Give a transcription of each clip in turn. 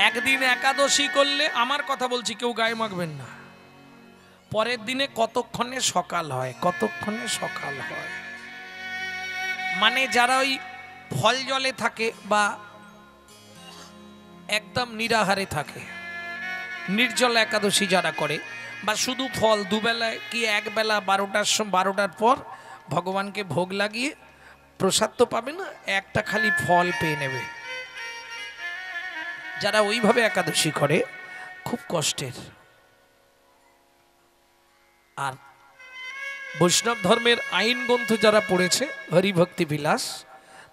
একদিন একাদশী করলে, আমার কথা বলছি, কেউ গায়ে মাখবেন না, পরের দিনে কতক্ষণে সকাল হয়, কতক্ষণে সকাল হয়। মানে যারা ওই ফল জলে থাকে বা একদম নিরাহারে থাকে, নির্জল একাদশী যারা করে, বা শুধু ফল দুবেলায় কি একবেলা 12টার পর ভগবানকে ভোগ লাগিয়ে প্রসাদ তো পাবে না, একটা খালি ফল পেয়ে নেবে, যারা ওইভাবে একাদশী করে খুব কষ্টের। আর বৈষ্ণব ধর্মের আইন গ্রন্থ যারা পড়েছে হরিভক্তি বিলাস,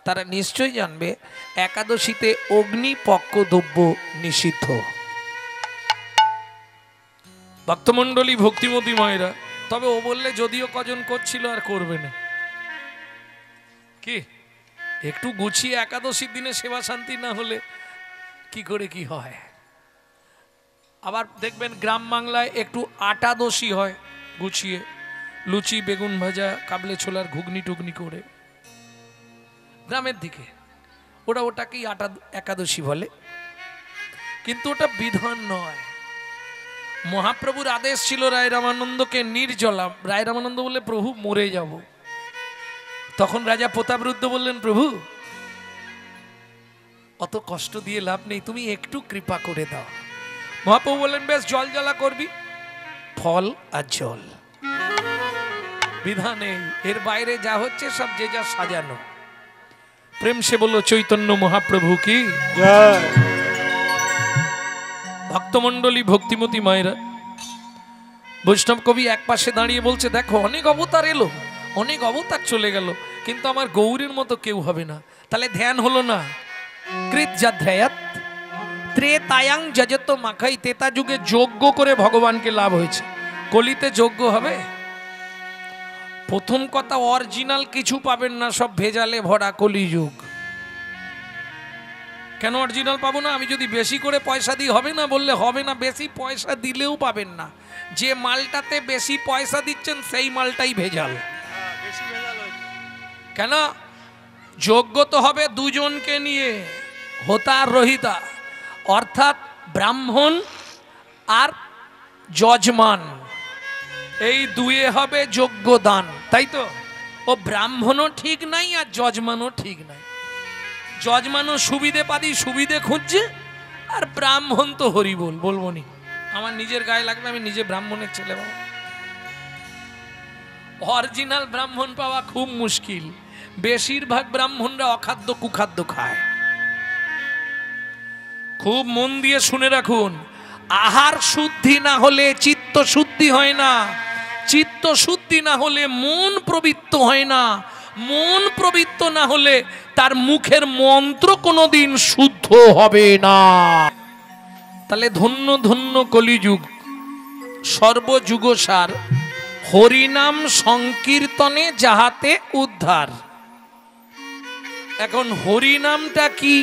তারা নিশ্চয়ই জানবে একাদশীতে অগ্নিপক্ষ দ্রব্য নিষিদ্ধ। ভক্তমণ্ডলী, ভক্তিমতী মায়েরা, তবে ও বললে যদিও কজন করছিল আর করবে না, কি একটু গুছিয়ে একাদশীর দিনে সেবা শান্তি না হলে কি করে কি হয়। আবার দেখবেন গ্রাম বাংলায় একটু আটাদশী হয়, গুছিয়ে লুচি বেগুন ভাজা কাবলে ছোলার ঘুগনি টুগনি করে, গ্রামের দিকে ওটাকেই একাদশী বলে, কিন্তু ওটা বিধান নয়। মহাপ্রভুর আদেশ ছিল রায় রামানন্দকে নির্জলা, রায় রামানন্দ বললে প্রভু মরে যাব, তখন রাজা প্রতাপরুদ্র বললেন প্রভু অত কষ্ট দিয়ে লাভ নেই, তুমি একটু কৃপা করে দাও। মহাপ্রভু বললেন বেশ, জল জ্বালা করবি, ফল আর জল, বিধানে এর বাইরে যা হচ্ছে সব যে যা সাজানো। প্রেম সে বলল চৈতন্য মহাপ্রভু কি জয়। ভক্তমণ্ডলী, ভক্তিমতী মায়েরা, বৈষ্ণব কবি এক পাশে দাঁড়িয়ে বলছে দেখো অনেক অবতার এলো, অনেক অবতার চলে গেল, কিন্তু আমার গৌরীর মতো কেউ হবে না। তাহলে ধ্যান হলো না। কৃত যাধ্যায়াত ত্রেতায়াং যজত মাখাই, তেতা যুগে যজ্ঞ করে ভগবানকে লাভ হয়েছে, কলিতে যজ্ঞ হবে? প্রথম কথা, অরিজিনাল কিছু পাবেন না, সব ভেজালে ভরা কলিযুগ। কেন অরিজিনাল পাবো না? আমি যদি বেশি করে পয়সা দিই হবে না, বললে হবে না, বেশি পয়সা দিলেও পাবেন না। যে মালটাতে বেশি পয়সা দিচ্ছেন সেই মালটাই ভেজাল। কেন? যজ্ঞ তো হবে দুজনকে নিয়ে, হোতা আর রহিতা, অর্থাৎ ব্রাহ্মণ আর যজমান, এই দুয়ে হবে যজ্ঞ দান, তাই তো? ও ব্রাহ্মণও ঠিক নাই আর যজমানও ঠিক নাই। যজমানও সুবিধে পাদি সুবিধে খুঁজছে, আর ব্রাহ্মণ তো হরি বলবো নি, আমার নিজের গায়ে লাগবে, আমি নিজে ব্রাহ্মণের ছেলে। বাবা, অরিজিনাল ব্রাহ্মণ পাওয়া খুব মুশকিল। বেশিরভাগ ব্রাহ্মণরা অখাদ্য কুখাদ্য খায়। খুব মন দিয়ে শুনে রাখুন, আহার শুদ্ধি না হলে চিত্ত শুদ্ধি হয় না, চিত্ত শুদ্ধি না হলে মন প্রবৃত্ত হয় না, মন প্রবৃত্ত না হলে তার মুখের মন্ত্র কোনোদিন শুদ্ধ হবে না। তাহলে ধন্য ধন্য কলিযুগ, সর্বযুগসার, হরিনাম সংকীর্তনে যাহাতে উদ্ধার। এখন হরিনামটা কি?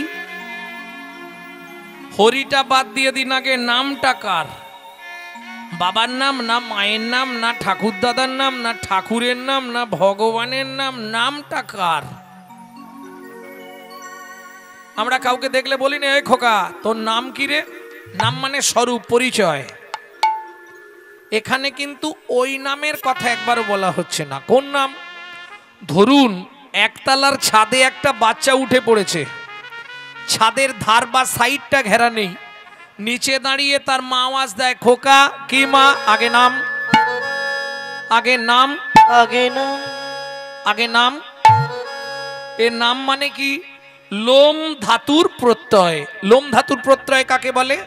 হরিটা বাদ দিয়ে দিন, আগে নামটা কার? বাবার নাম না মায়ের নাম না ঠাকুর দাদার নাম না ঠাকুরের নাম না ভগবানের নাম, নামটা কার? আমরা কাউকে দেখলে বলি না এই খোকা তোর নাম কি রে? নাম মানে স্বরূপ, পরিচয়। এখানে কিন্তু ওই নামের কথা একবারও বলা হচ্ছে না। কোন নাম? ধরুন একতলার ছাদে একটা বাচ্চা উঠে পড়েছে, ছাদের ধার বা সাইডটা ঘেরা নেই, নিচে দাঁড়িয়ে তার মা আওয়াজ দেয় খোকা কি মা? আগে নাম, আগে নাম, আগে নাম, আগে নাম। এর নাম মানে কি? লোম ধাতুর প্রত্যয়। লোম ধাতুর প্রত্যয় কাকে বলে?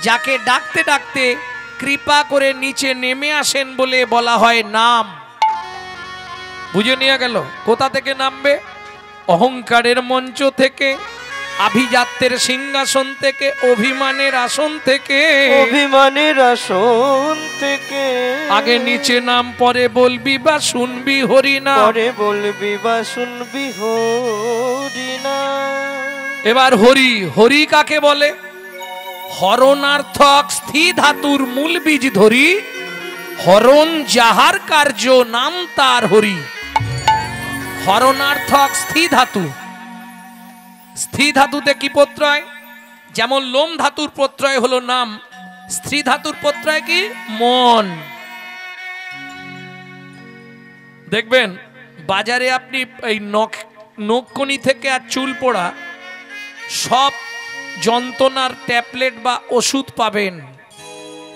যাকে ডাকতে ডাকতে কৃপা করে নিচে নেমে আসেন বলে বলা হয় নাম। বুঝে নিয়ে গেল? কোথা থেকে নামবে? অহংকারের মঞ্চ থেকে, আভিজাত্যের সিংহাসন থেকে, অভিমানের আসন থেকে, অভিমানের আসন থেকে। আগে নিচে নাম, পরে বলবি বা শুনবি হরিনাম, পরে বলবি বা শুনবি হরিনাম। এবার হরি, হরি কাকে বলে? হরণার্থক স্থি ধাতুর মূল বীজ ধরি, হরণ যাহার কার্য নাম তার হরি। হরণার্থক স্থি ধাতু, স্থি ধাতুতে কি প্রত্যয়? যেমন লোম ধাতুর প্রত্যয় হলো নাম, স্ত্রী ধাতুর প্রত্যয় কি মন। দেখবেন বাজারে আপনি এই নখকনি থেকে আর চুল পোড়া সব যন্ত্রণার ট্যাবলেট বা ওষুধ পাবেন,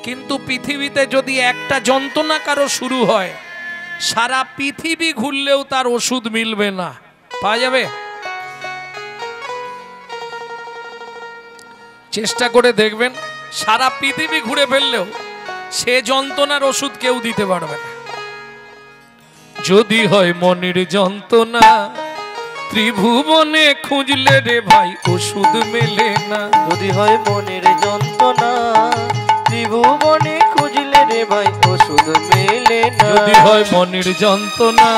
কিন্তু পৃথিবীতে যদি একটা যন্ত্রণা কারো শুরু হয়, সারা পৃথিবী ঘুরলেও তার ওষুধ মিলবে না। পাওয়া যাবে? চেষ্টা করে দেখবেন, সারা পৃথিবী ঘুরে ফেললেও সে যন্ত্রণার ওষুধ কেউ দিতে পারবে না। যদি হয় মনের যন্ত্রণা, ত্রিভুবনে খুঁজলে রে ভাই ওষুধ মেলে না। যদি হয় মনের যন্ত্রণা, ত্রিভুবনে খুঁজলে রে ভাই ওষুধ মেলে না। যদি হয় মনের যন্ত্রণা,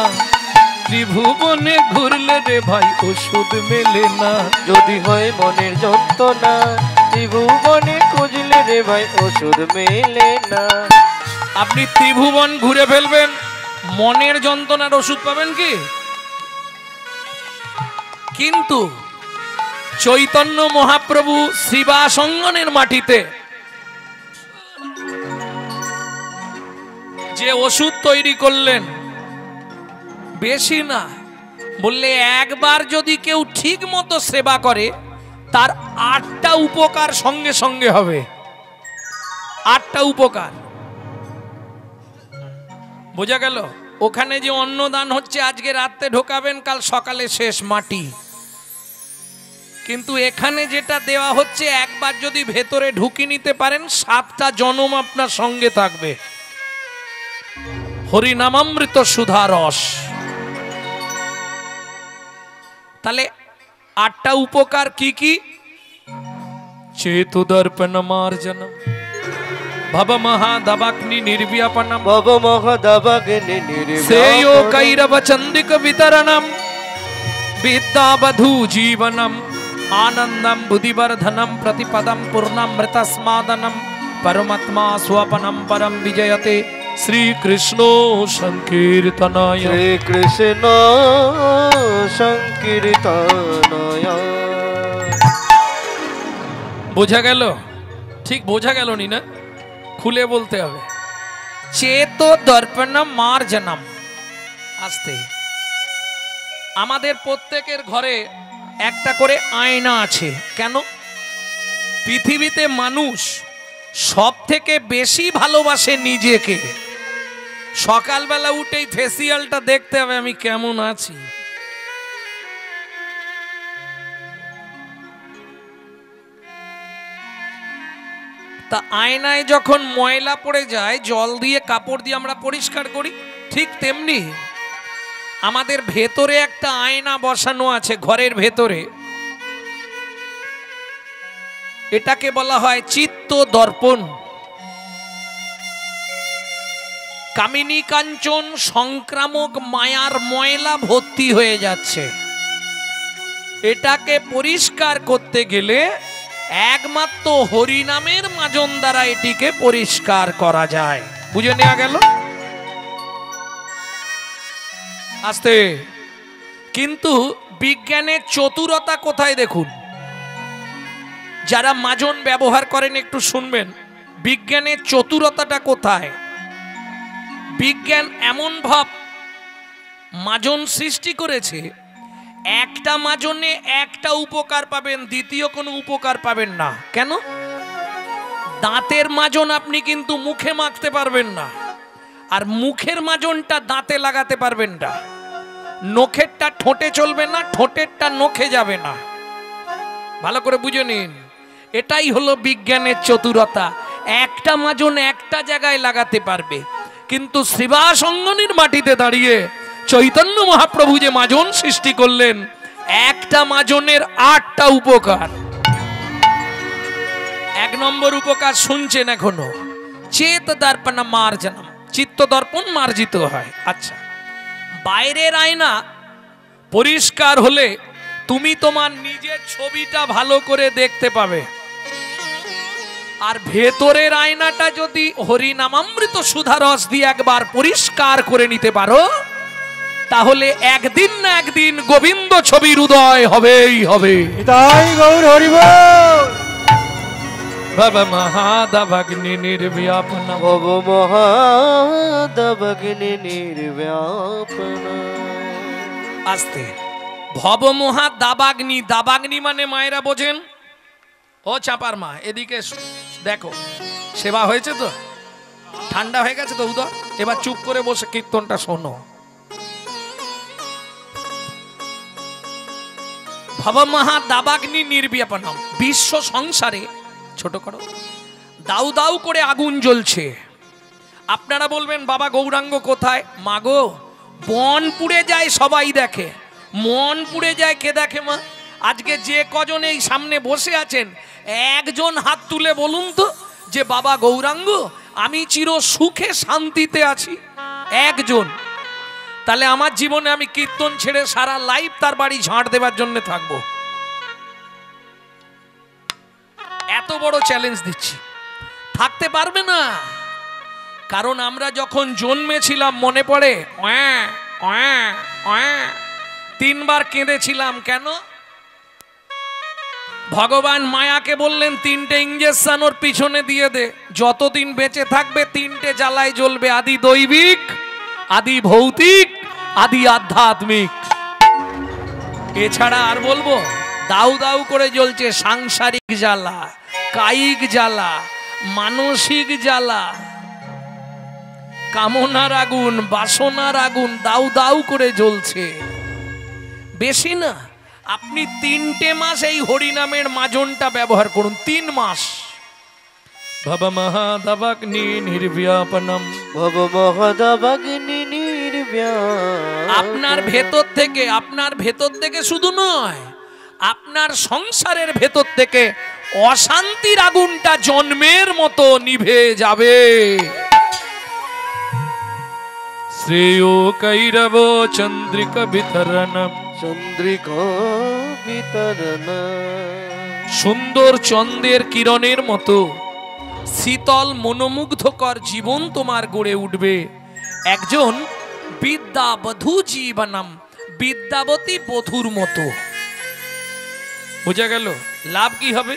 ত্রিভুবনে ঘুরলে রে ভাই ওষুধ মেলে না। যদি হয় মনের যন্ত্রণা, ত্রিভুবনে খুঁজলে রে ভাই ওষুধ মেলে না। আপনি ত্রিভুবন ঘুরে ফেলবেন, মনের যন্ত্রণার ওষুধ পাবেন কি? কিন্তু চৈতন্য মহাপ্রভু শ্রীবাসঙ্গনের মাটিতে যে ওষুধ তৈরি করলেন, বেশি না, বললে একবার যদি কেউ ঠিক মতো সেবা করে তার 8টা উপকার সঙ্গে সঙ্গে হবে। 8টা উপকার। বোঝা গেল? ওখানে যে অন্নদান হচ্ছে, আজকে রাতে ঢোকাবেন, কাল সকালে শেষ মাটি। কিন্তু এখানে যেটা দেওয়া হচ্ছে, একবার যদি ভেতরে ঢুকি নিতে পারেন 7টা জনম আপনার সঙ্গে থাকবে। হরিনামামৃত সুধা রস। তাহলে 8টা উপকার কি কি? চেতুদর্পণ মার্জনম, ভব মহাদবাগ্নি নির্ব্যাপনম, ভব মহাদবাগ্নি নির্ব্যাপনম, শ্রেयो কৈরব চন্দিক বিতরণম, বিদ্যাবধূ জীবনম, आनंदम बुद्धिवर्धनम, प्रतिपदम पूर्णामृतस्मादनम, परमात्मा स्वपनम परम विजयते। श्री कृष्ण संकीर्तनाय, श्री कृष्ण संकीर्तनाय। বোঝা গেল? ঠিক বোঝা গেল নি না? খুলে বলতে হবে। চেতো দর্পণম মার্জনম। আস্তে। আমাদের প্রত্যেকের ঘরে একটা করে আয়না আছে। কেন? পৃথিবীতে মানুষ সব থেকে বেশি ভালোবাসে নিজেকে। সকালবেলা উঠেই ফেসিয়ালটা দেখতে হবে আমি কেমন আছি। তা আয়নায় যখন ময়লা পড়ে যায়, জল দিয়ে কাপড় দিয়ে আমরা পরিষ্কার করি, ঠিক তেমনি আমাদের ভেতরে একটা আয়না বসানো আছে ঘরের ভেতরে। এটাকে বলা হয় চিত্ত দর্পণ। কামিনী কাঞ্চন সংক্রামক মায়ার ময়লা ভর্তি হয়ে যাচ্ছে। এটাকে পরিষ্কার করতে গেলে একমাত্র হরিনামের মাজন দ্বারা এটিকে পরিষ্কার করা যায়। বুঝে নেওয়া গেল? আস্তে। কিন্তু বিজ্ঞানের চতুরতা কোথায় দেখুন। যারা মাজন ব্যবহার করেন একটু শুনবেন, বিজ্ঞানের চতুরতাটা কোথায়। বিজ্ঞান এমন ভাব মাজন সৃষ্টি করেছে, একটা মাজনে একটা উপকার পাবেন, দ্বিতীয় কোনো উপকার পাবেন না। কেন? দাঁতের মাজন আপনি কিন্তু মুখে মাখতে পারবেন না, আর মুখের মাজনটা দাঁতে লাগাতে পারবেন না। নখেরটা ঠোঁটে চলবে না, ঠোঁটেরটা নখে যাবে না। ভালো করে বুঝে নিন, এটাই হলো বিজ্ঞানের চতুরতা। একটা মাজন একটা জায়গায় লাগাতে পারবে, কিন্তু শ্রীবাসঙ্গনীর মাটিতে দাঁড়িয়ে চৈতন্য মহাপ্রভু যে মাজন সৃষ্টি করলেন, একটা মাজনের 8টা উপকার। 1 নম্বর উপকার শুনছেন এখনো, চেত দর্পণ মার্জনম, চিত্ত দর্পণ মার্জিত হয়। আচ্ছা, বাইরের আয়না পরিষ্কার হলে তুমি তোমার নিজের ছবিটা ভালো করে দেখতে পাবে, আর ভেতরের আয়নাটা যদি হরিনামামৃত সুধারস দিয়ে একবার পরিষ্কার করে নিতে পারো, তাহলে একদিন না একদিন গোবিন্দ ছবির উদয় হবেই হবে। তাই গৌর হরি বল। ভব মহাদভগ্নি নির্ব্যাপনম ভব মহাদভগ্নি নির্ব্যাপনম। আস্তে। ভব মহা দাবাগ্নি, দাবাগ্নি মানে মায়েরা বোঝেন। ও চাপার মা এদিকে দেখো, সেবা হয়েছে তো, ঠান্ডা হয়ে গেছে তো উদর, এবার চুপ করে বসে কীর্তনটা শোনো। ভব মহা দাবাগ্নি নির্ব্যাপনম, বিশ্ব সংসারে, ছোট করো, দাউ দাউ করে আগুন জ্বলছে। আপনারা বলবেন বাবা গৌরাঙ্গ কোথায়? মাগো বন পুড়ে যায় সবাই দেখে, মন পুড়ে যায় কে দেখে মা? আজকে যে কজন এই সামনে বসে আছেন একজন হাত তুলে বলুন তো যে বাবা গৌরাঙ্গ আমি চির সুখে শান্তিতে আছি? একজন। তাহলে আমার জীবনে আমি কীর্তন ছেড়ে সারা লাইফ তার বাড়ি ঝাঁট দেবার জন্য থাকবো। এত বড় চ্যালেঞ্জ দিচ্ছি, থাকতে পারবে না। কারণ আমরা যখন জন্মেছিলাম মনে পড়ে, 3 বার কেঁদেছিলাম। কেন? ভগবান মায়াকে বললেন 3টে ইঞ্জেকশন ওর পিছনে দিয়ে দে, যতদিন বেঁচে থাকবে 3টে জ্বালায় জ্বলবে, আদি দৈবিক, আদি ভৌতিক, আদি আধ্যাত্মিক। এছাড়া আর বলবো? দাউ দাউ করে জ্বলছে সাংসারিক জ্বালা, কায়িক জ্বালা, মানসিক জ্বালা, কামনার আগুন, বাসনার আগুন দাউ দাউ করে জ্বলছে। বেশি না, আপনি 3টে মাস এই হরিনামের মাজনটা ব্যবহার করুন, 3 মাস। ভব মহাদভগ্নি নির্ব্যাপনম, ভব মহাদভগ্নি নির্ব্যাপনম। আপনার ভেতর থেকে শুধু নয়, আপনার সংসারের ভেতর থেকে অশান্তির আগুনটা জন্মের মতো নিভে যাবে। শ্রেয় কৈরব চন্দ্রিকা বিতরণম, চন্দ্রিকা বিতরণম। সুন্দর চন্দ্রের কিরণের মতো শীতল মনোমুগ্ধকর জীবন তোমার গড়ে উঠবে। একজন বিদ্যাবধূ জীবনম, বিদ্যাবতী বধূর মতো। বোঝা গেল? লাভ কি হবে?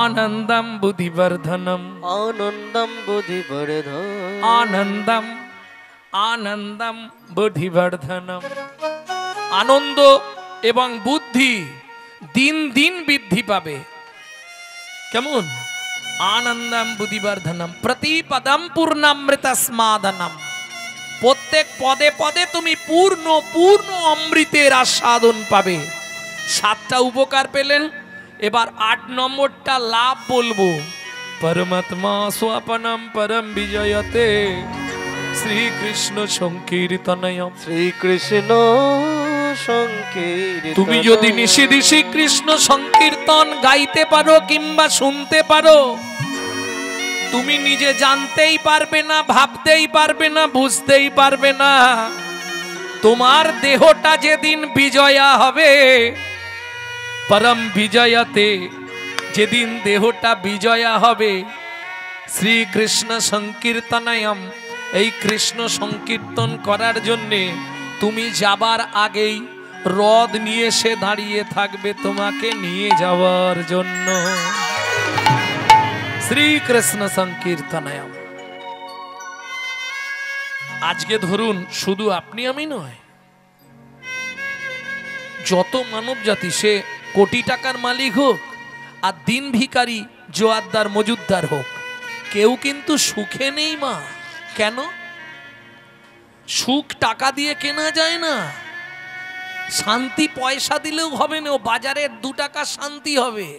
আনন্দম বুদ্ধিবর্ধনম, আনন্দম বুদ্ধিবর্ধনম, আনন্দম আনন্দম বুদ্ধিবর্ধনম। আনন্দ এবং বুদ্ধি দিন দিন বৃদ্ধি পাবে। কেমন? আনন্দম বুদ্ধিবর্ধনম, প্রতিপদম পূর্ণামৃতস্মাদনম। প্রত্যেক পদে পদে তুমি পূর্ণ পূর্ণ অমৃতের আস্বাদন পাবে। 7টা উপকার পেলেন, এবার 8 নম্বরটা লাভ বলবো। পরমাত্মা স্বপনম পরম বিজয়তে শ্রীকৃষ্ণ সংকীর্তনয়ম। শ্রীকৃষ্ণ সংকীর্তন। তুমি যদি নিশিদি শ্রীকৃষ্ণ সংকীর্তন গাইতে পারো কিংবা শুনতে পারো, তুমি নিজে জানতেই পারবে না, ভাবতেই পারবে না, বুঝতেই পারবে না। তোমার দেহটা যেদিন বিজয়া হবে, পরম বিজয়তে, যেদিন দেহটা বিজয়া হবে, শ্রীকৃষ্ণ সংকীর্তনয়ম, এই কৃষ্ণ সংকীর্তন করার জন্যে তুমি যাবার আগেই রথ নিয়ে এসে দাঁড়িয়ে থাকবে তোমাকে নিয়ে যাওয়ার জন্য। শ্রীকৃষ্ণ সংকীর্তনয়ম। আজকে ধরুন শুধু আপনি আমি নয়, যত মানব জাতি, সে কোটি টাকার মালিক হোক আর দিন ভিখারি জোয়ারদার মজুদ্দার হোক, কেউ কিন্তু সুখে নেই মা। কেন? সুখ টাকা দিয়ে কেনা যায় না, শান্তি পয়সা দিলেও হবে না, বাজারের 2 টাকা শান্তি হবে,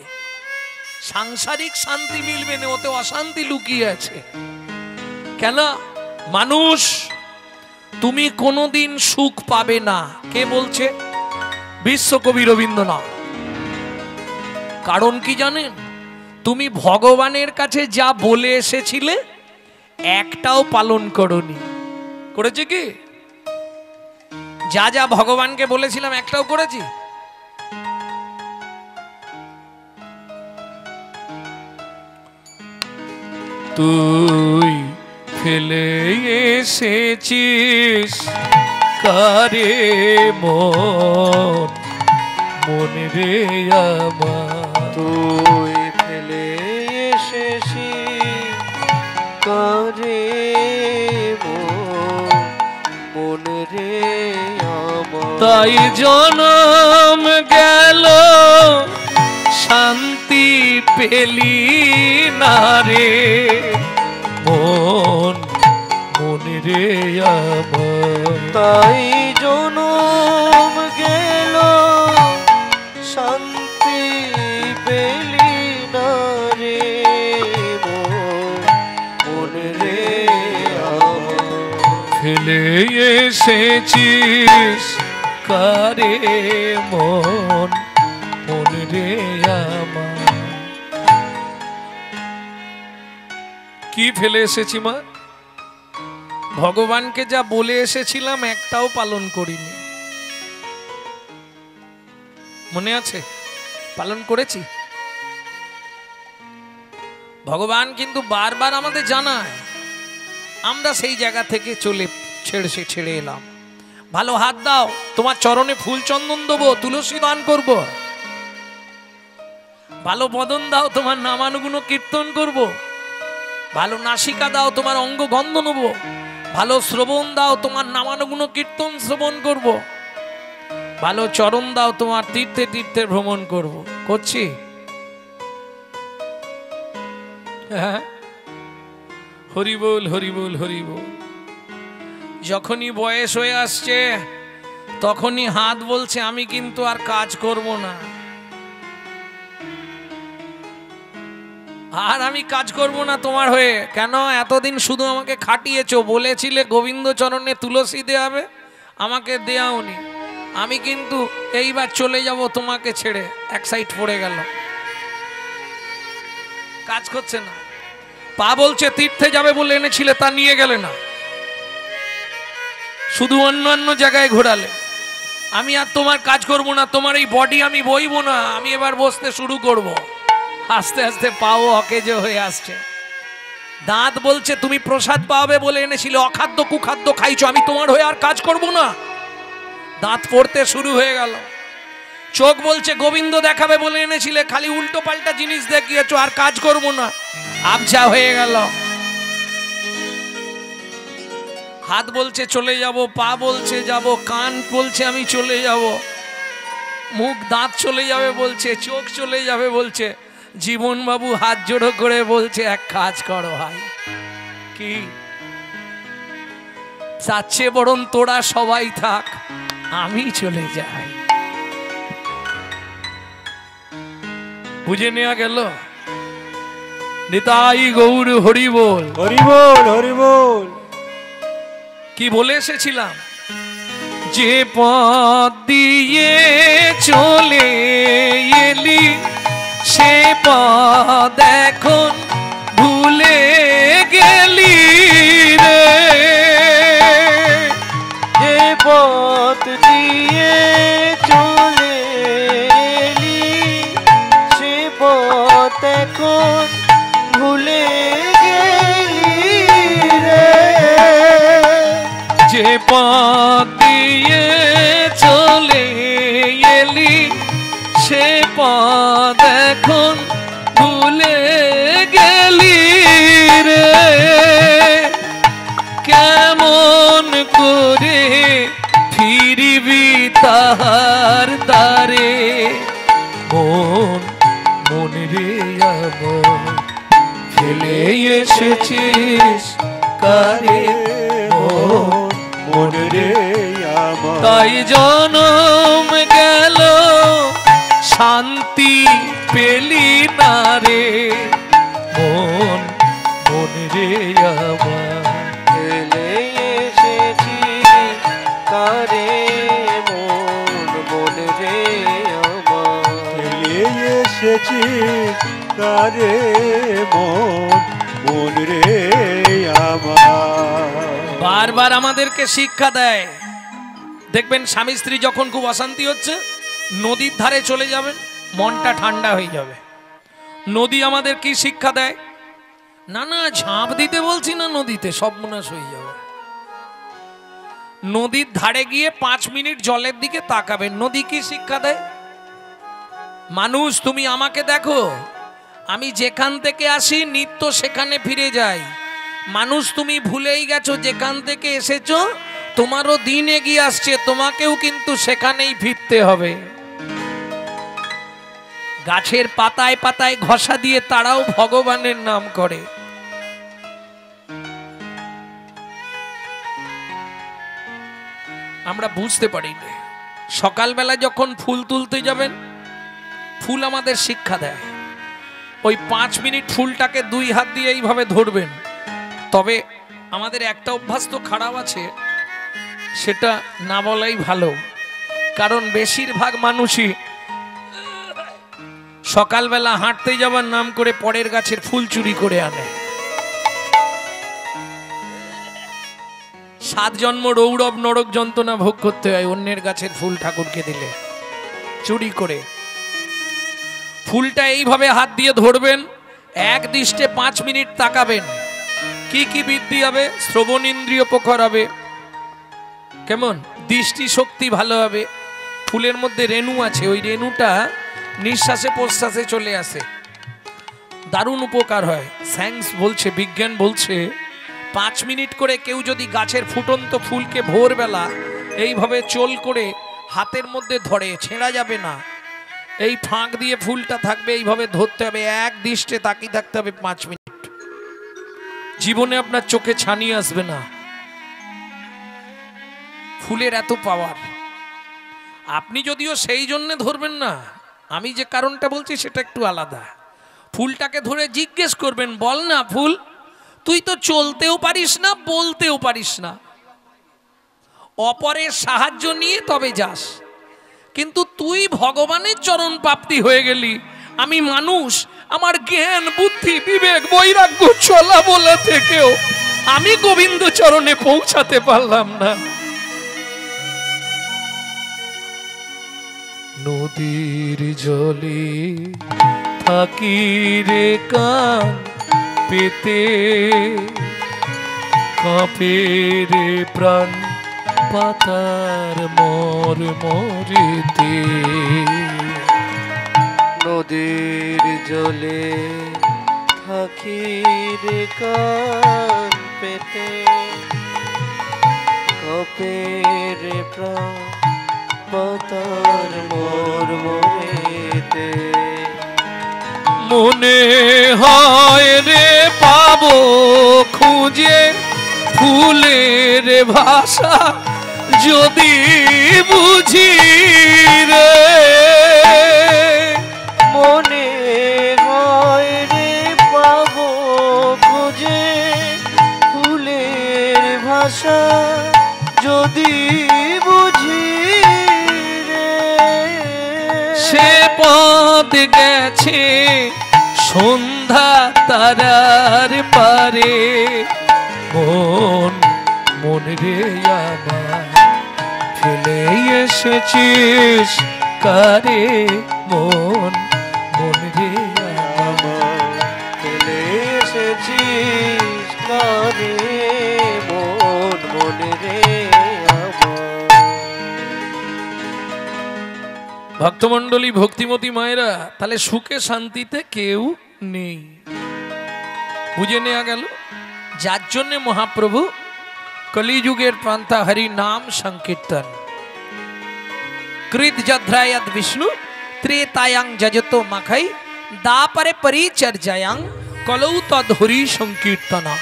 সাংসারিক শান্তি মিলবে না, ওতে অশান্তি লুকিয়ে আছে। কেন? মানুষ, তুমি কোনোদিন সুখ পাবে না। কে বলছে? বিশ্বকবি রবীন্দ্রনাথ। কারণ কি জানেন? তুমি ভগবানের কাছে যা বলে এসেছিলে একটাও পালন করনি। করেছে কি? যা যা ভগবানকে বলেছিলাম একটাও করেছি? তুই ফেলে এসেছিস কারে মন, মন রে আমার, রে মন রে আমার। তাই জনম গেল শান্তি পেলি না রে মন রে আমার। তাই জনম গেল শান্তি পেলি না রে মন রে আমার। ফেলে এসেছিস কারে মন রে আমার। কি ফেলে এসেছি মা? ভগবানকে যা বলে এসেছিলাম একটাও পালন করিনি, মনে আছে? পালন করেছি? ভগবান কিন্তু বারবার আমাদের জানায়, আমরা সেই জায়গা থেকে ছেড়ে এলাম। ভালো হাত দাও, তোমার চরণে ফুল চন্দন দেবো, তুলসী দান করব। ভালো বদন দাও, তোমার নামানুগুণ কীর্তন করব। ভালো নাসিকা দাও, তোমার অঙ্গ গন্ধ নেব। ভালো শ্রবণ দাও, তোমার নামানুগুণ কীর্তন শ্রবণ করব। ভালো চরণ দাও, তোমার তীর্থে তীর্থে ভ্রমণ করব। করছি? হ্যাঁ, হরি বল হরি বল হরি বল। যখনই বয়স হয়ে আসছে তখনই হাত বলছে আমি কিন্তু আর কাজ করব না, আর আমি কাজ করব না তোমার হয়ে। কেন? এতদিন শুধু আমাকে খাটিয়েছো, বলেছিলে গোবিন্দ চরণে তুলসী দেওয়াবে, আমাকে দেওয়াওনি। আমি কিন্তু এইবার চলে যাব তোমাকে ছেড়ে। এক সাইড পড়ে গেল, কাজ করছে না। পা বলছে তীর্থে যাবে বলে এনেছিলে, তা নিয়ে গেলে না, শুধু অন্য জায়গায় ঘোরালে। আমি আর তোমার কাজ করব না, তোমার এই বডি আমি বইবো না, আমি এবার বসতে শুরু করব। আস্তে আস্তে পাও অকেজো হয়ে আসছে। দাঁত বলছে তুমি প্রসাদ পাবে বলে এনেছিলে, অখাদ্য কুখাদ্য খাইছো, আমি তোমার হয়ে আর কাজ করব না। দাঁত পড়তে শুরু হয়ে গেল। চোখ বলছে গোবিন্দ দেখাবে বলে এনেছিলে, খালি উল্টো পাল্টা জিনিস দেখিয়েছো, আর কাজ করব না। আবঝা হয়ে গেল। হাত বলছে চলে যাব, পা বলছে যাব, কান বলছে আমি চলে যাব, মুখ দাঁত চলে যাবে বলছে, চোখ চলে যাবে বলছে। জীবন বাবু হাত জোড়ো করে বলছে এক কাজ করো ভাই। কি? চাচ্ছে বরং তোরা সবাই থাক, আমি চলে যাই। বুঝে নেওয়া গেল? নিতাই গৌর হরি বল হরি বল হরি বল। কি বলে এসেছিলাম? যে পথ দিয়ে চলে এলি সে পথ এখন ভুলে গেলি রে। যে পথ দিয়ে চলে এলি সে পথ এখন ভুলে গেলি রে। যে পথ দিয়ে চলে এলি সে পথ এখন ভুলে গেলি রে। কেমন করে ফিরবি তাহার দ্বারে মন রে আমার। ফেলে এসেছিস কারে মন রে আমার। তাই জনম গেল শান্তি পেলি না রে মন রে আমার। ফেলে এসেছি কারে মন রে আমার। ফেলে এসেছি কারে মন রে আমার। বারবার আমাদেরকে শিক্ষা দেয়। দেখবেন স্বামী স্ত্রী যখন খুব অশান্তি হচ্ছে, নদীর ধারে চলে যাবেন, মনটা ঠান্ডা হয়ে যাবে। নদী আমাদের কি শিক্ষা দেয়? না না, ঝাঁপ দিতে বলছি না, নদীতে সর্বনাশ হয়ে যাবে। নদীর ধারে গিয়ে 5 মিনিট জলের দিকে তাকাবেন। নদী কি শিক্ষা দেয়? মানুষ তুমি আমাকে দেখো, আমি যেখান থেকে আসি নিত্য সেখানে ফিরে যাই। মানুষ তুমি ভুলেই গেছো যেখান থেকে এসেছো, তোমারও দিন এগিয়ে আসছে, তোমাকেও কিন্তু সেখানেই ফিরতে হবে। গাছের পাতায় পাতায় ঘষা দিয়ে তারাও ভগবানের নাম করে। আমরা বুঝতে পারি না। সকালবেলা যখন ফুল তুলতে যাবেন, ফুল আমাদের শিক্ষা দেয়, ওই 5 মিনিট ফুলটাকে 2 হাত দিয়ে এইভাবে ধরবেন। তবে আমাদের একটা অভ্যাস তো খারাপ আছে, সেটা না বলাই ভালো, কারণ বেশিরভাগ মানুষই সকালবেলা হাঁটতে যাবার নাম করে পরের গাছের ফুল চুরি করে আনে। 7 জন্ম রৌরব নরক যন্ত্রণা ভোগ করতে হয় অন্যের গাছের ফুল ঠাকুরকে দিলে, চুরি করে। ফুলটা এইভাবে হাত দিয়ে ধরবেন, এক দৃষ্টে 5 মিনিট তাকাবেন। কি কি বৃদ্ধি হবে? শ্রবণ ইন্দ্রিয় প্রখর হবে, কেমন দৃষ্টি শক্তি ভালো হবে। ফুলের মধ্যে রেণু আছে, ওই রেণুটা নিঃশ্বাসে প্রশ্বাসে চলে আসে, দারুণ উপকার হয়। সায়েন্স বলছে, বিজ্ঞান বলছে, 5 মিনিট করে কেউ যদি গাছের ফুটন্ত ফুলকে ভোরবেলা এইভাবে চোল করে হাতের মধ্যে ধরে, ছেঁড়া যাবে না, এই ফাঁক দিয়ে ফুলটা থাকবে, এইভাবে ধরতে হবে, এক দৃষ্টে তাকিয়ে থাকতে হবে 5 মিনিট। জীবনে আপনার চোখে ছানি আসবে না। ফুলের এত পাওয়ার। আপনি যদিও সেই জন্য ধরবেন না, আমি যে কারণটা বলছি সেটা একটু আলাদা। ফুলটাকে ধরে জিজ্ঞেস করবেন, বল না ফুল, তুই তো চলতেও পারিস না, বলতেও পারিস না, অপরের সাহায্য নিয়ে তবে যাস, কিন্তু তুই ভগবানের চরণ প্রাপ্তি হয়ে গেলি। আমি মানুষ, আমার জ্ঞান বুদ্ধি বিবেক বৈরাগ্য চলা বলা থেকেও আমি গোবিন্দ চরণে পৌঁছাতে পারলাম না। নদীর জলে থাকি রে কান পেতে, কাঁপে রে প্রাণ পাতার মর মরেতে। নদীর জলে থাকি রে কান পেতে, কাঁপে রে প্রাণ পাতার মর মরেতে। মনে হয় রে পাবো খুঁজে ফুলের ভাষা, যদি বুঝি রে। মনে হয় রে পাবো খুঁজে ফুলের ভাষা, যদি বুঝি রে। সে পথ গেছে সন্ধ্যা তারার পারে, মন মন রে আমার ফেলে এসেছিস কারে, মন মন রে আমার ফেলে এসেছিস কারে, মন মন রে আমার। ভক্তমণ্ডলী, ভক্তিমতী মায়েরা, তাহলে সুখে শান্তিতে কেউ নেই, বুঝে নেওয়া গেল। যার জন্য মহাপ্রভু কলিযুগের প্রান্তা হরি নাম সংকীর্তন, কৃত যদ্রায়াদ বিষ্ণু ত্রেতায়াং যজতো মাখাই, দাপরে পরিচর্যায়াং কলৌ তদ্হরি সংকীর্তনা।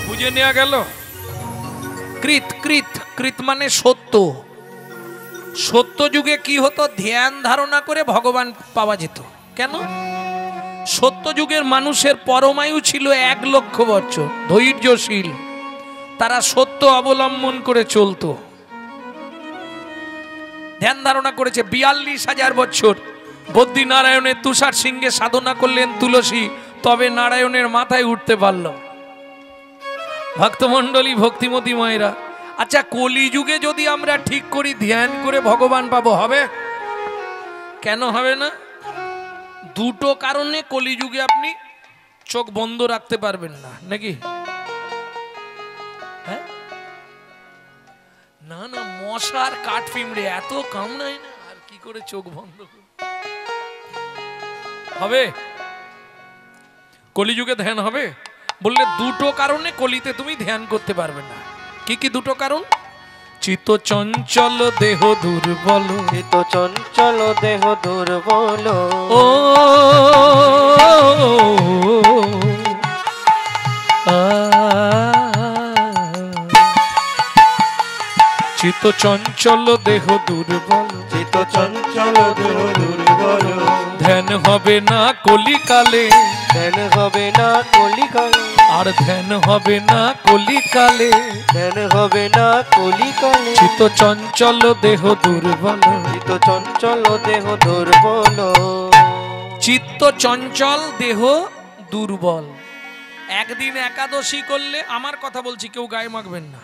বুঝে নেওয়া গেল। কৃত কৃত কৃত মানে সত্য। সত্য যুগে কি হতো? ধ্যান ধারণা করে ভগবান পাওয়া যেত। কেন? সত্য যুগের মানুষের পরমায়ু ছিল 1 লক্ষ বছর, ধৈর্যশীল, তারা সত্য অবলম্বন করে চলতো, ধ্যান ধারণা করেছে। 42,000 বছর বদ্রী নারায়ণের তুষার সিংহে সাধনা করলেন তুলসী, তবে নারায়ণের মাথায় উঠতে পারল। ভক্তমণ্ডলী, ভক্তিমতী মায়েরা, আচ্ছা কলিযুগে যদি আমরা ঠিক করি ধ্যান করে ভগবান পাবো, হবে? কেন হবে না? 2টো কারণে কলিযুগে আপনি চোখ বন্ধ রাখতে পারবেন না, নাকি? হ্যাঁ, না না, মশার কাঠ পিমড়ে এত কামড়ায় না, আর কি করে চোখ বন্ধ হবে? কলিযুগে ধ্যান হবে? বললে দুটো কারণে কলিতে তুমি ধ্যান করতে পারবে না। কি কি দুটো কারণ? চিত্ত চঞ্চল দেহ দুর্বল, চিত্ত চঞ্চল দেহ দুর্বল, ও চিত্ত চঞ্চল দেহ দুর্বল, চিত্ত চঞ্চল দেহ দুর্বল, ধ্যান হবে না কলিকালে, ধ্যান হবে না কলিকালে, আর ধ্যান হবে না কলিকালে, ধ্যান হবে না কলিকালে, চিত্ত চঞ্চল দেহ দুর্বল, চিত্ত চঞ্চল দেহ দুর্বল, চিত্ত চঞ্চল দেহ দুর্বল। একদিন একাদশী করলে, আমার কথা বলছি, কেউ গায়ে মাখবেন না,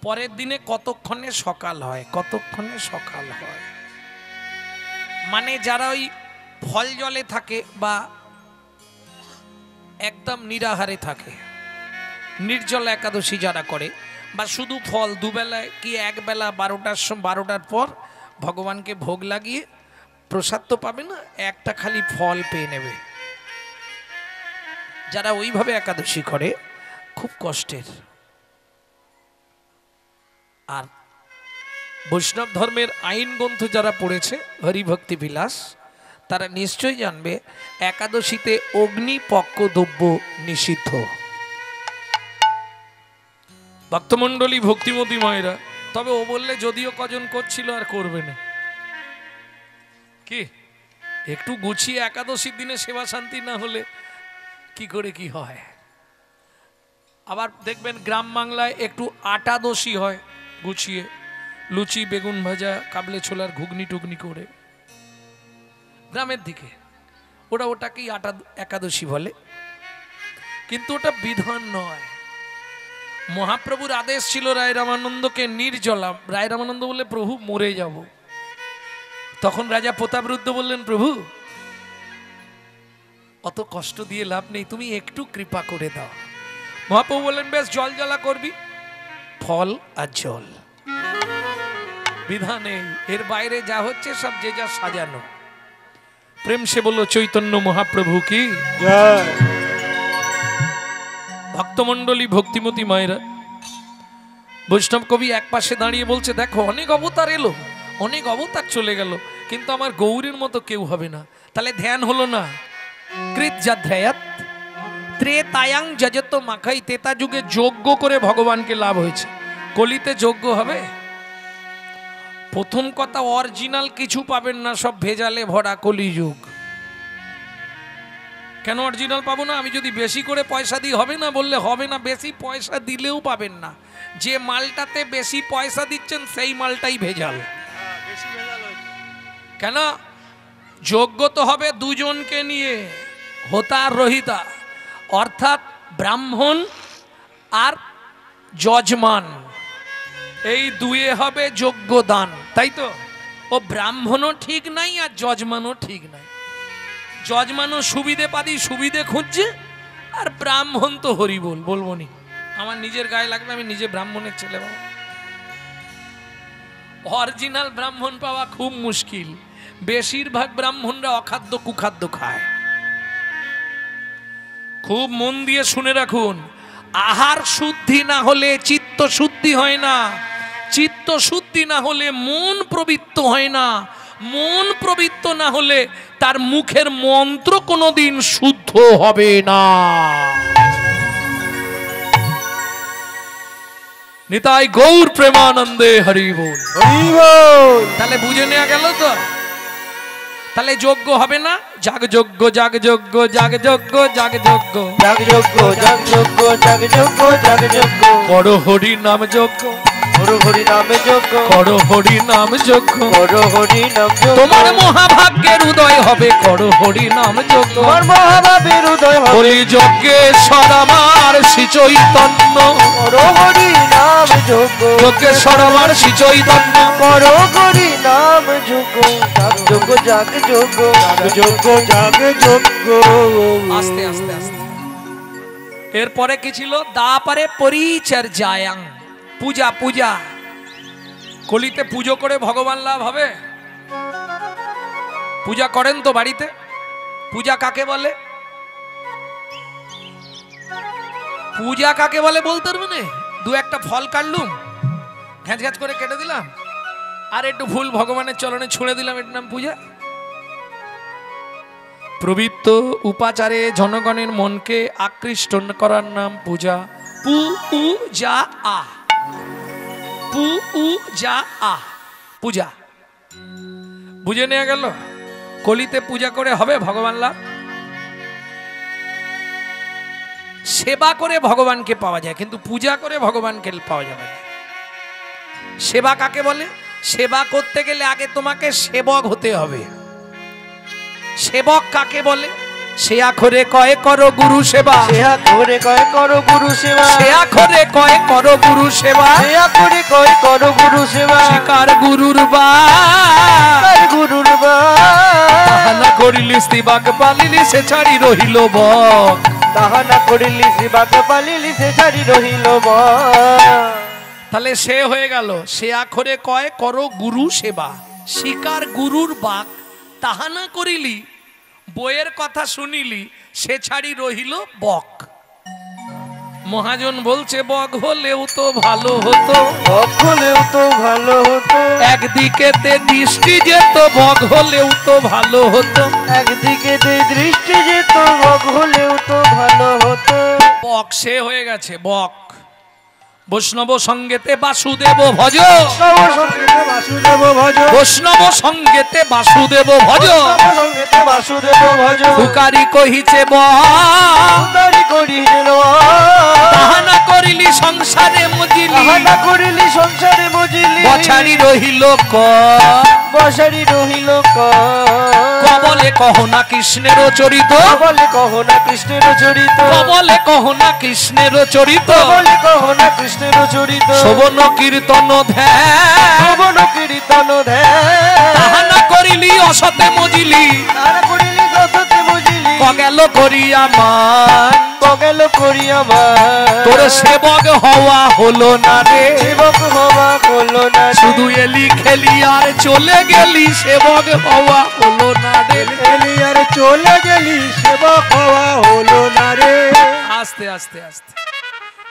পরের দিনে কতক্ষণে সকাল হয়, কতক্ষণে সকাল হয়। মানে যারা ওই ফল জলে থাকে বা একদম নিরাহারে থাকে, নির্জল একাদশী যারা করে, বা শুধু ফল দুবেলায় কি একবেলা 12টার পর ভগবানকে ভোগ লাগিয়ে প্রসাদ তো পাবে না, একটা খালি ফল পেয়ে নেবে। যারা ওইভাবে একাদশী করে খুব কষ্টের। আর বৈষ্ণব ধর্মের আইন গ্রন্থ যারা পড়েছে, হরিভক্তি বিলাস, তারা নিশ্চয়ই জানবে একাদশীতে অগ্নিপক্ষ দ্রব্য নিষিদ্ধ। ভক্তমণ্ডলী ভক্তিমতী মায়েরা, তবে ও বললে যদিও কজন করছিল আর করবে না, কি একটু গুছিয়ে একাদশীর দিনে সেবা শান্তি না হলে কি করে কি হয়। আবার দেখবেন গ্রাম বাংলায় একটু আটাদশী হয়, গুছিয়ে লুচি বেগুন ভাজা কাবলে ছোলার ঘুগনি টুগনি করে, গ্রামের দিকে ওটাকেই একাদশী বলে, কিন্তু ওটা বিধান নয়। মহাপ্রভুর আদেশ ছিল রায় রামানন্দকে নির্জলা, রায় রামানন্দ বললে প্রভু মরে যাব। তখন রাজা প্রতাপরুদ্র বললেন, প্রভু অত কষ্ট দিয়ে লাভ নেই, তুমি একটু কৃপা করে দাও। মহাপ্রভু বললেন, বেশ জল জ্বালা করবি, ফল আর জল, বিধানে এর বাইরে যা হচ্ছে সব যে যা সাজানো। প্রেম সে বলল চৈতন্য মহাপ্রভু কি জয়। ভক্তমণ্ডলী ভক্তিমতী মায়েরা, বৈষ্ণব কবি এক পাশে দাঁড়িয়ে বলছে, দেখো অনেক অবতার এলো, অনেক অবতার চলে গেল, কিন্তু আমার গৌরীর মতো কেউ হবে না। তাহলে ধ্যান হলো না। কৃত যাধ্যায়াত ত্রেতায়াং যজত মাখাই, তেতা যুগে যজ্ঞ করে ভগবানকে লাভ হয়েছে, কলিতে যজ্ঞ হবে? প্রথম কথা, অরিজিনাল কিছু পাবেন না, সব ভেজালে ভরা কলিযুগ। কেন অরিজিনাল পাবো না? আমি যদি বেশি করে পয়সা দিই হবে না, বললে হবে না, বেশি পয়সা দিলেও পাবেন না। যে মালটাতে বেশি পয়সা দিচ্ছেন সেই মালটাই ভেজাল। কেন? যজ্ঞ তো হবে দুজনকে নিয়ে, হোতা আর রহিতা, অর্থাৎ ব্রাহ্মণ আর যজমান, এই দুয়ে হবে যজ্ঞ দান, তাই তো? ও ব্রাহ্মণও ঠিক নাই আর যজমানও ঠিক নাই। যজমানও সুবিধে পাদি সুবিধে খুঁজছে, আর ব্রাহ্মণ তো হরি বলবো নি, আমার নিজের গায়ে লাগবে, আমি নিজে ব্রাহ্মণের ছেলে বাবা। অরিজিনাল ব্রাহ্মণ পাওয়া খুব মুশকিল। বেশিরভাগ ব্রাহ্মণরা অখাদ্য কুখাদ্য খায়। খুব মন দিয়ে শুনে রাখুন, আহার শুদ্ধি না হলে চিত্ত শুদ্ধি হয় না, চিত্ত শুদ্ধি না হলে মন প্রবৃত্ত হয় না, মন প্রবৃত্ত না হলে তার মুখের মন্ত্র কোনোদিন শুদ্ধ হবে না। নিতাই গৌর প্রেমানন্দে হরি বল, হরি বল। তাহলে বুঝে নেওয়া গেল তো। তাহলে যজ্ঞ হবে না, জাগ যজ্ঞ, জাগ যজ্ঞ, জাগ যজ্ঞ, জাগ যজ্ঞ, জাগ যজ্ঞ, জাগ যজ্ঞ, জাগ যজ্ঞ, জাগ যজ্ঞ, করো হরি নাম যজ্ঞ, করো হরি নামে যজ্ঞ, করো হরি নাম যজ্ঞ, করো হরি নাম যজ্ঞ, তোমার মহাভাগ্যের উদয় হবে, করো হরি নাম যজ্ঞ। তোমার মহাভাবের উদয় হবে, বলি যজ্ঞেশ্বর আমার শ্রী চৈতন্য, করো হরি নাম যজ্ঞ, যজ্ঞেশ্বর আমার শ্রী চৈতন্য, করো হরি নাম যজ্ঞ, জাগ যজ্ঞ, জাগ যজ্ঞ, জাগ যজ্ঞ, জাগ যজ্ঞ। আস্তে আস্তে আস্তে। এরপরে কি ছিল? দাপারে পরিচর্যায়াং, পূজা। পূজা কলিতে পুজো করে ভগবান লাভ হবে? পূজা করেন তো বাড়িতে? পূজা কাকে বলে? পূজা কাকে বলে বলতে পারবে না? দু একটা ফল কাটলুম, ঘ্যাঁচ ঘ্যাঁচ করে কেটে দিলাম, আর একটু ফুল ভগবানের চরণে ছুঁড়ে দিলাম, এর নাম পূজা? প্রবৃত্ত উপাচারে জনগণের মনকে আকৃষ্ট করার নাম পূজা। পু উ যা আ, পু উ যা আ, পূজা। বুঝে নেওয়া গেল? কলিতে পূজা করে হবে ভগবান লাভ? সেবা করে ভগবানকে পাওয়া যায়, কিন্তু পূজা করে ভগবানকে পাওয়া যাবে না। সেবা কাকে বলে? সেবা করতে গেলে আগে তোমাকে সেবক হতে হবে। সেবক কাকে বলে? সে আখরে কয় করো গুরু সেবা, সে আখরে কয় করো গুরু সেবা, সে আখরে কয় করো গুরু সেবা, সে আখরে কয় করো গুরু সেবা, শিকার গুরুর বা গুরুর বা তাহানা করিলি স্তিবাক পালিলি সে ছাড়ি রহিল বক, তাহা না করিলি সেবাক পালিলি সে ছাড়ি রহিল বা। তাহলে সে হয়ে গেল সে আখরে কয় করো গুরু সেবা, শিকার গুরুর বাক, তাহানা করিলি বইয়ের কথা শুনিলি সে ছাড়ি রহিল বক। মহাজন বলছে বক হলেও তো ভালো হতো, বক হলেও তো ভালো হতো, একদিকে তে দৃষ্টি যেত, বক হলেও তো ভালো হতো, একদিকে দৃষ্টি যেত, বক হলেও তো ভালো হতো। বক সে হয়ে গেছে বক। বৈষ্ণব সঙ্গেতে বাসুদেব ভজ, বাসুদেব ভজ, বৈষ্ণব সঙ্গেতে বাসুদেব ভজ, বাসুদেব ভজ, ফুকারি কহিছে বক, তারি করিল তাহানা করিলি সংসারে মজিলি, তাহা করিলি সংসারে মজিলি, বছারি রহিল ক, বসারি রহিল কবলে কহ না কৃষ্ণের চরিত, বলে কহ না কৃষ্ণের চরিত, কবলে কহ না কৃষ্ণের চরিত, বলে কহ না কৃষ্ণের চরিত, শোভন কীর্তন ধ্যান, শোভন কীর্তন ধ্যান, তাহানা করিলি অসতে মজিলি, তারা করিলি দশতে মজিলি, কগেল করিয়া মান, কগেল করিয়া মান, তোর সেবক হওয়া হলো না রে, সেবক হওয়া হলো না রে, শুধু এলি খেলি আর চলে গেলি, সেবক হওয়া হলো না রে। এলি আর চলে গেলি, সেবক হওয়া হলো না রে। আস্তে আস্তে আস্তে,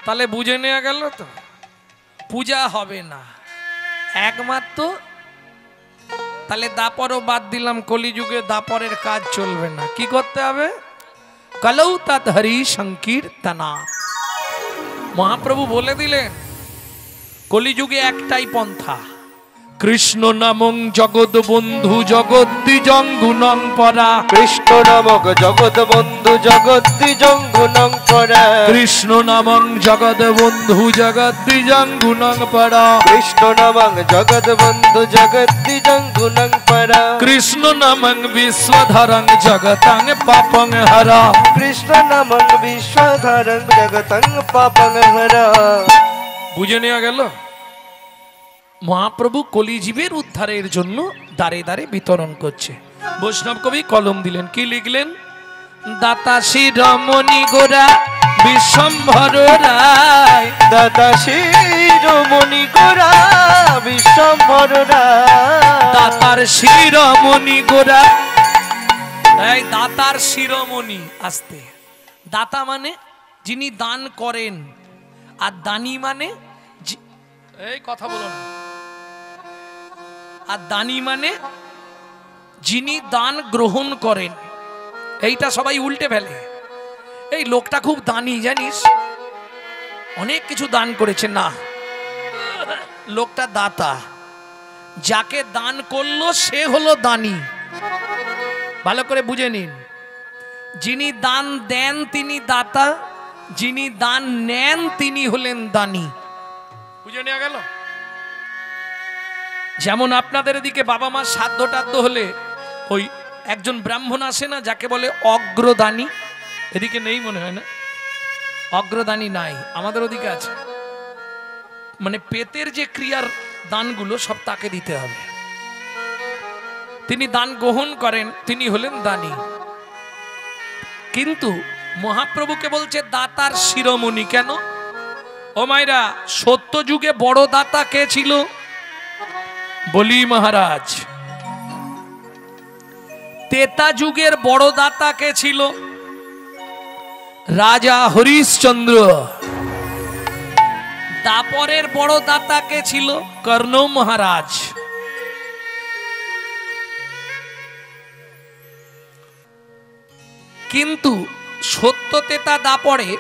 তাহলে বুঝে নেওয়া গেল তো পূজা হবে না একমাত্র। তাহলে দাপরও বাদ দিলাম, কলিযুগে দাপরের কাজ চলবে না। কি করতে হবে? কলৌ তৎ হরি সংকীর্তনা। মহাপ্রভু বলে দিলেন কলিযুগে একটাই পন্থা, কৃষ্ণ নামং জগৎ বন্ধু জগদ্দিজং গুণং পরা, কৃষ্ণ নামক জগৎ বন্ধু জগদ্দিজং গুণং পরা, কৃষ্ণ নামং জগৎ বন্ধু জগদ্দিজং গুণং পরা, কৃষ্ণ নামং জগৎ বন্ধু জগদ্দিজং গুণং পরা, কৃষ্ণ নামং বিশ্বধরং জগতং পাপং হরা। কৃষ্ণ নামং বিশ্বধরং জগতং পাপং হরা। বুঝে নেওয়া গেল? মহাপ্রভু কলিজীবের উদ্ধারের জন্য দাঁড়ে দাঁড়ে বিতরণ করছে। বৈষ্ণব কবি কলম দিলেন, কি লিখলেন? দাতা শিরমণি গোরা বিশ্বম্ভর রায়, দাতা শিরোমণি গোরা বিশ্বম্ভর রায়, দাতার শিরমণি গোরা, এই দাতার শিরোমণি। আসতে, দাতা মানে যিনি দান করেন, আর দানি মানে এই কথা বলো না, আর দানি মানে যিনি দান গ্রহণ করেন। এইটা সবাই উল্টে ফেলে, এই লোকটা খুব দানি জানিস, অনেক কিছু দান করেছে। না, লোকটা দাতা, যাকে দান করলো সে হলো দানি। ভালো করে বুঝে নিন, যিনি দান দেন তিনি দাতা, যিনি দান নেন তিনি হলেন দানি। বুঝে নেওয়া গেল? যেমন আপনাদের এদিকে বাবা মা শ্রাদ্ধ টাদ্ধ হলে ওই একজন ব্রাহ্মণ আসে না, যাকে বলে অগ্রদানী। এদিকে নেই মনে হয় না, অগ্রদানী নাই, আমাদের ওদিকে আছে। মানে পেটের যে ক্রিয়ার দানগুলো সব তাকে দিতে হবে, তিনি দান গ্রহণ করেন, তিনি হলেন দানী। কিন্তু মহাপ্রভুকে বলছে দাতার শিরোমণি। কেন? ও মাইরা, সত্য যুগে বড় দাতা কে ছিল? বলি মহারাজ। ত্রেতা যুগের বড় দাতা কে ছিল? রাজা হরিশ্চন্দ্র। দাপরের বড় দাতা কে ছিল? কর্ণ মহারাজ। কিন্তু সত্যতেতা দাপরে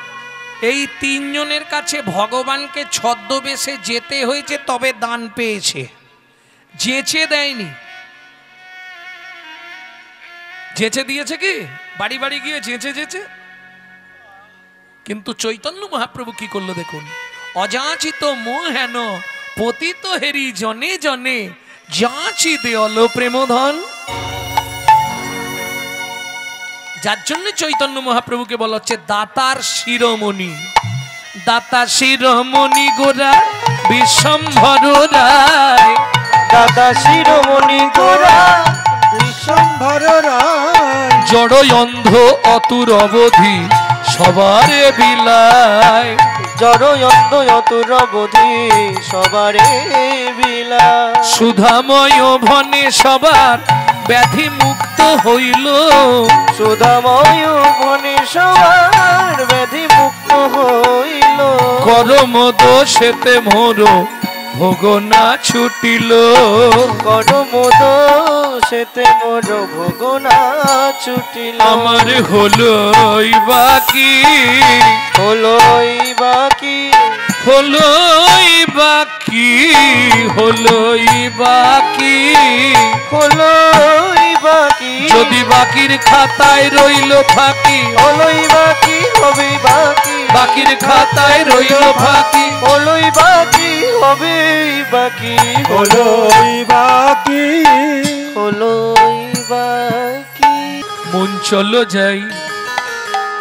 এই তিনজনের কাছে ভগবানকে ছদ্মবেশে যেতে হয়েছে, তবে দান পেয়েছে, যেচে দেয়নি। যেচে দিয়েছে কি? বাড়ি বাড়ি গিয়ে যেচে যেচে। কিন্তু চৈতন্য মহাপ্রভু কি করলো দেখুন, অযাচিত মোহেন পতিত হেরি জনে জনে যাচি দেওয়াল প্রেমধন। যার জন্য চৈতন্য মহাপ্রভুকে বলা হচ্ছে দাতার শিরোমণি। দাতা শিরোমণি গোরা বিশ্বম্ভর রায়। দাতা শিরোমণি গোরা বিশ্বম্ভর রায়। জড় অন্ধ অতুর অবধি সবারে বিলায়। জড় অন্ধ অতুর অবধি সবারে বিলায়। সুধাময় ভনে সবার ব্যাধি মুক্ত হইল। সুধাময় ভনে সবার ব্যাধি মুক্ত হইল। করম দোষেতে মোর ভোগ না ছুটিল। করম দোষেতে মোর ভোগ না ছুটিল। আমার হলোই বাকি, হলোই বাকি, হলোই বাকি, হলোই বাকি, হলোই বাকি। যদি বাকির খাতায় রইল ফাঁকি, হলোই বাকি হবে বাকি। বাকির খাতায় রইল ফাঁকি, হলোই বাকি হবে বাকি। হলোই বাকি, হলোই বাকি। মন চলো যাই,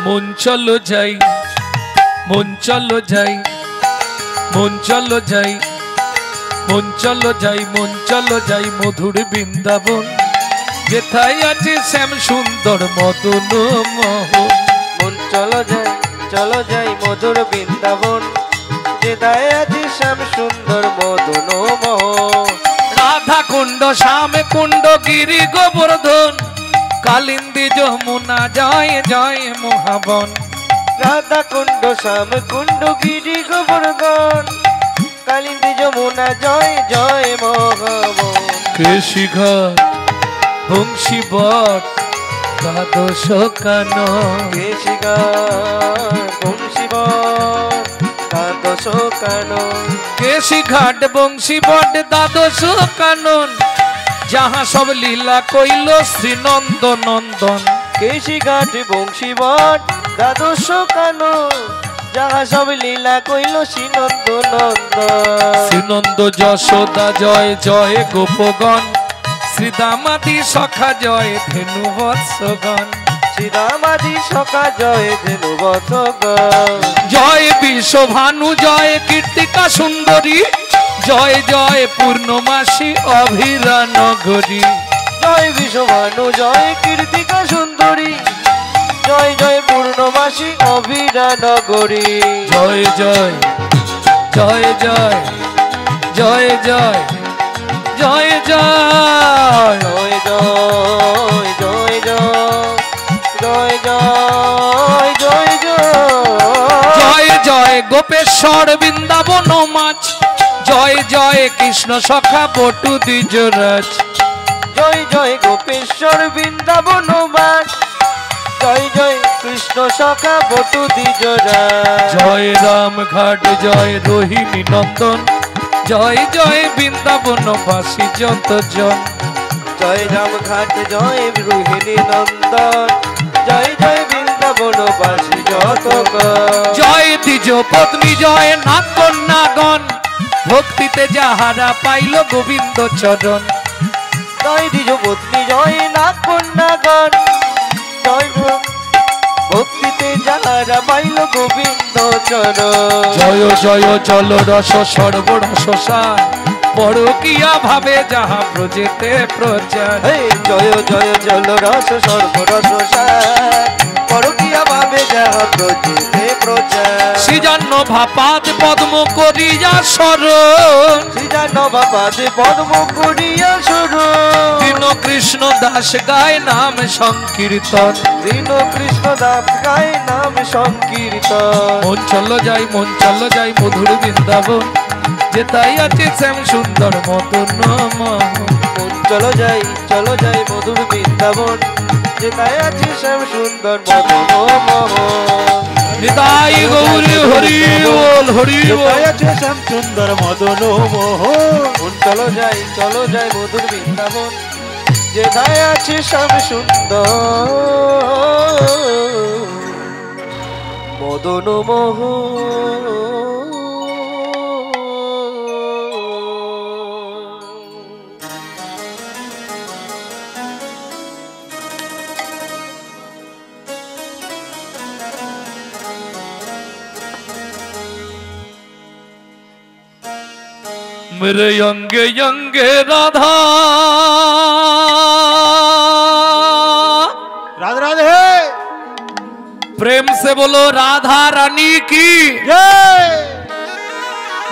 মন চলো যাই, মন চলো যাই, মন চলো যাই, মন চলো যাই, মন চলো যাই মধুর বৃন্দাবন। যেথায় আছে শ্যাম সুন্দর মদন মোহন। মন চলো যাই, চলো যাই মধুর বৃন্দাবন। যেথায় আছে শ্যাম সুন্দর মদন মোহন। রাধা কুণ্ড শ্যাম কুণ্ড গিরি গোবর্ধন। কালিন্দী যমুনা জয় জয় মহাবন। রাধা কুণ্ড শ্যাম কুণ্ড গিরি গোবর্ধন। কালিন্দী যমুনা জয় জয় মহাবন। কৃষি ঘর বংশী বট দ্বাদশ কানন। দ্বাদশ কানন। কেশি ঘাট বংশী বট দ্বাদশ কানন। যাহা সব লীলা কইল শ্রীনন্দ নন্দন। কেশি ঘাট বংশী বট দ্বাদশ কানন। যাহা সব লীলা কইল শ্রীনন্দ নন্দন। শ্রীনন্দ যশোদা জয় জয় গোপগণ। শ্রীদামাদি সখা জয় ধেনু বৎসগণ। শ্রীরামাদি সখা জয় ধেনু বৎসগণ। জয় বিশ্বভানু জয় কীর্তিকা সুন্দরী। জয় জয় পূর্ণমাসী অভিরা নগরী। জয় বিশ্বভানু জয় কীর্তিকা সুন্দরী। জয় জয় পূর্ণমাসী অভিরা নগরী। জয় জয় জয় জয় জয় জয় জয় জয় জয় জয় জয় জয় জয় জয় জয় জয়। জয় জয় গোপেশ্বর বৃন্দাবন মাছ। জয় জয় কৃষ্ণ সখা বটু দ্বিজরাজ। জয় জয় গোপেশ্বর বৃন্দাবন মাছ। জয় জয় কৃষ্ণ সখা বটু দ্বিজরাজ। জয় রাম ঘাট জয় রোহিণী নন্দন। জয় জয় বৃন্দাবন বাসী যত জন। জয় রাম ঘাট জয় রোহিণী নন্দন। জয় জয় বৃন্দাবন বাসী যত জয় দ্বিজ পত্নী জয় নাগ কন্যাগণ। ভক্তিতে যাহারা পাইল গোবিন্দ চরণ। জয় দ্বিজ পত্নী জয় নাগ কন্যাগণ। জয় ভক্তিতে যাহারা পাইল গোবিন্দ চরণ। জয় জয় জল রস সর্বরস সার। পরকিয়া ভাবে যাহা প্রজেতে প্রচার। হে জয় জয় জল রস সর্বরস সার। পরকিয়া ভাবে যাহা প্রচিতে প্রচার। শ্রীজান্ন ভাপাদ পদ্ম করিয়া শরণ শ্রীজান্ন বাপাতে পদ্ম করিয়া শরণ দীন কৃষ্ণ দাস গায় নাম সংকীর্তন দীন কৃষ্ণ দাস গায় নাম সংকীর্তন মন চলো যাই মধুর বৃন্দাবন যেতাই আছে শ্যাম সুন্দর মদন মোহন মন চলো যাই মধুর বৃন্দাবন যেটাই আছে শ্যাম সুন্দর মদন মোহন নিতাই গৌরী হরি বল হরি বল যেথায় আছে শ্যাম সুন্দর মদন মোহন মন চলো যাই মধুর বৃন্দাবন যেটাই আছে শ্যাম সুন্দর মদন মোহন मेरे अंगे अंगे राधा राधे राधे प्रेम से बोलो राधा रानी की जय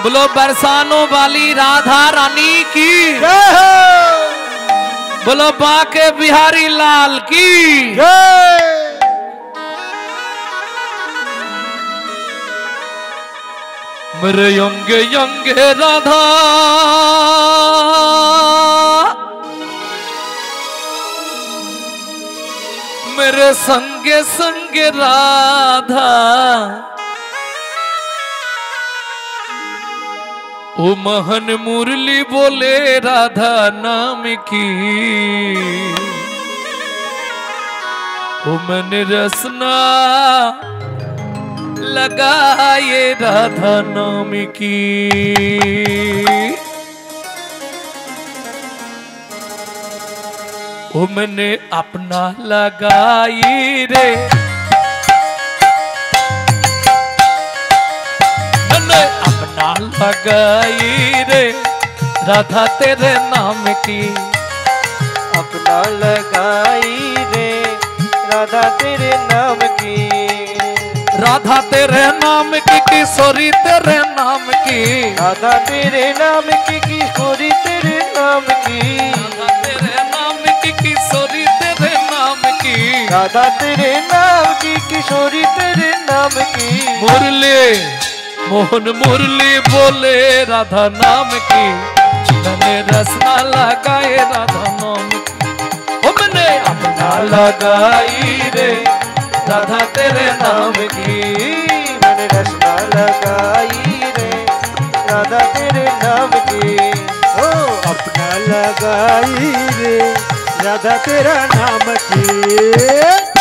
बोलो बरसानों वाली राधा रानी की जय बोलो बाके बिहारी लाल की जय मेरे अंगे अंगे राधा मेरे संगे संगे राधा ओ महन मुरली बोले राधा नाम की ओ मैंने रसना लगाए राधा नाम की ओ मैंने अपना लगाई रे मैंने अपना लगाई रे राधा तेरे नाम की अपना लगाई रे राधा तेरे नाम की राधा तेरे नाम की किशोरी तेरे नाम की राधा तेरे नाम की किशोरी तेरे नाम की राधा तेरे नाम की किशोरी तेरे नाम की राधा तेरे नाम की किशोरी तेरे नाम की मुरली मोहन मुरली बोले राधा नाम की मैंने रसना लगाए राधा नाम की ओ मैंने अपना लगाई रे राधा तेरे नाम की मैंने रसना लगाई रे राधा तेरे नाम की ओ अपना लगाई रे राधा तेरा नाम की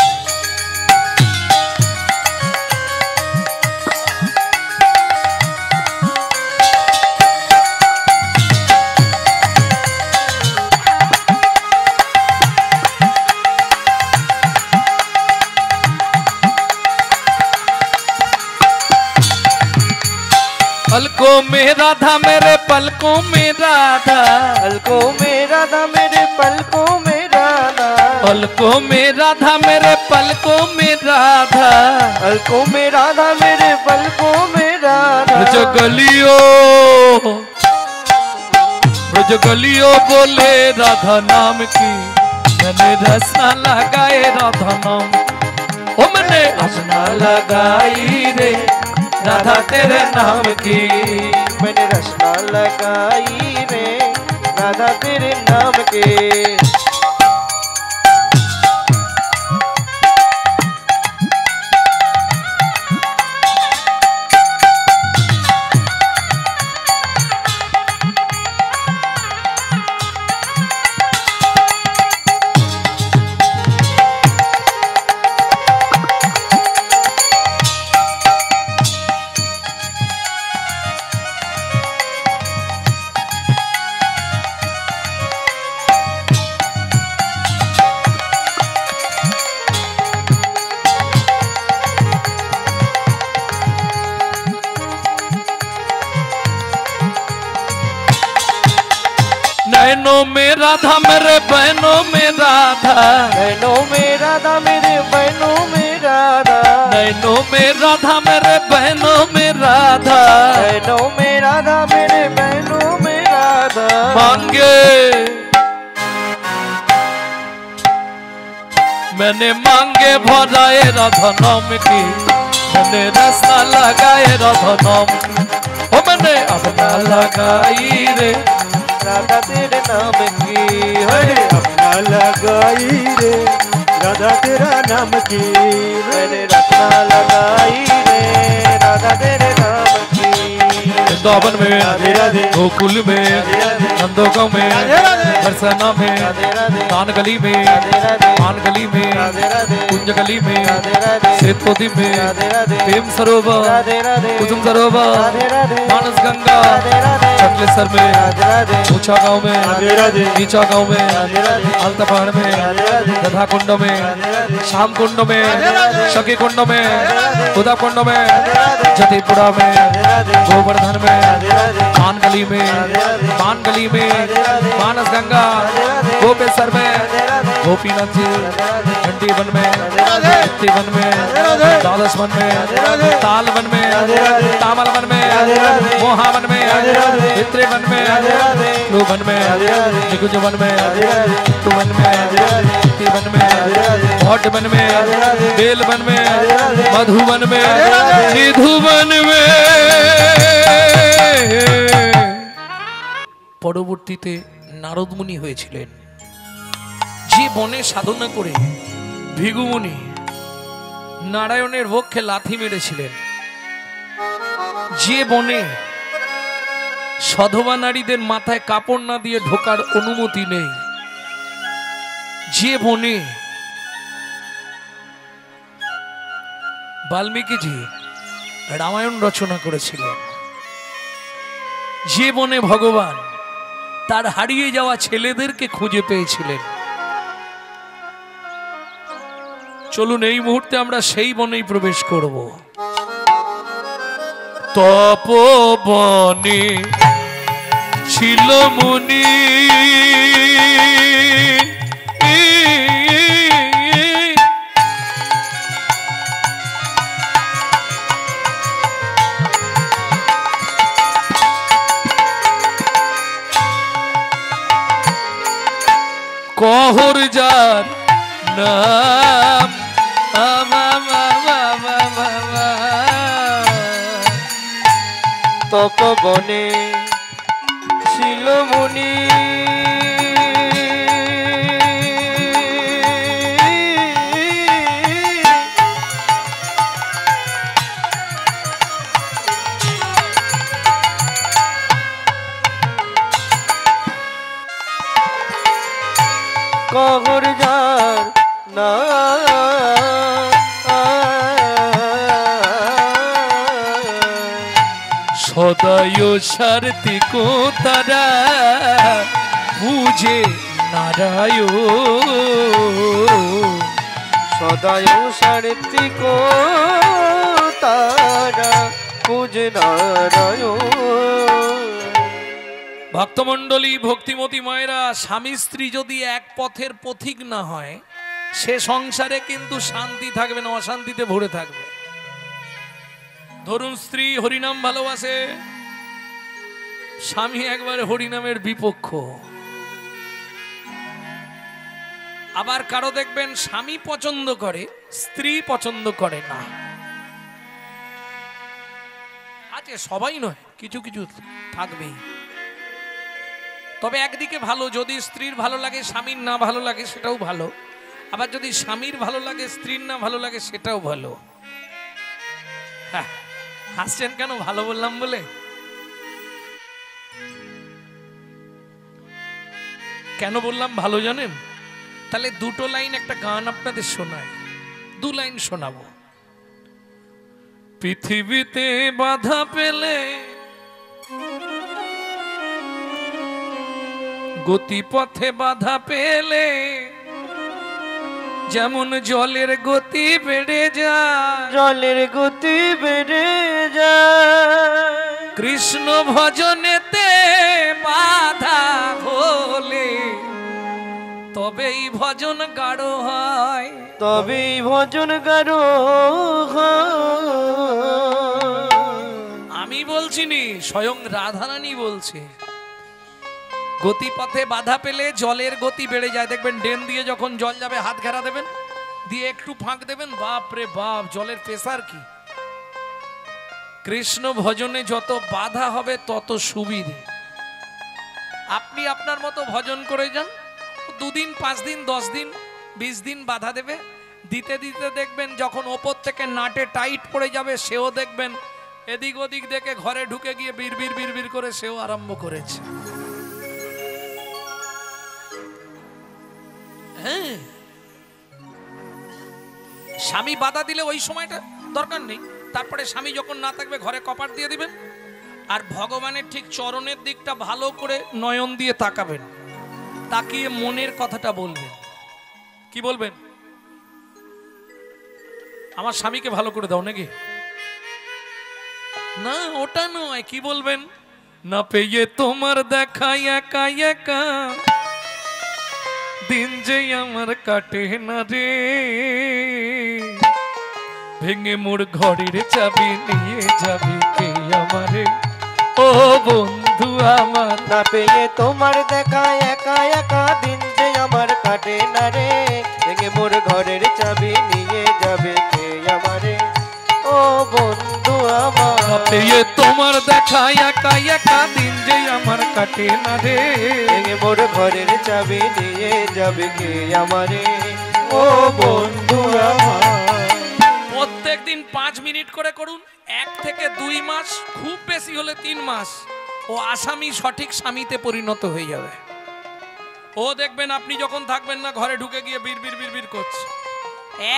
पलकों में राधा मेरे पलकों में राधा पलकों में राधा मेरे पलकों में राधा पलकों में राधा मेरे पलकों में राधा पलकों में राधा मेरे पलकों में राधा ब्रज गलियों बोले राधा नाम की मैंने रसना लगाए राधा नाम ओ मैंने अपना लगाई रे राधा तेरे नाम की मैंने रसना लगाई रे राधा तेरे नाम के नैनों में राधा मेरे बहनों में राधा बहनों में राधा मेरे बहनों में राधा नैनों में राधा मेरे बहनों में मैंने मांगे भराए राधा नाम की, मैंने रस्ता लगाए राधा नाम की, ओ मैंने अपना लगाई रे राधा तेरे नाम की, अरे अपना लगाई रे राधा तेरा नाम की, मैंने रत्ना लगाई रे राधा तेरे नाम की। वृंदावन में, राधे राधे, गोकुल में, नंदोगांव में, बरसाना में, कान गली में, पान गली में, कुंज गली में, श्वेतोदी में, प्रेम सरोवर, कुसुम सरोवर, मानस गंगा, चकलेश्वर में, ऊंचा गांव में, नीचा गांव में, अलता पहाड़ में, गधा कुंड में, श्याम कुंड में, सखी कुंड में, उदा कुंड में, जतीपुरा में, गोवर्धन में, पान गली में, मानस गंगा, गोपेश्वर में, गोपीनाथ जी, घंटी वन में, भक्ति वन में, द्वादश वन में, ताल वन में, तामल वन में, मोहा वन में, पितृ वन में, लू वन में, निकुंज वन में, तु वन में, भक्ति वन में, भट्ट वन में, बेल वन में, मधु वन में, निधु वन में। পরবর্তীতে নারদ মুনি হয়েছিলেন, যে বনে সাধনা করে ভৃগুমুনি নারায়ণের বক্ষে লাথি মেরেছিলেন, যে বনে সধবা নারীদের মাথায় কাপড় না দিয়ে ঢোকার অনুমতি নেই, যে বনে বাল্মীকিজি রামায়ণ রচনা করেছিলেন, যে বনে ভগবান তার হারিয়ে যাওয়া ছেলেদেরকে খুঁজে পেয়েছিলেন, চলুন এই মুহূর্তে আমরা সেই বনেই প্রবেশ করব। তপবনে ছিল মুনি, কহর যার নাম তপবনে ছিল মুনি, কহর যার না সদয় সারথি কো তারা বুঝে নারায়ণ, সদায় সারথি কো তারা পূজে নারায়ণ। ভক্তমণ্ডলী, ভক্তিমতী মায়েরা, স্বামী স্ত্রী যদি এক পথের পথিক না হয়, সে সংসারে কিন্তু শান্তি থাকবে না, অশান্তিতে ভরে থাকবে। ধরুন স্ত্রী হরিনাম ভালোবাসে, স্বামী একবারে হরিনামের বিপক্ষ। আবার কারো দেখবেন স্বামী পছন্দ করে, স্ত্রী পছন্দ করে না। আছে, সবাই নয়, কিছু কিছু থাকবেই। তবে একদিকে ভালো, যদি স্ত্রীর ভালো লাগে স্বামীর না ভালো লাগে সেটাও ভালো, আবার যদি স্বামীর ভালো লাগে স্ত্রীর না ভালো লাগে সেটাও ভালো। হ্যাঁ, হাসছেন কেন? ভালো বললাম বলে? কেন বললাম ভালো জানেন? তাহলে দুটো লাইন একটা গান আপনাদের শোনায়, দু লাইন শোনাবো। পৃথিবীতে বাধা পেলে গতিপথে বাধা পেলে যেমন জলের গতি বেড়ে যায়, জলের গতি বেড়ে যায়, কৃষ্ণ ভজনেতে বাধা হলে তবেই ভজন গাঢ় হয়, তবেই ভজন গাঢ় হয়। আমি বলছি নি, স্বয়ং রাধারানী বলছে। গতিপথে বাধা পেলে জলের গতি বেড়ে যায়। দেখবেন ড্রেন দিয়ে যখন জল যাবে হাত ঘেরা দেবেন, দিয়ে একটু ফাঁক দেবেন, বাপ রে বাপ, জলের প্রেসার কি। কৃষ্ণ ভজনে যত বাধা হবে তত সুবিধে। আপনি আপনার মতো ভজন করে যান, 2 দিন 5 দিন 10 দিন 20 দিন বাধা দেবে, দিতে দিতে দেখবেন যখন ওপর থেকে নাটে টাইট পড়ে যাবে, সেও দেখবেন এদিক ওদিক দেখে ঘরে ঢুকে গিয়ে বিড়বিড় বিড়বিড় করে সেও আরম্ভ করেছে। হ্যাঁ, স্বামী বাধা দিলে ওই সময়টা দরকার নেই, তারপরে স্বামী যখন না থাকবে ঘরে কপাট দিয়ে দিবেন, আর ভগবানের ঠিক চরণের দিকটা ভালো করে নয়ন দিয়ে তাকাবেন, তাকিয়ে মনের কথাটা বলবেন। কি বলবেন? আমার স্বামীকে ভালো করে দাও নাকি? না, ওটা নয়। কি বলবেন? না পেয়ে তোমার দেখা একা একা দিন যে আমার কাটে না রে, ভেঙে মোর ঘরের চাবি নিয়ে যাবি কে আমারে, ও বন্ধু আমার। না পেয়ে তোমার দেখা একা একা দিন যে আমার কাটে না রে, ভেঙে মোর ঘরের চাবি নিয়ে যাবে কে আমারে, ও বন্ধু আমার। না পেয়ে তোমার দেখা একা একা দিন যে আমার কাটে না রে, ভেঙে মোর ঘরের চাবি নিয়ে যাবে কে আমারে, ও বন্ধু আমার। প্রত্যেক দিন 5 মিনিট করে করুন, 1 থেকে 2 মাস, খুব বেশি হলে 3 মাস, ও আসামি সঠিক স্বামীতে পরিণত হয়ে যাবে। ও দেখবেন আপনি যখন থাকবেন না, ঘরে ঢুকে গিয়ে বিড়বিড় বিড়বিড় করছে।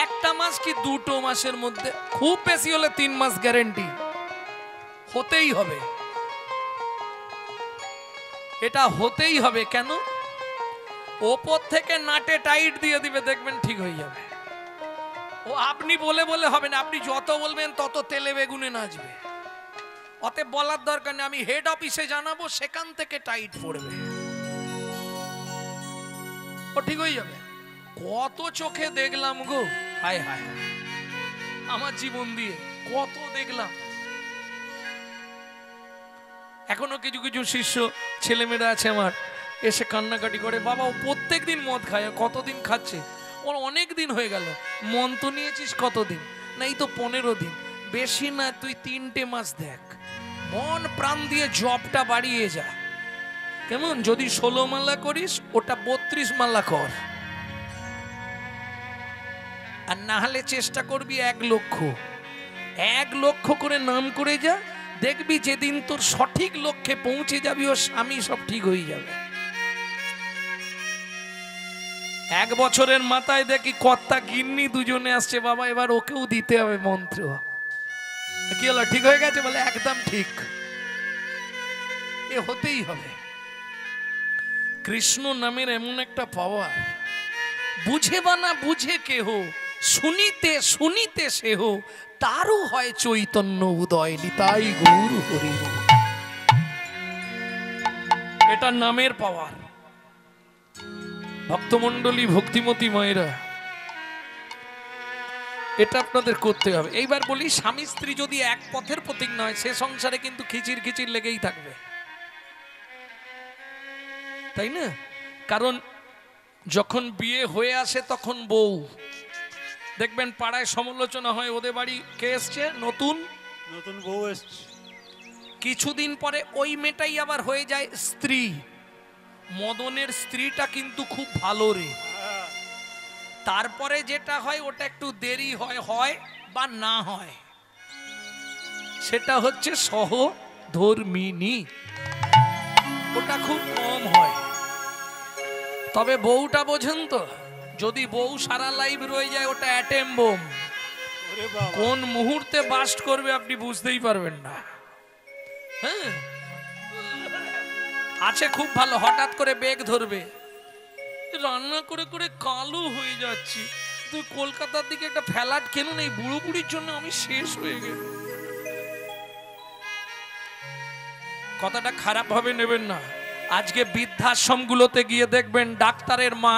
1টা মাস কি 2টো মাসের মধ্যে, খুব বেশি হলে 3 মাস গ্যারেন্টি হতেই হবে। এটা হতেই হবে। কেন? ওপর থেকে নাটে টাইট দিয়ে দিবে, দেখবেন ঠিক হয়ে যাবে। ও আপনি বলে বলে হবে না, আপনি যত বলবেন তত তেলে বেগুনে নাচবে। অতএব বলার দরকার নেই, আমি হেড অফিসে জানাবো, সেখান থেকে টাইট পড়বে, ও ঠিক হয়ে যাবে। কত চোখে দেখলাম গো, হায় হায়, আমার জীবন দিয়ে কত দেখলাম। এখনো কিছু কিছু শিষ্য ছেলেমেয়েরা আছে আমার, এসে কান্নাকাটি করে, বাবা ও প্রত্যেক দিন মদ খায়, কতদিন খাচ্ছে, ওর অনেক দিন হয়ে গেল। মন তো নিয়েছিস কতদিন? না, এই তো 15 দিন। বেশি না, তুই 3টে মাস দেখ, মন প্রাণ দিয়ে জবটা বাড়িয়ে যা। কেমন? যদি 16 মালা করিস, ওটা 32 মালা কর, আর না হলে চেষ্টা করবি 1 লক্ষ। 1 লক্ষ করে নাম করে যা, দেখবি যেদিন তোর সঠিক লক্ষ্যে পৌঁছে যাবি, ও স্বামী সব ঠিক হয়ে যাবে। 1 বছরের মাথায় দেখি কর্তা গিন্নি দুজনে আসছে, বাবা এবার ওকেও দিতে হবে মন্ত্র। কি হলো, ঠিক হয়ে গেছে? বলে একদম ঠিক, এ হতেই হবে। কৃষ্ণ নামের এমন একটা পাওয়ার, বুঝে বা না বুঝে কেহ, শুনিতে শুনিতে সেহ, তারও হয় চৈতন্য উদয়, নিতাই গৌর হরি। এটা নামের পাওয়ার। ভক্তমণ্ডলী, ভক্তিমতী মায়েরা, এটা আপনাদের করতে হবে। এইবার বলি, স্বামী স্ত্রী যদি এক পথের প্রতীক নয়, সে সংসারে কিন্তু খিচির খিচির লেগেই থাকবে, তাই না? কারণ যখন বিয়ে হয়ে আসে তখন বউ, দেখবেন পাড়ায় সমালোচনা হয়, ওদের বাড়ি কে এসছে, নতুন নতুন বউ এসছে। কিছুদিন পরে ওই মেয়েটাই আবার হয়ে যায় স্ত্রী। মদনের স্ত্রীটা কিন্তু খুব ভালো রে। তারপরে যেটা হয় ওটা একটু দেরি হয়, হয় বা না হয়, সেটা হচ্ছে সহধর্মিনী, ওটা খুব কম হয়। তবে বউটা বোঝেন তো, যদি বউ সারা লাইফ রয়ে যায়, ওটা অ্যাটেম বোম, কোন মুহূর্তে বাস্ট করবে আপনি বুঝতেই পারবেন না। হ্যাঁ, আছে খুব ভালো, হঠাৎ করে বেগ ধরবে, রান্না করে করে কালো হয়ে যাচ্ছি, তুই কলকাতার দিকে একটা ফ্ল্যাট কেন নেই, বুড়ো বুড়ির জন্য আমি শেষ হয়ে গেল। কথাটা খারাপ ভাবে নেবেন না। আজকে বৃদ্ধাশ্রমগুলোতে গিয়ে দেখবেন ডাক্তারের মা,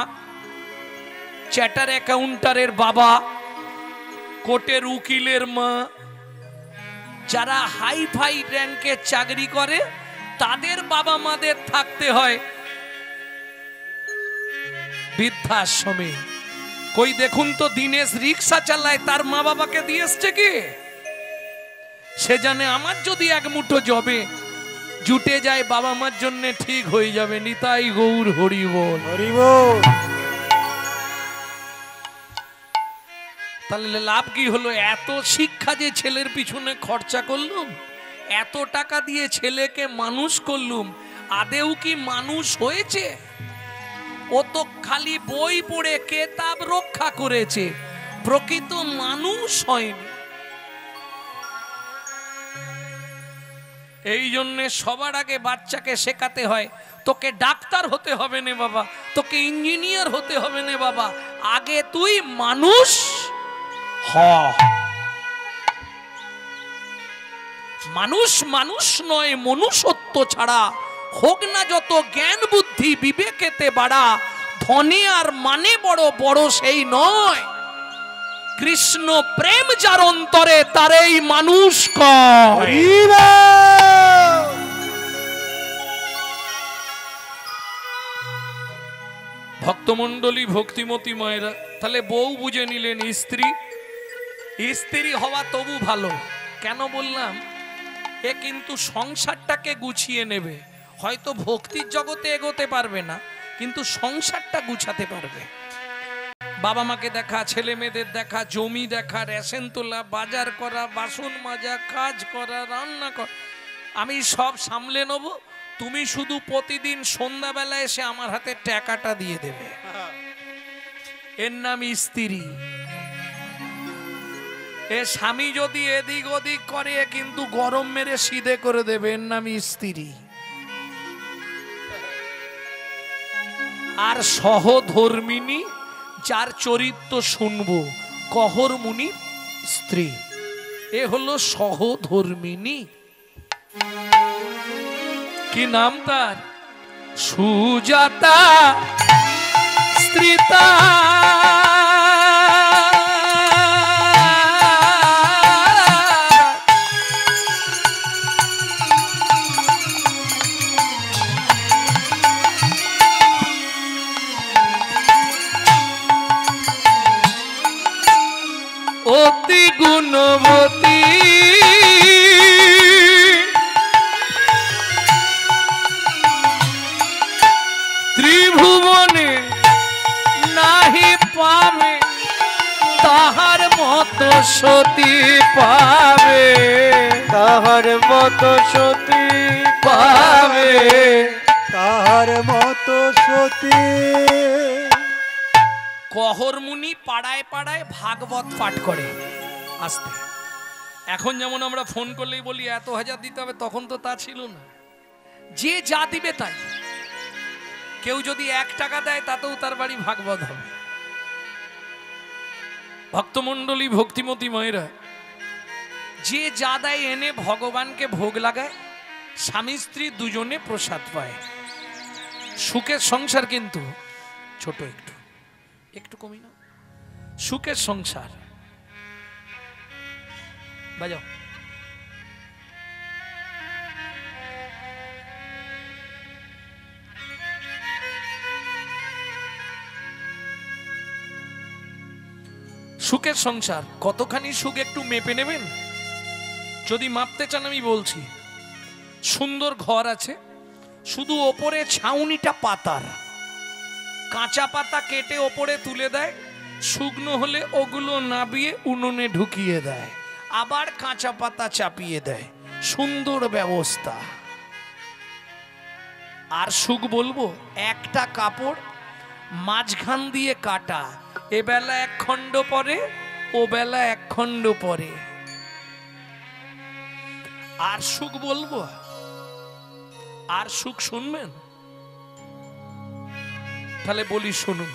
চ্যাটার অ্যাকাউন্টারের বাবা, কোর্টের উকিলের মা, যারা হাই ফাই র্যাঙ্কে চাকরি করে, তাদের বাবা মাদের থাকতে হয় বৃদ্ধাশ্রমে। কই দেখুন তো দীনেশ রিক্সা চালায়, তার মা বাবাকে দিয়ে এসছে কি? সে জানে আমার যদি এক মুঠো জবে জুটে যায় বাবা মার জন্য ঠিক হয়ে যাবে। নিতাই গৌর হরি বল। হরি বল। তাহলে লাভ কি হলো? এত শিক্ষা যে ছেলের পিছনে খরচা করলুম, এত টাকা দিয়ে ছেলেকে মানুষ করলুম, আদেও কি মানুষ হয়েছে? ও তো খালি বই পড়ে কেতাব রক্ষা করেছে, প্রকৃত মানুষ হয়নি। এই জন্য সবার আগে বাচ্চাকে শেখাতে হয়, তোকে ডাক্তার হতে হবে না বাবা, তোকে ইঞ্জিনিয়ার হতে হবে না বাবা, আগে তুই মানুষ হ। মানুষ মানুষ নয়, মনুষ্যত্ব ছাড়া হোক না যত জ্ঞান বুদ্ধি বিবেকেতে বাড়া, ধনে আর মানে বড় বড় সেই নয়, কৃষ্ণ প্রেম যার অন্তরে তারেই মানুষ কয়। ভক্তমণ্ডলী, ভক্তিমতী মায়েরা, তাহলে বউ বুঝে নিলেন স্ত্রী। স্ত্রী হওয়া তবু ভালো। কেন বললাম? এ কিন্তু সংসারটাকে গুছিয়ে নেবে। হয়তো ভক্তির জগতে এগোতে পারবে না, কিন্তু সংসারটা গুছাতে পারবে। বাবা মাকে দেখা, ছেলে মেয়েদের দেখা, জমি দেখা, রেশন তোলা, বাজার করা, বাসন মাজা, কাজ করা, রান্না করা, আমি সব সামলে নেব। তুমি শুধু প্রতিদিন সন্ধ্যাবেলা এসে আমার হাতে টাকাটা দিয়ে দেবে। এর নাম স্ত্রী। এ স্বামী যদি এদিক ওদিক করে কিন্তু গরম মেরে সিধে করে দেবে, এর নাম স্ত্রী। আর সহধর্মিনী, যার চরিত্র শুনবো, কহর মুনি স্ত্রী, এ হলো সহধর্মিনী। কি নাম তার? সুজাতা স্ত্রীতা। অতি গুণবতী, ত্রিভুবনে নাহি পাবে তাহার মতো সতী পাবে, তাহার মতো সতী পাবে। তাহার মতো সতী। কহর মুনি পাড়ায় পাড়ায় ভাগবত পাঠ করে আসতে। এখন যেমন আমরা ফোন করলেই বলি এত হাজার দিতে হবে, তখন তো তা ছিল না। যে যা দিবে তাই। কেউ যদি 1 টাকা দেয় তাতেও তার বাড়ি ভাগবত হবে। ভক্তমণ্ডলী, ভক্তিমতী মায়েরা, যে যা দেয় এনে ভগবানকে ভোগ লাগায়, স্বামী স্ত্রী দুজনে প্রসাদ পায়। সুখের সংসার কিন্তু ছোট, একটু একটু কমি না, সুখের সংসার। বাজাও। সুখের সংসার কতখানি সুখ একটু মেপে নেবেন। যদি মাপতে চান আমি বলছি, সুন্দর ঘর আছে, শুধু ওপরে ছাউনিটা পাতার, কাঁচা পাতা কেটে ওপরে তুলে দেয়, শুকনো হলে ওগুলো নাবিয়ে উনুনে ঢুকিয়ে দেয়, আবার কাঁচা পাতা চাপিয়ে দেয়, সুন্দর ব্যবস্থা। আর সুখ বলবো, একটা কাপড় মাঝখান দিয়ে কাটা, এ বেলা 1 খণ্ড পরে, ও বেলা 1 খণ্ড পরে। আর সুখ বলবো, আর সুখ শুনবেন? তাহলে বলি শুনুন।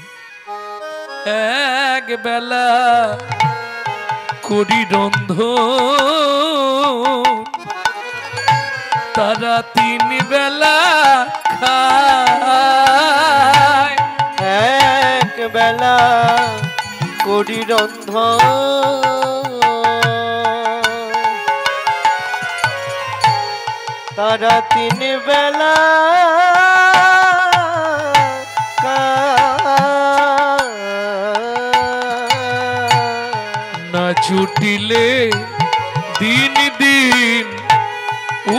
এক বেলা করি রন্ধন, তারা 3 বেলা খায়। এক বেলা করি রন্ধন, তারা 3 বেলা খায়। না জুটিলে দিন দিন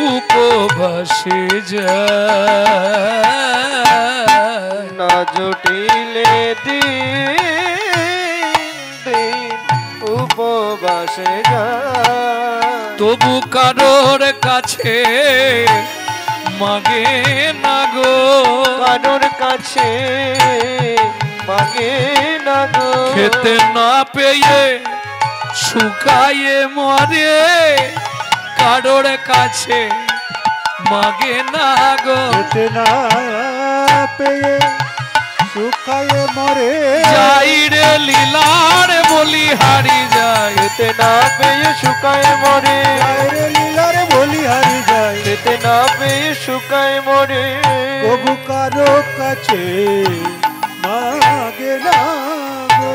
উপবাসে যায়, না জুটিলে দিন দিন উপবাসে যায়, তবু কারোর কাছে মাগে না গো, কারোর কাছে মাগে না গো, খেতে না পেয়ে শুকায়ে মরে, কারোর কাছে মাগে না গো, খেতে না পেয়ে শুকায়ে মরে, যাই রে লীলার বলি হারি যায়, খেতে না পেয়ে শুকায় মরে, রে লীলার বলি হারি যায়, খেতে না পেয়ে শুকায় মরে, তবু কারো কাছে মাগে না গো।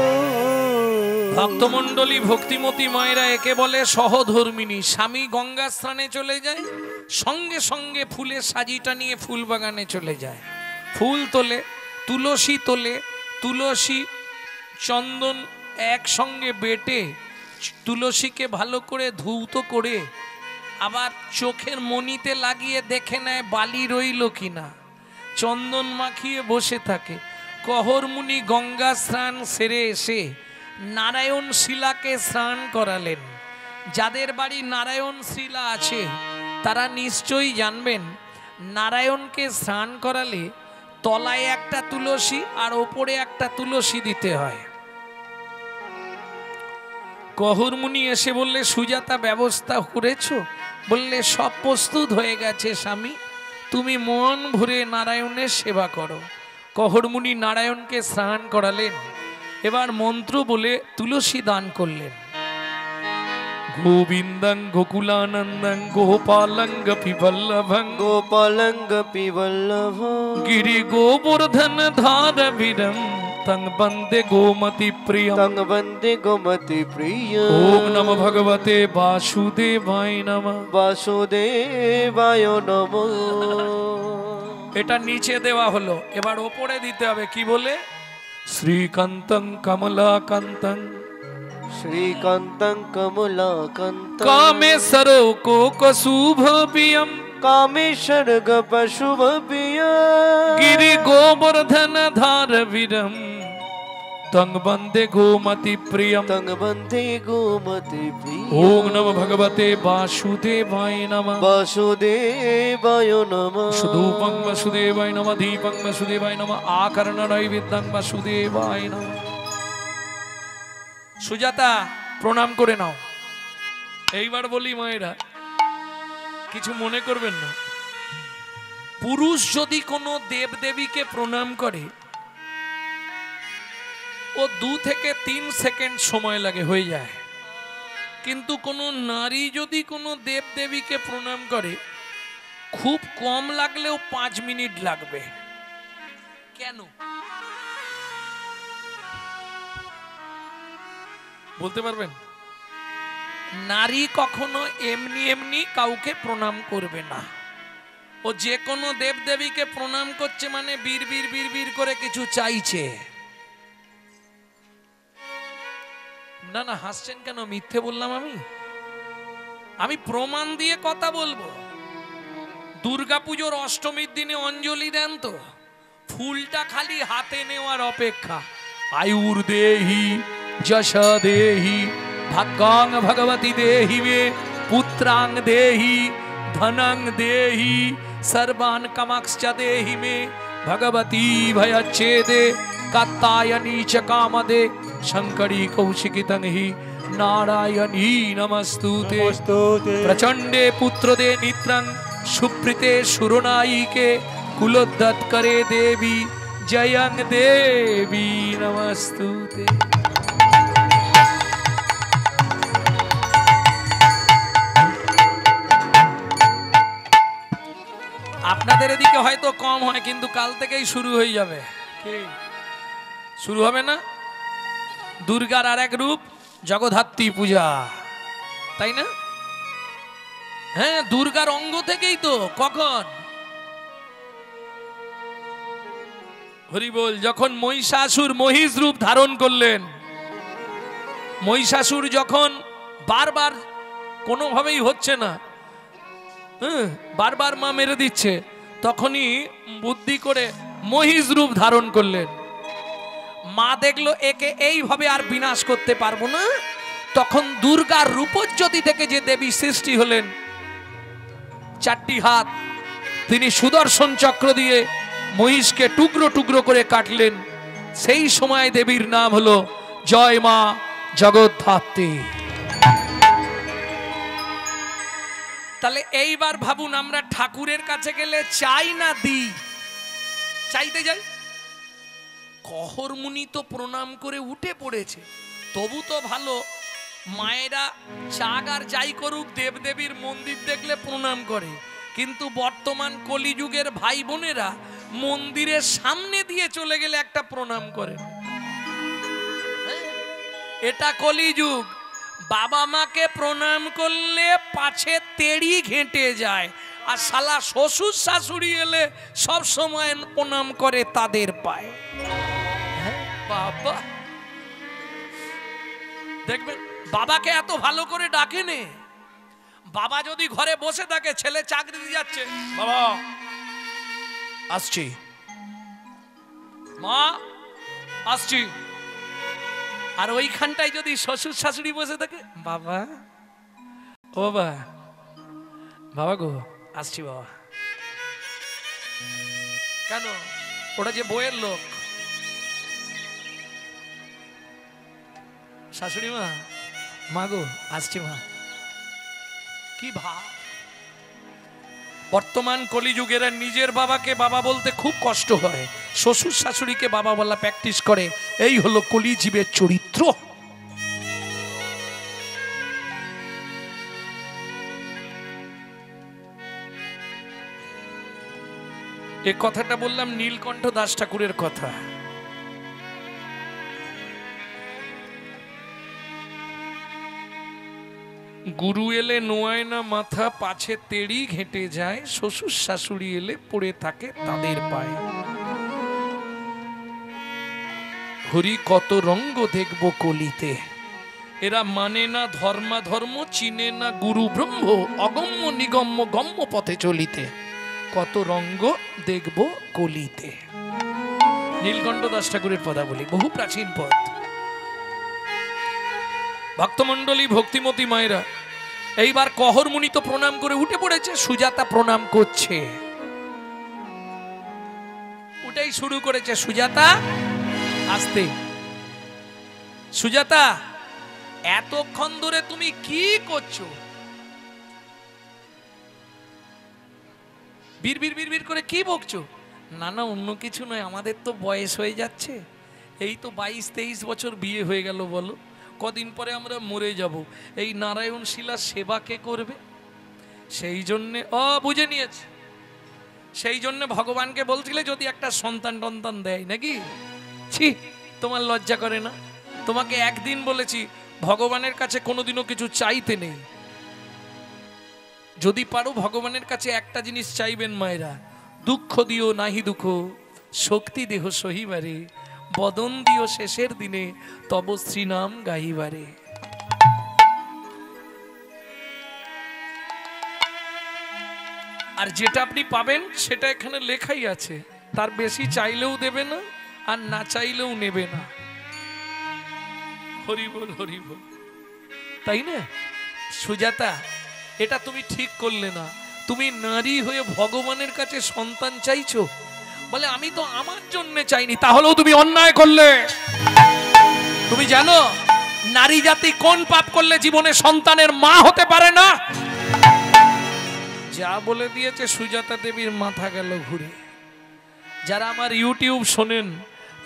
ভক্তমণ্ডলী ভক্তিমতী মায়েরা একে বলে সহধর্মিনী। স্বামী গঙ্গা স্নানে চলে যায়, সঙ্গে সঙ্গে ফুলের সাজিটা নিয়ে ফুল বাগানে চলে যায়, ফুল তোলে, তুলসী তোলে, তুলসী চন্দন একসঙ্গে বেটে তুলসীকে ভালো করে ধৌত করে আবার চোখের মণিতে লাগিয়ে দেখে নেয় বালি রইল কিনা, চন্দন মাখিয়ে বসে থাকে। কহরমুনি গঙ্গা স্নান সেরে এসে নারায়ণ শিলাকে স্নান করালেন। যাদের বাড়ি নারায়ণ শিলা আছে তারা নিশ্চয়ই জানবেন, নারায়ণকে স্নান করালে তলায় একটা তুলসী আর ওপরে একটা তুলসী দিতে হয়। কহরমুনি এসে বললে, সুজাতা ব্যবস্থা করেছো? বললে, সব প্রস্তুত হয়ে গেছে স্বামী, তুমি মন ভরে নারায়ণের সেবা করো। কহরমুনি নারায়ণকে স্নান করালেন, এবার মন্ত্র বলে তুলসী দান করলেন। গোবিন্দং গোকুলানন্দং গোপালং গোপীবল্লভং গোপালং গোপীবল্লভ গিরি গোবর্ধন ধার বীরম তং বন্দে গোমতি প্রিয়ম, তং বন্দে গোমতি প্রিয়। ওম নমঃ ভগবতে বাসুদেবায় নমঃ। বাসুদেবায় নমঃ। এটা নিচে দেওয়া হলো, এবার ওপরে দিতে হবে। কি বলে? শ্রীকান্তং কমলাকান্তং শ্রীকান্তং কমলাকান্তং কামেশ্বর কোকশুভ প্রিয়ম কামেশ্বর গপশুভ প্রিয় গিরি গোবর্ধন ধার বীরম তং বন্দে গোমতি প্রিয়ম। তং বন্দে গোমতি প্রিয়। ওম নমঃ ভগবতে বাসুদেবায় নমঃ। বাসুদেবায় নমঃ। সুধূপং বাসুদেবায় নমঃ, দীপং বাসুদেবায় নমঃ, আকর্ণ নৈবেদ্যং বাসুদেবায় নমঃ। সুজাতা প্রণাম করে নাও। এইবার বলি মায়েরা, কিছু মনে করবেন না, পুরুষ যদি কোনো দেবদেবীকে প্রণাম করে ও 2 থেকে 3 সেকেন্ড সময় লাগে, হয়ে যায়। কিন্তু কোনো নারী যদি কোনো দেবদেবীকে প্রণাম করে খুব কম লাগলেও 5 মিনিট লাগবে। কেন বলতে পারবেন? নারী কখনো এমনি এমনি কাউকে প্রণাম করবে না। ও যে কোনো দেবদেবীকে প্রণাম করছে মানে বীর বীর বীর বীর করে কিছু চাইছে। না না, হাসছেন কেন? মিথ্যে বললাম আমি প্রমাণ দিয়ে কথা বলবো। দুর্গাপুজোর অষ্টমীর দিনে অঞ্জলি দেন তো, ফুলটা খালি হাতে নেওয়ার অপেক্ষা। আয়ুর দেহি যশ দেহি ভাগ্যাং ভগবতী দেহি মে পুত্রাং দেহি ধনং দেহি সর্বান কামাক্ষ দেহি মে ভগবতী ভয়চ্ছেদে কাত্যায়নী চ কামদে শঙ্করী কৌশিকিতং হি নারায়ণী নমস্তুতে। প্রচণ্ডে পুত্রদে নিত্যং সুপ্রীতে সুরনায়িকে কুলোদ্যত করে দেবী জয়ং দেবী নমস্তুতে। আপনাদের এদিকে হয়তো কম হয়, কিন্তু কাল থেকেই শুরু হয়ে যাবে। কি শুরু হবে না? দুর্গার আর এক রূপ জগদ্ধাত্রী পূজা, তাই না? হ্যাঁ, দুর্গার অঙ্গ থেকেই তো। কখন? হরি বল, যখন মহিষাসুর মহিষ রূপ ধারণ করলেন মহিষাসুর যখন বারবার কোনোভাবেই হচ্ছে না, বারবার মা মেরে দিচ্ছে, তখনই বুদ্ধি করে মহিষ রূপ ধারণ করলেন। মা দেখলো একে এইভাবে আর বিনাশ করতে পারবো না, তখন দুর্গার রূপজ্যোতি থেকে যে দেবী সৃষ্টি হলেন, চারটি হাত, তিনি সুদর্শন চক্র দিয়ে মহিষকে টুকরো টুকরো করে কাটলেন। সেই সময় দেবীর নাম হলো জয় মা জগদ্ধাত্রী। তাহলে এইবার ভাবুন, আমরা ঠাকুরের কাছে গেলে চাই না দিই? চাইতে যাই। কহর মুনি তো প্রণাম করে উঠে পড়েছে, তবু তো ভালো মায়েরা চাগ আর যাই করুক দেবদেবীর মন্দির দেখলে প্রণাম করে, কিন্তু বর্তমান কলিযুগের ভাই বোনেরা মন্দিরের সামনে দিয়ে চলে গেলে একটা প্রণাম করে। এটা কলিযুগ। বাবা মাকে প্রণাম করলে পাছে তেড়ি ঘেঁটে যায়, আর শালা শ্বশুর শাশুড়ি এলে সব সময় প্রণাম করে তাদের পায়ে। বাবা দেখবেন, বাবাকে এত ভালো করে ডাকেনে। বাবা যদি ঘরে বসে থাকে, ছেলে চাকরি দিয়ে যাচ্ছে, বাবা আসছি, মা আসছি, আর ওইখানটায় যদি শ্বশুর শাশুড়ি বসে থাকে, বাবা ও বাবা, বাবা গো আসছি বাবা। কেন? ওটা যে বইয়ের লোক। শাশুড়ি মা, মা গো আসছি মা। কি ভাব! বর্তমান কলিযুগের নিজের বাবাকে বাবা বলতে খুব কষ্ট হয়, শ্বশুর শাশুড়িকে বাবা বলা প্র্যাকটিস করে। এই হলো কলিজীবের চরিত্র। এ কথাটা বললাম নীলকণ্ঠ দাস ঠাকুরের কথা। গুরু এলে নোয়ায় না মাথা, পাছে তেড়ি ঘেঁটে যায়, শ্বশুর শাশুড়ি এলে পড়ে থাকে তাদের পায়ে। হরি কত রঙ্গ দেখব কলিতে, এরা মানে না ধর্মাধর্ম, চিনে না গুরু ব্রহ্ম, অগম্য নিগম্য গম্য পথে চলিতে, কত রঙ্গ দেখব কলিতে। নীলকণ্ঠ দাস ঠাকুরের পদাবলী, বহু প্রাচীন পদ। ভক্তমণ্ডলী, ভক্তিমতী মায়েরা, এইবার কহর মুনি তো প্রণাম করে উঠে পড়েছে, সুজাতা প্রণাম করছে, উঠেই শুরু করেছে, সুজাতা আসতে। সুজাতা, এতক্ষণ ধরে তুমি কি করছো? বীর বীর বীর বীর করে কি বকছো? না না, অন্য কিছু নয়, আমাদের তো বয়স হয়ে যাচ্ছে, এই তো 22-23 বছর বিয়ে হয়ে গেল, বলো কদিন পরে আমরা মরে যাব, এই নারায়ণ শিলার সেবা কে করবে? সেই জন্যে বুঝে নিয়েছে, সেই জন্য ভগবানকে বলছিলে যদি একটা সন্তান টন্তান দেয় নাকি। ছি, তোমার লজ্জা করে না? তোমাকে একদিন বলেছি ভগবানের কাছে কোনোদিনও কিছু চাইতে নেই, যদি পারো ভগবানের কাছে একটা জিনিস চাইবেন মায়েরা, দুঃখ দিও নাহি দুঃখ, শক্তি দেহ সহিবারে, বদন দিও শেষের দিনে, তব শ্রীনাম গাইবারে। আর যেটা আপনি পাবেন সেটা এখানে লেখাই আছে, তার বেশি চাইলেও দেবে না আর না চাইলেও নেবে না। হরি বল হরি বল, তাই না? সুজাতা, এটা তুমি ঠিক করলে না, তুমি নারী হয়ে ভগবানের কাছে সন্তান চাইছো। বলে আমি তো আমার জন্য চাইনি, তাহলেও তুমি অন্যায় করলে। তুমি জানো নারী জাতি কোন পাপ করলে জীবনে সন্তানের মা হতে পারে না? যা বলে দিয়েছে সুজাতা দেবীর মাথা গেল ঘুরে। যারা আমার ইউটিউব শোনেন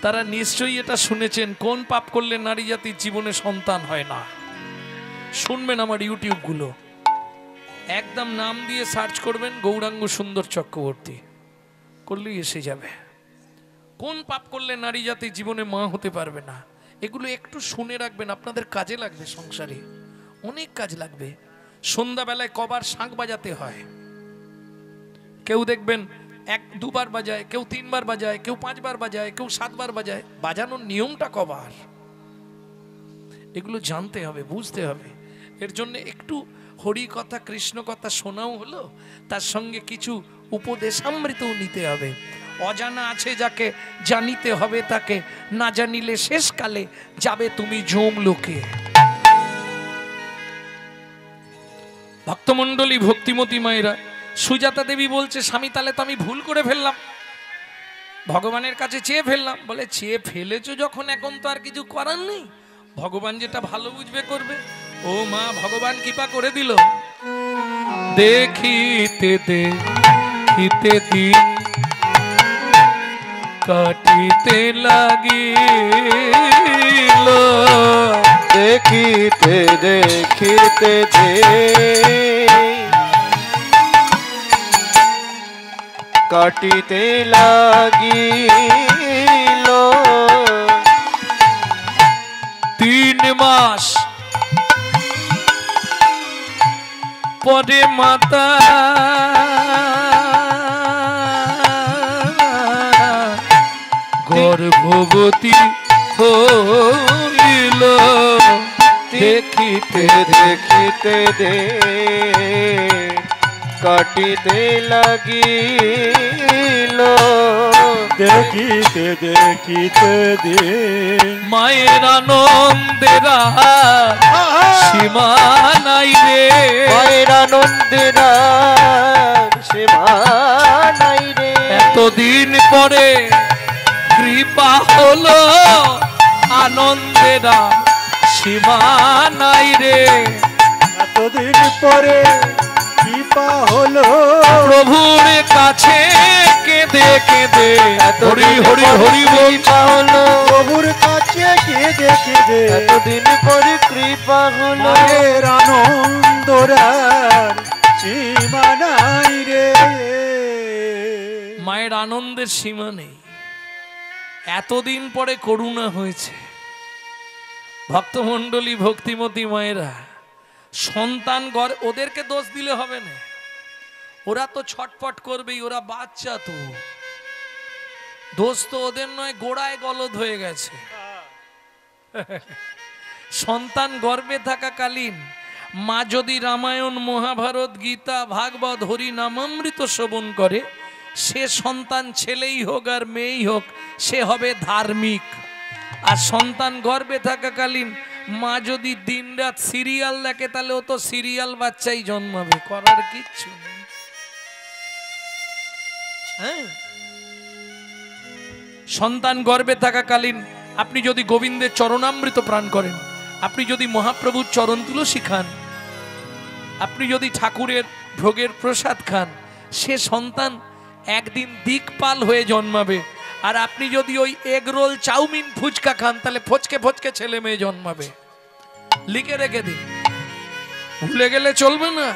তারা নিশ্চয়ই এটা শুনেছেন, কোন পাপ করলে নারী জাতির জীবনে সন্তান হয় না। শুনবেন আমার ইউটিউব গুলো, একদম নাম দিয়ে সার্চ করবেন গৌরাঙ্গ সুন্দর চক্রবর্তী, করলেই এসে যাবে। কোন পাপ করলে নারী জাতির জীবনে মা হতে পারবে না, এগুলো একটু শুনে রাখবেন, আপনাদের কাজে লাগবে, সংসারে অনেক কাজ লাগবে। সন্ধ্যাবেলায় কবার শাঁখ বাজাতে হয়, কেউ দেখবেন 1-2 বার বাজায়, কেউ 3 বার বাজায়, কেউ 5 বার বাজায়, কেউ 7 বার বাজায়। বাজানোর নিয়মটা কবার? এগুলো জানতে হবে, বুঝতে হবে। এর জন্য একটু হরি কথা কৃষ্ণ কথা শোনাও হলো, তার সঙ্গে কিছু উপদেশামৃতও নিতে হবে। অজানা আছে যাকে, জানিতে হবে তাকে, না জানিলে শেষকালে যাবে তুমি জম লোকে। ভক্তমণ্ডলী, ভক্তিমতী মায়েরা, সুজাতা দেবী বলছে স্বামী তাহলে তো আমি ভুল করে ফেললাম, ভগবানের কাছে চেয়ে ফেললাম। বলে চেয়ে ফেলেছো যখন, এখন তো আর কিছু করার নেই, ভগবান যেটা ভালো বুঝবে করবে। ও মা, ভগবান কৃপা করে দিল। দেখিতে দেখিতে দিন কাটিতে লাগিল, দেখিতে দেখিতে যে কাটিতে লাগিল, 3 মাস পরে মাতা গর্ভবতী হইল, দেখিতে দেখিতে দে কাটিতে লাগিল, দেখিতে দেখিতে দিন মায়ের আনন্দের সীমা নাই রে, মায়ের আনন্দের সীমা নাই রে, এতদিন পরে কৃপা হলো, আনন্দের সীমা নাই রে, এতদিন পরে কৃপা হলো, প্রভুর কাছে কেঁদে কেঁদে হরি হরি হরি বল, হলো প্রভুর কাছে কেঁদে কেঁদে এতদিন পরে কৃপা হলো, মায়ের আনন্দরার সীমা নাই রে, মায়ের আনন্দের সীমা নেই, এতদিন পরে করুণা হয়েছে। ভক্তমণ্ডলী, ভক্তিমতী মায়েরা, সন্তান গড়, ওদেরকে দোষ দিলে হবে না, ওরা তো ছটপট করবেই, ওরা বাচ্চা তো, দোষ তো ওদের নয়, গোড়ায় গলদ হয়ে গেছে। সন্তান গর্ভে থাকাকালীন মা যদি রামায়ণ, মহাভারত, গীতা, ভাগবত, হরি নামামৃত শ্রবণ করে, সে সন্তান ছেলেই হোক আর মেয়েই হোক, সে হবে ধার্মিক। আর সন্তান গর্ভে থাকাকালীন মা যদি দিনরাত সিরিয়াল দেখে, তাহলে ও তো সিরিয়াল বাচ্চাই জন্মাবে, করার কিচ্ছু নেই। হ্যাঁ, সন্তান গর্ভে থাকাকালীন আপনি যদি গোবিন্দের চরণামৃত পান করেন, আপনি যদি মহাপ্রভুর চরণ তুলসী খান, আপনি যদি ঠাকুরের ভোগের প্রসাদ খান, সে সন্তান একদিন দিকপাল হয়ে জন্মাবে। আর আপনি যদি ওই এগ রোল, চাউমিন, ফুচকা খান, তাহলে ফচকে ফচকে ছেলে মেয়ে জন্মাবে। লিখে রেখে দিন, ভুলে গেলে চলবে না।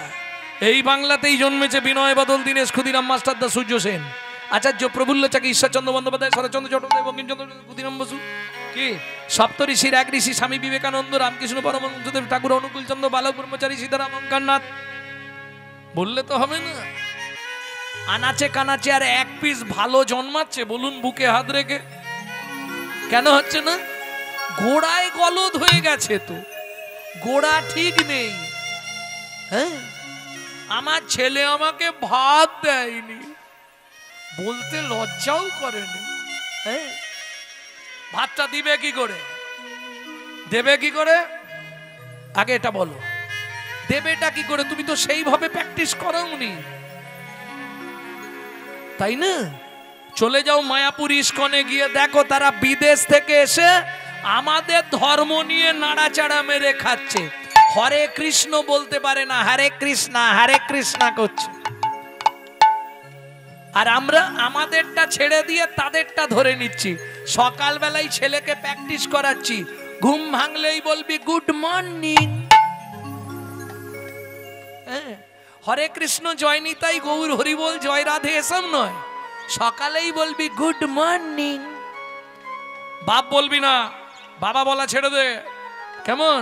এই বাংলাতেই জন্মেছে বিনয় বাদল, দীনেশ ক্ষুদিরাম, মাস্টার দা, সূর্য সেন, আচার্য প্রফুল্ল চাকি, ঈশ্বরচন্দ্র বন্দ্যোপাধ্যায়, শরৎচন্দ্র চট্টোপাধ্যায়, বঙ্কিমচন্দ্র, ক্ষুদিরাম বসু, কি সপ্তঋষির এক ঋষি স্বামী বিবেকানন্দ, রামকৃষ্ণ পরমহংসদেব ঠাকুর, অনুকূল চন্দ্র, বালক ব্রহ্মচারী, সীতারাম অঙ্কারনাথ, বললে তো হবে না। আনাচে কানাচে আর এক পিস ভালো জন্মাচ্ছে, বলুন বুকে হাত রেখে? কেন হচ্ছে না? গোড়ায় গলদ হয়ে গেছে, তো গোড়া ঠিক নেই। হ্যাঁ, আমার ছেলে আমাকে ভাত দেয়নি, বলতে লজ্জাও করেনি। হ্যাঁ, ভাতটা দিবে কি করে, দেবে কি করে, আগে এটা বলো, দেবেটা কি করে? তুমি তো সেইভাবে প্র্যাকটিস করাওনি, তাই না? চলে যাও মায়াপুর ইস্কনে, গিয়ে দেখো তারা বিদেশ থেকে এসে আমাদের ধর্ম নিয়ে নাড়াচাড়া মেরে খাচ্ছে, হরে কৃষ্ণ বলতে পারে না, হরে কৃষ্ণা হরে কৃষ্ণা করছে। আর আমরা আমাদেরটা ছেড়ে দিয়ে তাদেরটা ধরে নিচ্ছি। সকালবেলায় ছেলেকে প্র্যাকটিস করাচ্ছি, ঘুম ভাঙলেই বলবি গুড মর্নিং। হরে কৃষ্ণ, জয় নিতাই গৌর, হরি বল, জয় রাধে, এসব নয়, সকালেই বলবি গুড মর্নিং। বাপ বলবি না, বাবা বলা ছেড়ে দে, কেমন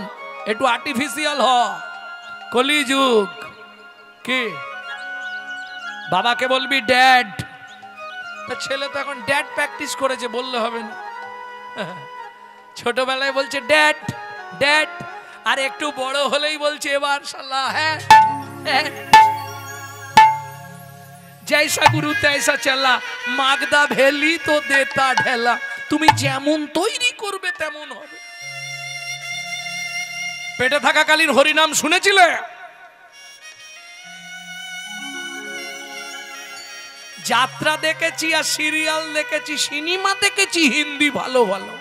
একটু আর্টিফিশিয়াল হ, কলিযুগ। কি বাবাকে বলবি ড্যাড, তা ছেলে তো এখন ড্যাড প্র্যাকটিস করেছে, বললে হবে না। ছোটবেলায় বলছে ড্যাড, ড্যাড। আর একটু বড় হলেই বলছে এবার শালা হ্যাঁ হ্যাঁ, জৈসা গুরু তৈসা চলা, মাগদা ভেলি তো দেতা ঢেলা। তুমি যেমন তৈরি করবে তেমন হবে। পেটে থাকাকালীন হরিনাম শুনেছিলে? যাত্রা দেখেছি আর সিরিয়াল দেখেছি, সিনেমা দেখেছি হিন্দি ভালো ভালো,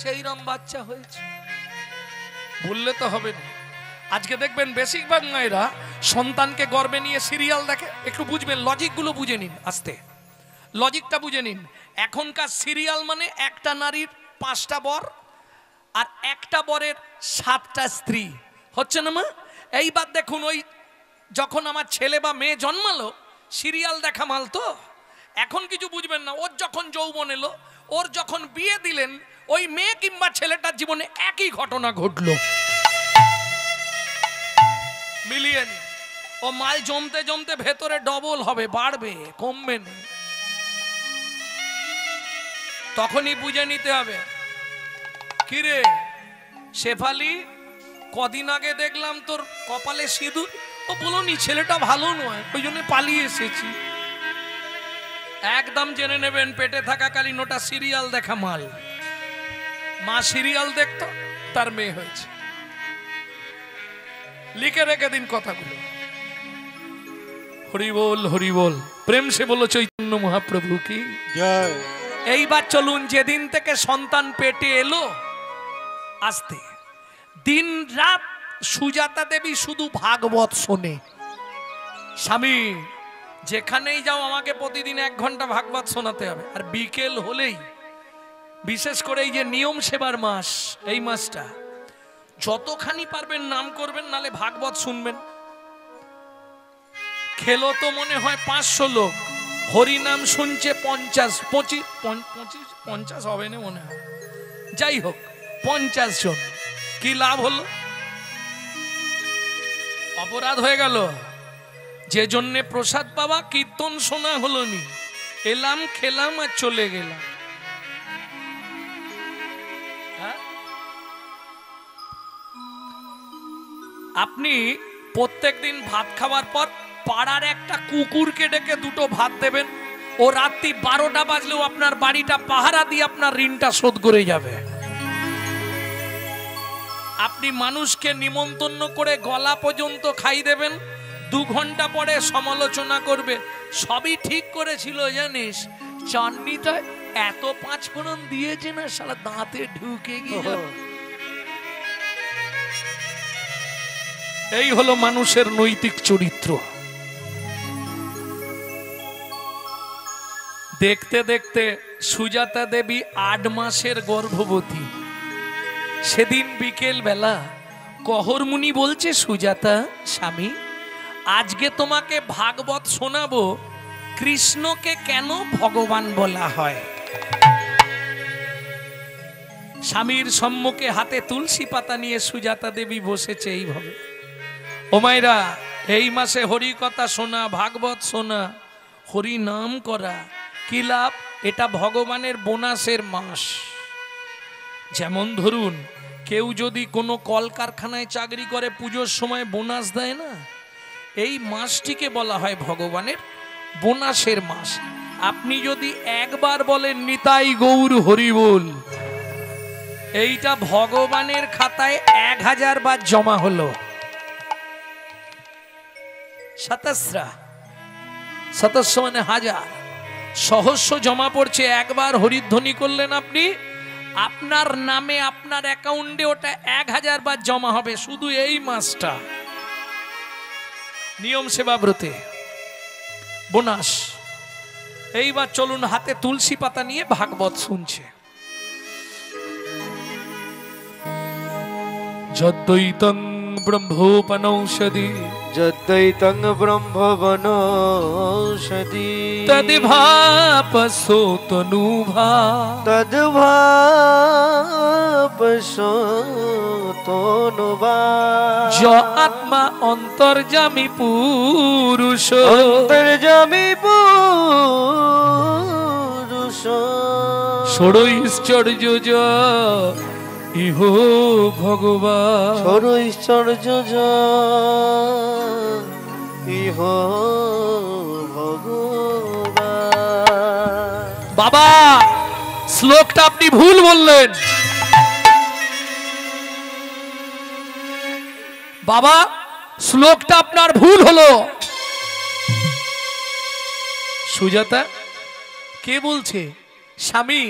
সেইরকম বাচ্চা হয়েছে বললে তো হবে না। আজকে দেখবেন বেশিরভাগ মায়েরা সন্তানকে গর্বে নিয়ে সিরিয়াল দেখে। একটু বুঝবেন, লজিকগুলো বুঝে নিন, আস্তে লজিকটা বুঝে নিন। এখনকার সিরিয়াল মানে একটা নারীর 5টা বর আর একটা বরের 7টা স্ত্রী, হচ্ছে না মা? এইবার দেখুন, ওই যখন আমার ছেলে বা মেয়ে জন্মালো সিরিয়াল দেখা মাল তো। এখন কিছু বুঝবেন না, ওর যখন যৌবন এলো, ওর যখন বিয়ে দিলেন, ওই মেয়ে কিংবা ছেলেটার জীবনে একই ঘটনা ঘটলো। মিলিয়ে নি, ও মাল জমতে জমতে ভেতরে ডবল হবে, বাড়বে, কমবে না। তখনই বুঝে নিতে হবে। কিরে শেফালি, কদিন আগে দেখলাম তোর কপালে সিঁদুর। ও বলোনি ছেলেটা ভালো নয়, ওই জন্য পালিয়ে এসেছি। একদম জেনে নেবেন পেটে থাকাকালীন ওটা সিরিয়াল দেখা মাল। মা সিরিয়াল দেখতো, তার মেয়ে হয়েছে। লিখে রেখে দিন কথাগুলো। হরি বল হরি বল, প্রেম সে বলো চৈতন্য মহাপ্রভু কি জয়। এইবার চলুন, যেদিন থেকে সন্তান পেটে এলো, আস্তে দিন রাত সুজাতা দেবী শুধু ভাগবত শোনে। স্বামী যেখানেই যাও আমাকে প্রতিদিন 1 ঘন্টা ভাগবত শোনাতে হবে। আর বিকেল হলেই, বিশেষ করে এই যে নিয়ম সেবার মাস, এই মাসটা যতখানি পারবেন নাম করবেন, নালে ভাগবত শুনবেন। খেলো তো মনে হয় 500 লোক, হরিনাম শুনছে 50 হবে না মনে হয়, যাই হোক 50 জন। কি লাভ হলো? অপরাধ হয়ে গেল। যে জন্যে প্রসাদ পাওয়া, কীর্তন শোনা হলো নি, এলাম খেলাম আর চলে গেলাম। আপনি প্রত্যেকদিন ভাত খাওয়ার পর পাড়ার একটা কুকুরকে ডেকে 2টো ভাত দেবেন, ও রাত্রি 12টা বাজলেও আপনার বাড়িটা পাহারা দিয়ে আপনার ঋণটা শোধ করে যাবে। আপনি মানুষকে নিমন্ত্রণ করে গলা পর্যন্ত খাই দেবেন, 2 ঘন্টা পরে সমালোচনা করবে, সবই ঠিক করেছিল জানিস, চাটনিটা এত 5 ফোড়ন দিয়েছে না, শালা দাঁতে ঢুকে গিয়ে। এই হলো মানুষের নৈতিক চরিত্র। দেখতে দেখতে সুজাতা দেবী 8 মাসের গর্ভবতী। সেদিন বিকেল বেলা কহরমুনি বলছে, সুজাতা স্বামী, আজকে তোমাকে ভাগবত শোনাবো, কৃষ্ণকে কেন ভগবান বলা হয়। স্বামীর সম্মুখে হাতে তুলসী পাতা নিয়ে সুজাতা দেবী বসেছে এইভাবে। ও মায়েরা, এই মাসে হরি কথা শোনা, ভাগবত শোনা, হরি নাম করা, কি লাভ? এটা ভগবানের বোনাসের মাস। যেমন ধরুন, কেউ যদি কোনো কলকারখানায় চাকরি করে, পুজোর সময় বোনাস দেয় না, এই মাসটিকে বলা হয় ভগবানের বোনাসের মাস। আপনি যদি একবার বলেন নিতাই গৌর হরি বল, এইটা ভগবানের খাতায় 1000 বার জমা হলো। সতস্র মানে 1000, সহস্র জমা পড়ছে। একবার হরিধ্বনি করলেন আপনি, আপনার নামে আপনার অ্যাকাউন্টে ওটা 1000 বার জমা হবে শুধু এই মাসটা। নিয়ম সেবা ব্রতে বোনাস। এইবার চলুন, হাতে তুলসী পাতা নিয়ে ভাগবত শুনছে। যদ্বৈতং ব্রহ্মোপনৌষধি, যদ্বৈতং ব্রহ্মবনৌষধি, তদ্ভাপসো তনুভা, তদ্ভাপসো তনুভা, য আত্মা অন্তর্যামী পুরুষ, অন্তর্যামী পুরুষ, ষড়ৈশ্চর্য ইহো ভগবান সরু ঐশ্বর্য ইহ ভগবান। বাবা শ্লোকটা আপনি ভুল বললেন। বাবা শ্লোকটা আপনার ভুল হলো। সুজাতা কে বলছে? স্বামী,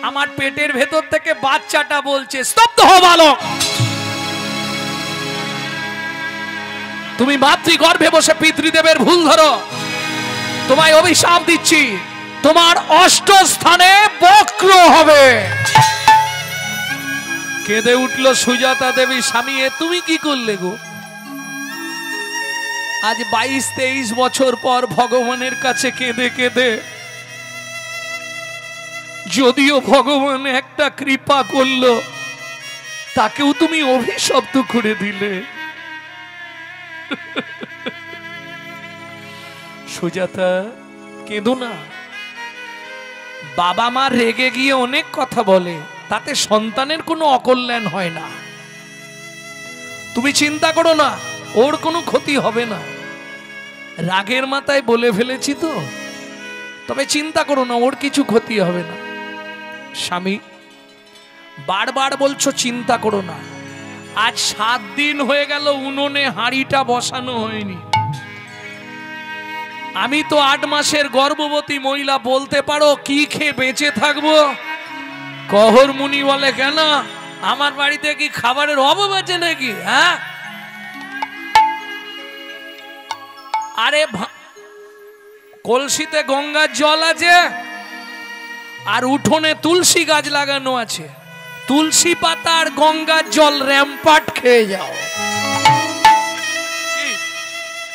আমার পেটের ভেতর থেকে বাচ্চাটা বলছে। স্তব্ধ হও বালক। তুমি মাতৃগর্ভে বসে পিতৃদেবের ভুল ধরো। তোমায় অভিশাপ দিচ্ছি, তোমার অষ্ট স্থানে বক্র হবে। কেঁদে উঠল সুজাতা দেবী। স্বামী, এ তুমি কি করলে গো? আজ 22-23 বছর পর ভগবানের কাছে কেঁদে কেঁদে, যদিও ভগবান একটা কৃপা করলো, তাকেও তুমি অভিশপ্ত করে দিলে। সুজাতা কেঁদো না। বাবা মা রেগে গিয়ে অনেক কথা বলে, তাতে সন্তানের কোনো অকল্যাণ হয় না। তুমি চিন্তা করো না, ওর কোনো ক্ষতি হবে না। রাগের মাথায় বলে ফেলেছি তো, তবে চিন্তা করো না, ওর কিছু ক্ষতি হবে না। স্বামী, বারবার বলছো চিন্তা করো না। আজ 7 দিন হয়ে গেল উনুনে হাঁড়িটা বসানো হয়নি। আমি তো 8 মাসের গর্ভবতী মহিলা, বলতে পারো কি খেয়ে বেঁচে থাকবো? কহর মুনি বলে, কেন আমার বাড়িতে কি খাবারের অভাব আছে নাকি? হ্যাঁ, আরে কলসিতে গঙ্গার জল আছে, আর উঠোনে তুলসী গাছ লাগানো আছে। তুলসী পাতা আর গঙ্গার জল র্যাম্পাট খেয়ে যাও,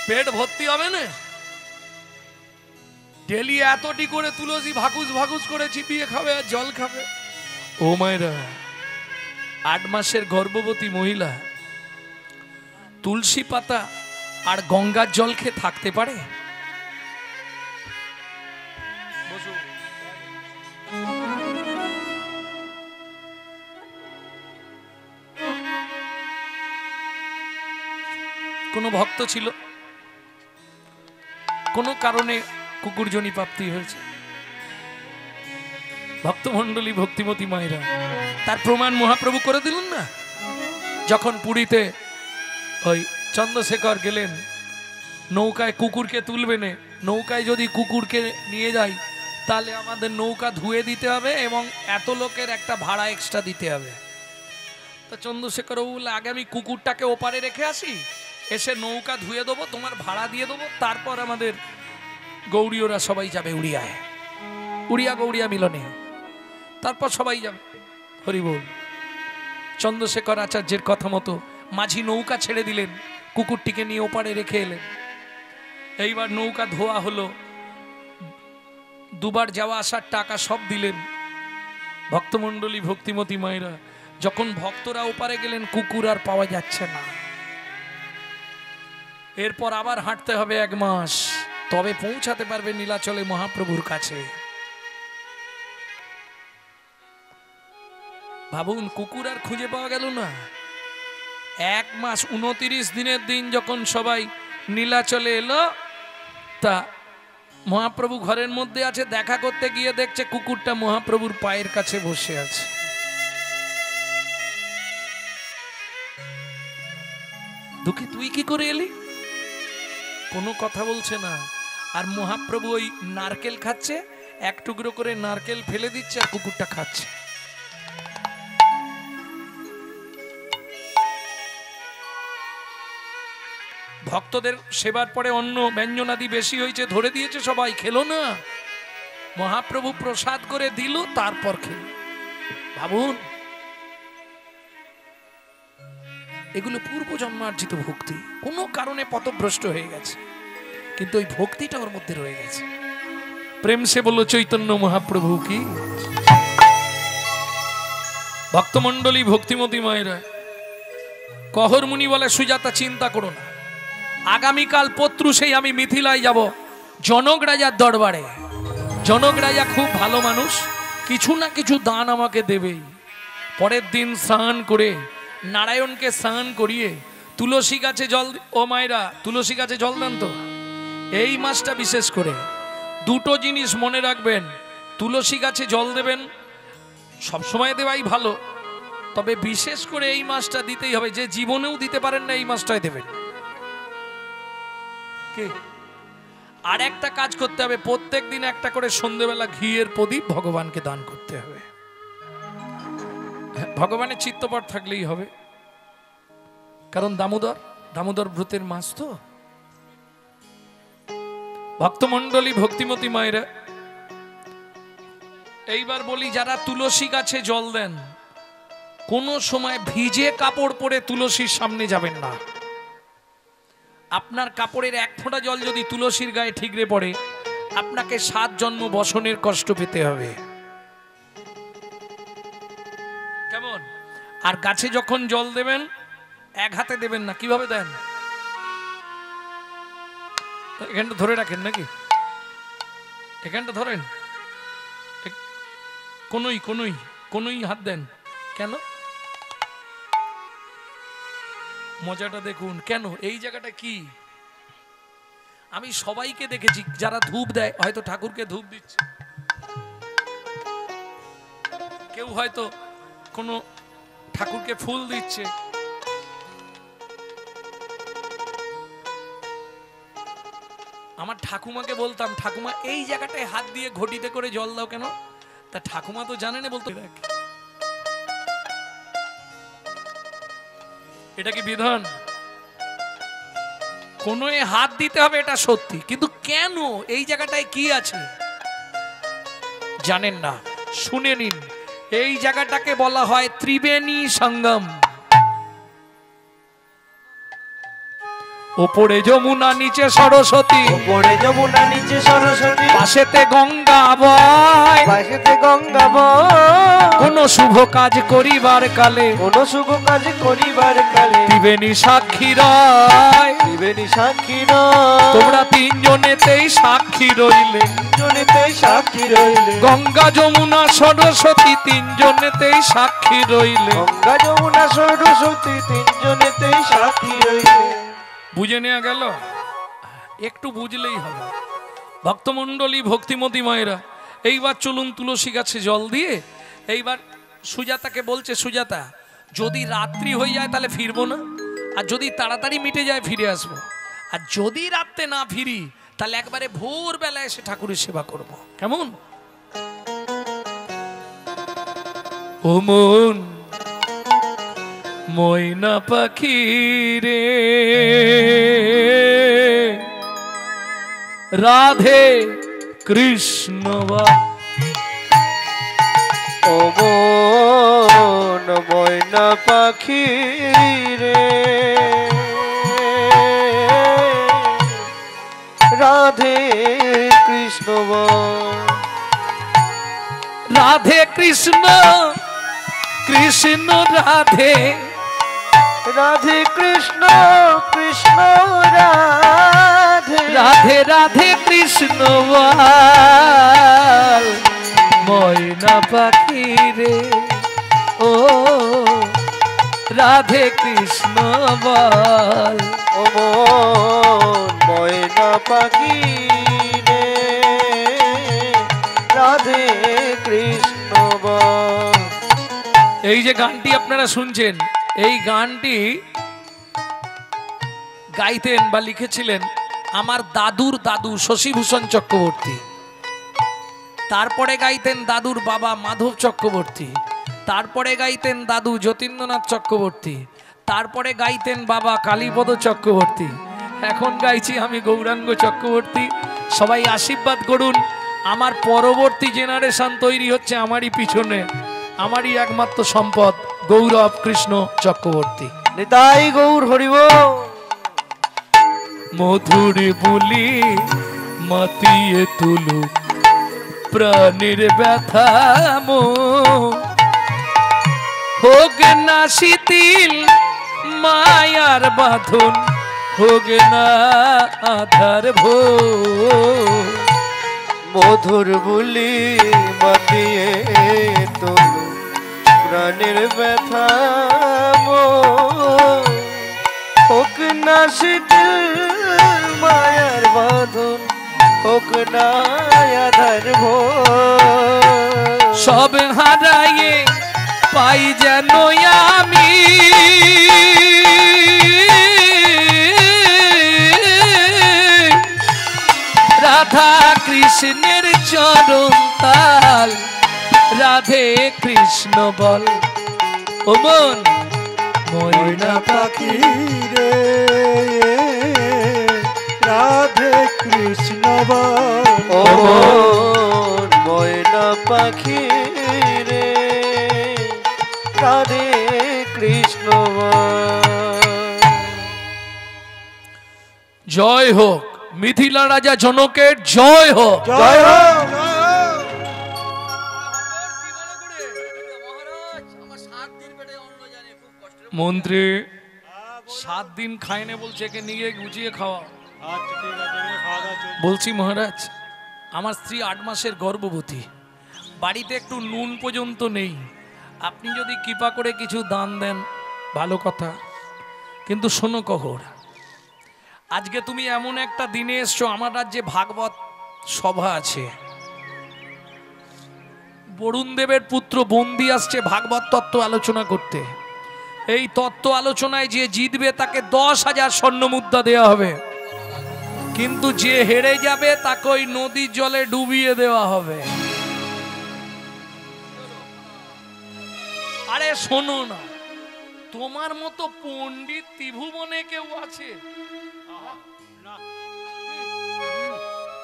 পেট ভর্তি হবে না? ডেলি এতটি করে তুলসী ভাকুস ভাকুস করে চিপিয়ে খাবে আর জল খাবে। ও মায়েরা, 8 মাসের গর্ভবতী মহিলা তুলসী পাতা আর গঙ্গার জল খেয়ে থাকতে পারে? কোন ভক্ত ছিল, কোন কারণে কুকুরজনী প্রাপ্তি হয়েছে। ভক্তমণ্ডলী, ভক্তিমতী মায়েরা, তার প্রমাণ মহাপ্রভু করে দিলেন না। যখন পুরীতে ওই চন্দ্রশেখর গেলেন, নৌকায় কুকুরকে তুলবে না, নৌকায় যদি কুকুরকে নিয়ে যাই তাহলে আমাদের নৌকা ধুয়ে দিতে হবে এবং এত লোকের একটা ভাড়া এক্সট্রা দিতে হবে। তো চন্দ্রশেখর বলল, আগে আমি কুকুরটাকে ওপারে রেখে আসি, এসে নৌকা ধুয়ে দেবো, তোমার ভাড়া দিয়ে দেবো, তারপর আমাদের গৌড়ীয়রা সবাই যাবে উড়িয়ায়, উড়িয়া গৌড়িয়া মিলনে, তারপর সবাই যাবে। হরি বল। চন্দ্রশেখর আচার্যের কথা মতো মাঝি নৌকা ছেড়ে দিলেন, কুকুরটিকে নিয়ে ওপারে রেখে এলেন। এইবার নৌকা ধোয়া হলো, 2 বার যাওয়া আসার টাকা সব দিলেন। ভক্তমণ্ডলী, ভক্তিমতী মায়েরা, যখন ভক্তরা ওপারে গেলেন, কুকুর আর পাওয়া যাচ্ছে না। এরপর আবার হাঁটতে হবে 1 মাস, তবে পৌঁছাতে পারবে নীলাচলে মহাপ্রভুর কাছে। ভাবুন, কুকুর আর খুঁজে পাওয়া গেল না। 1 মাস 29 দিনের দিন যখন সবাই নীলাচলে এলো, তা মহাপ্রভু ঘরের মধ্যে আছে, দেখা করতে গিয়ে দেখছে কুকুরটা মহাপ্রভুর পায়ের কাছে বসে আছে। দুঃখী, তুই কি করে এলি? কোনো কথা বলছে না। আর মহাপ্রভু ওই নারকেল খাচ্ছে, 1 টুকরো করে নারকেল ফেলে দিচ্ছে আর কুকুরটা খাচ্ছে। ভক্তদের সেবার পরে অন্ন ব্যঞ্জনাদি বেশি হয়েছে, ধরে দিয়েছে, সবাই খেলো না। মহাপ্রভু প্রসাদ করে দিল, তারপর খেল। ভাবুন, এগুলো পূর্ব জন্মার্জিত ভক্তি, কোনো কারণে পথভ্রষ্ট হয়ে গেছে, কিন্তু ওই ভক্তিটা ওর মধ্যে রয়ে গেছে। প্রেম সে বলল চৈতন্য মহাপ্রভু কি। ভক্তমণ্ডলী, ভক্তিমতী মায়েরা, কহর মুনি বলে, সুজাতা চিন্তা করো না, আগামীকাল পত্রুষেই আমি মিথিলায় যাব জনক রাজার দরবারে। জনক রাজা খুব ভালো মানুষ, কিছু না কিছু দান আমাকে দেবেই। পরের দিন স্নান করে নারায়ণকে স্নান করিয়ে তুলসী গাছে জল, ও মায়েরা তুলসী গাছে জল দেন তো। এই মাসটা বিশেষ করে দুটো জিনিস মনে রাখবেন, তুলসী গাছে জল দেবেন, সবসময় দেওয়াই ভালো, তবে বিশেষ করে এই মাসটা দিতেই হবে। যে জীবনেও দিতে পারেন না এই মাসটায় দেবেন। কে আর একটা কাজ করতে হবে, প্রত্যেক দিন একটা করে সন্ধ্যেবেলা ঘিয়ের প্রদীপ ভগবানকে দান করতে হবে। ভগবানের চিত্তপট থাকলেই হবে, কারণ দামোদর ব্রতের মাস তো। ভক্তমণ্ডলী, ভক্তিমতী মায়েরা, এইবার বলি, যারা তুলসী গাছে জল দেন কোনো সময় ভিজে কাপড় পরে তুলসীর সামনে যাবেন না। আপনার কাপড়ের এক ফোঁটা জল যদি তুলসীর গায়ে ঠিকরে পড়ে, আপনাকে 7 জন্ম বসনের কষ্ট পেতে হবে। কেমন? আর গাছে যখন জল দেবেন এক হাতে দেবেন না। কিভাবে দেন? এখানটা ধরে রাখেন নাকি? এখানটা ধরেন, কোনই হাত দেন কেন? মজাটা দেখুন। কেন? এই জায়গাটা কি, আমি সবাইকে দেখেছি যারা ধূপ দেয়, হয়তো ঠাকুরকে ধূপ দিচ্ছে, কেউ হয়তো কোনো ঠাকুরকে ফুল দিচ্ছে। আমার ঠাকুমাকে বলতাম, ঠাকুমা এই জায়গাটায় হাত দিয়ে ঘটিতে করে জল দাও কেন? তা ঠাকুমা তো জানে না, বলতো এটা কি বিধান? কোনো হাত দিতে হবে, এটা সত্যি, কিন্তু কেন এই জায়গাটায় কি আছে জানেন না? শুনে নিন। এই জায়গাটাকে বলা হয় ত্রিবেণী সঙ্গম। ওপরে যমুনা, নিচে সরস্বতী, ওপরে যমুনা নিচে সরস্বতী, পাশেতে গঙ্গা বয়, পাশেতে গঙ্গা বয়। কোন শুভ কাজ করিবার কালে, কোন শুভ কাজ করিবার কালে ত্রিবেণী সাক্ষী রয়। ত্রিবেণী সাক্ষী রয়। তোমরা তিনজনেতেই সাক্ষী রইলে, তিনজনেতেই সাক্ষী রইলে। গঙ্গা যমুনা সরস্বতী তিনজনেতেই সাক্ষী রইলে। গঙ্গা যমুনা সরস্বতী তিনজনেতেই সাক্ষী রইলে। বুঝে নেওয়া গেল? একটু বুঝলেই হবে। ভক্তমণ্ডলী, ভক্তিমতী মায়েরা, এইবার চলুন তুলসী গাছে জল দিয়ে। এইবার সুজাতাকে বলছে, সুজাতা যদি রাত্রি হয়ে যায় তাহলে ফিরবো না, আর যদি তাড়াতাড়ি মিটে যায় ফিরে আসবো, আর যদি রাত্রে না ফিরি তাহলে একবারে ভোরবেলা এসে ঠাকুরের সেবা করব। কেমন? ও মন ময়না পাখি রে, রাধে কৃষ্ণ ও মন ময়না পাখি রে, রাধে কৃষ্ণ রাধে কৃষ্ণ কৃষ্ণ রাধে, রাধে কৃষ্ণ কৃষ্ণ রাধে, রাধে রাধে কৃষ্ণ ময়না পাখি রে, ও রাধে কৃষ্ণ বল। ও মন ময়না পাখি রে, রাধে কৃষ্ণ বল। এই যে গানটি আপনারা শুনছেন, এই গানটি গাইতেন বা লিখেছিলেন আমার দাদুর দাদু শশীভূষণ চক্রবর্তী। তারপরে গাইতেন দাদুর বাবা মাধব চক্রবর্তী, তারপরে গাইতেন দাদু যতীন্দ্রনাথ চক্রবর্তী, তারপরে গাইতেন বাবা কালীপদ চক্রবর্তী, এখন গাইছি আমি গৌরাঙ্গ চক্রবর্তী। সবাই আশীর্বাদ করুন, আমার পরবর্তী জেনারেশন তৈরি হচ্ছে আমারই পিছনে। আমারই একমাত্র সম্পদ গৌরব কৃষ্ণ চক্রবর্তী। নিতাই গৌর হরিব। মধুর বুলি মাতিয়ে তুলুক প্রাণের ব্যথা মো, হোক না শিথিল মায়ার বাঁধন, হোক না আধার ভো। মধুর বুলি মাতিয়ে তুলুক প্রাণের ব্যথা হোক না শিথিল মায়ার বাঁধন হোক না আধার সব হারাইয়ে পাই যেন আমি রাধা কৃষ্ণের চরণ তাল রাধে কৃষ্ণ বল ও মন ময়না পাখি রে রাধে কৃষ্ণ বল ও ময়না পাখি রে রাধে কৃষ্ণ জয় হোক মিথিলা রাজা জনকের জয় হোক জয় হোক মন্ত্রী 7 দিন খায়নি বলছে একে নিয়ে গুছিয়ে খাওয়া বলছি মহারাজ আমার স্ত্রী 8 মাসের গর্ভবতী বাড়িতে একটু নুন পর্যন্ত নেই আপনি যদি কৃপা করে কিছু দান দেন ভালো কথা কিন্তু শোনো কহর আজকে তুমি এমন একটা দিনে এসছো আমার রাজ্যে ভাগবত সভা আছে বরুণ দেবের পুত্র বন্দি আসছে ভাগবত তত্ত্ব আলোচনা করতে এই তত্ত্ব আলোচনায় যে জিতবে তাকে 10,000 স্বর্ণ মুদ্রা দেওয়া হবে কিন্তু যে হেরে যাবে তাকে ওই নদীর জলে ডুবিয়ে দেওয়া হবে আরে শোনো না তোমার মতো পণ্ডিত ত্রিভুবনে কেউ আছে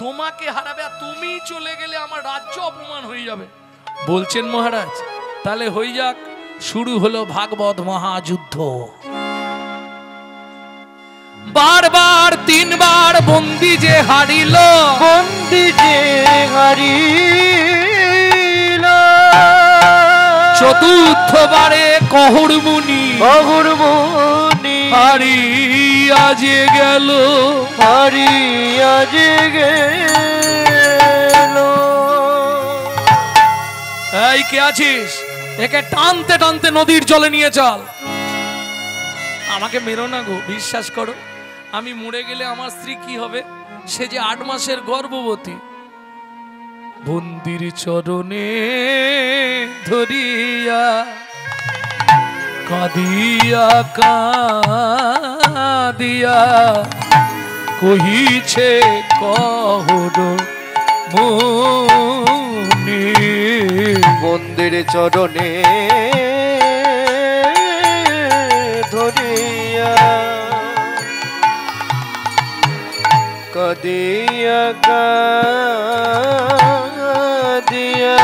তোমাকে হারাবে আর তুমি চলে গেলে আমার রাজ্য অপমান হয়ে যাবে বলছেন মহারাজ তাহলে হয়ে যাক শুরু হলো ভাগবত মহাযুদ্ধ বারবার 3 বার বন্দি যে হারিল চতুর্থবারে কহুর মুনি হারিয়া যে গেল এই কে আছিস একে টানতে টানতে নদীর জলে নিয়ে চল আমাকে মেরো না গো বিশ্বাস করো আমি মরে গেলে আমার স্ত্রী কি হবে সে যে 8 মাসের গর্ভবতী বন্দির চরণে ধরিয়া কাঁদিয়া কাঁদিয়া কহিছে কহর মুনি বন্দির চরণে ধরিয়া কাঁদিয়া কাঁদিয়া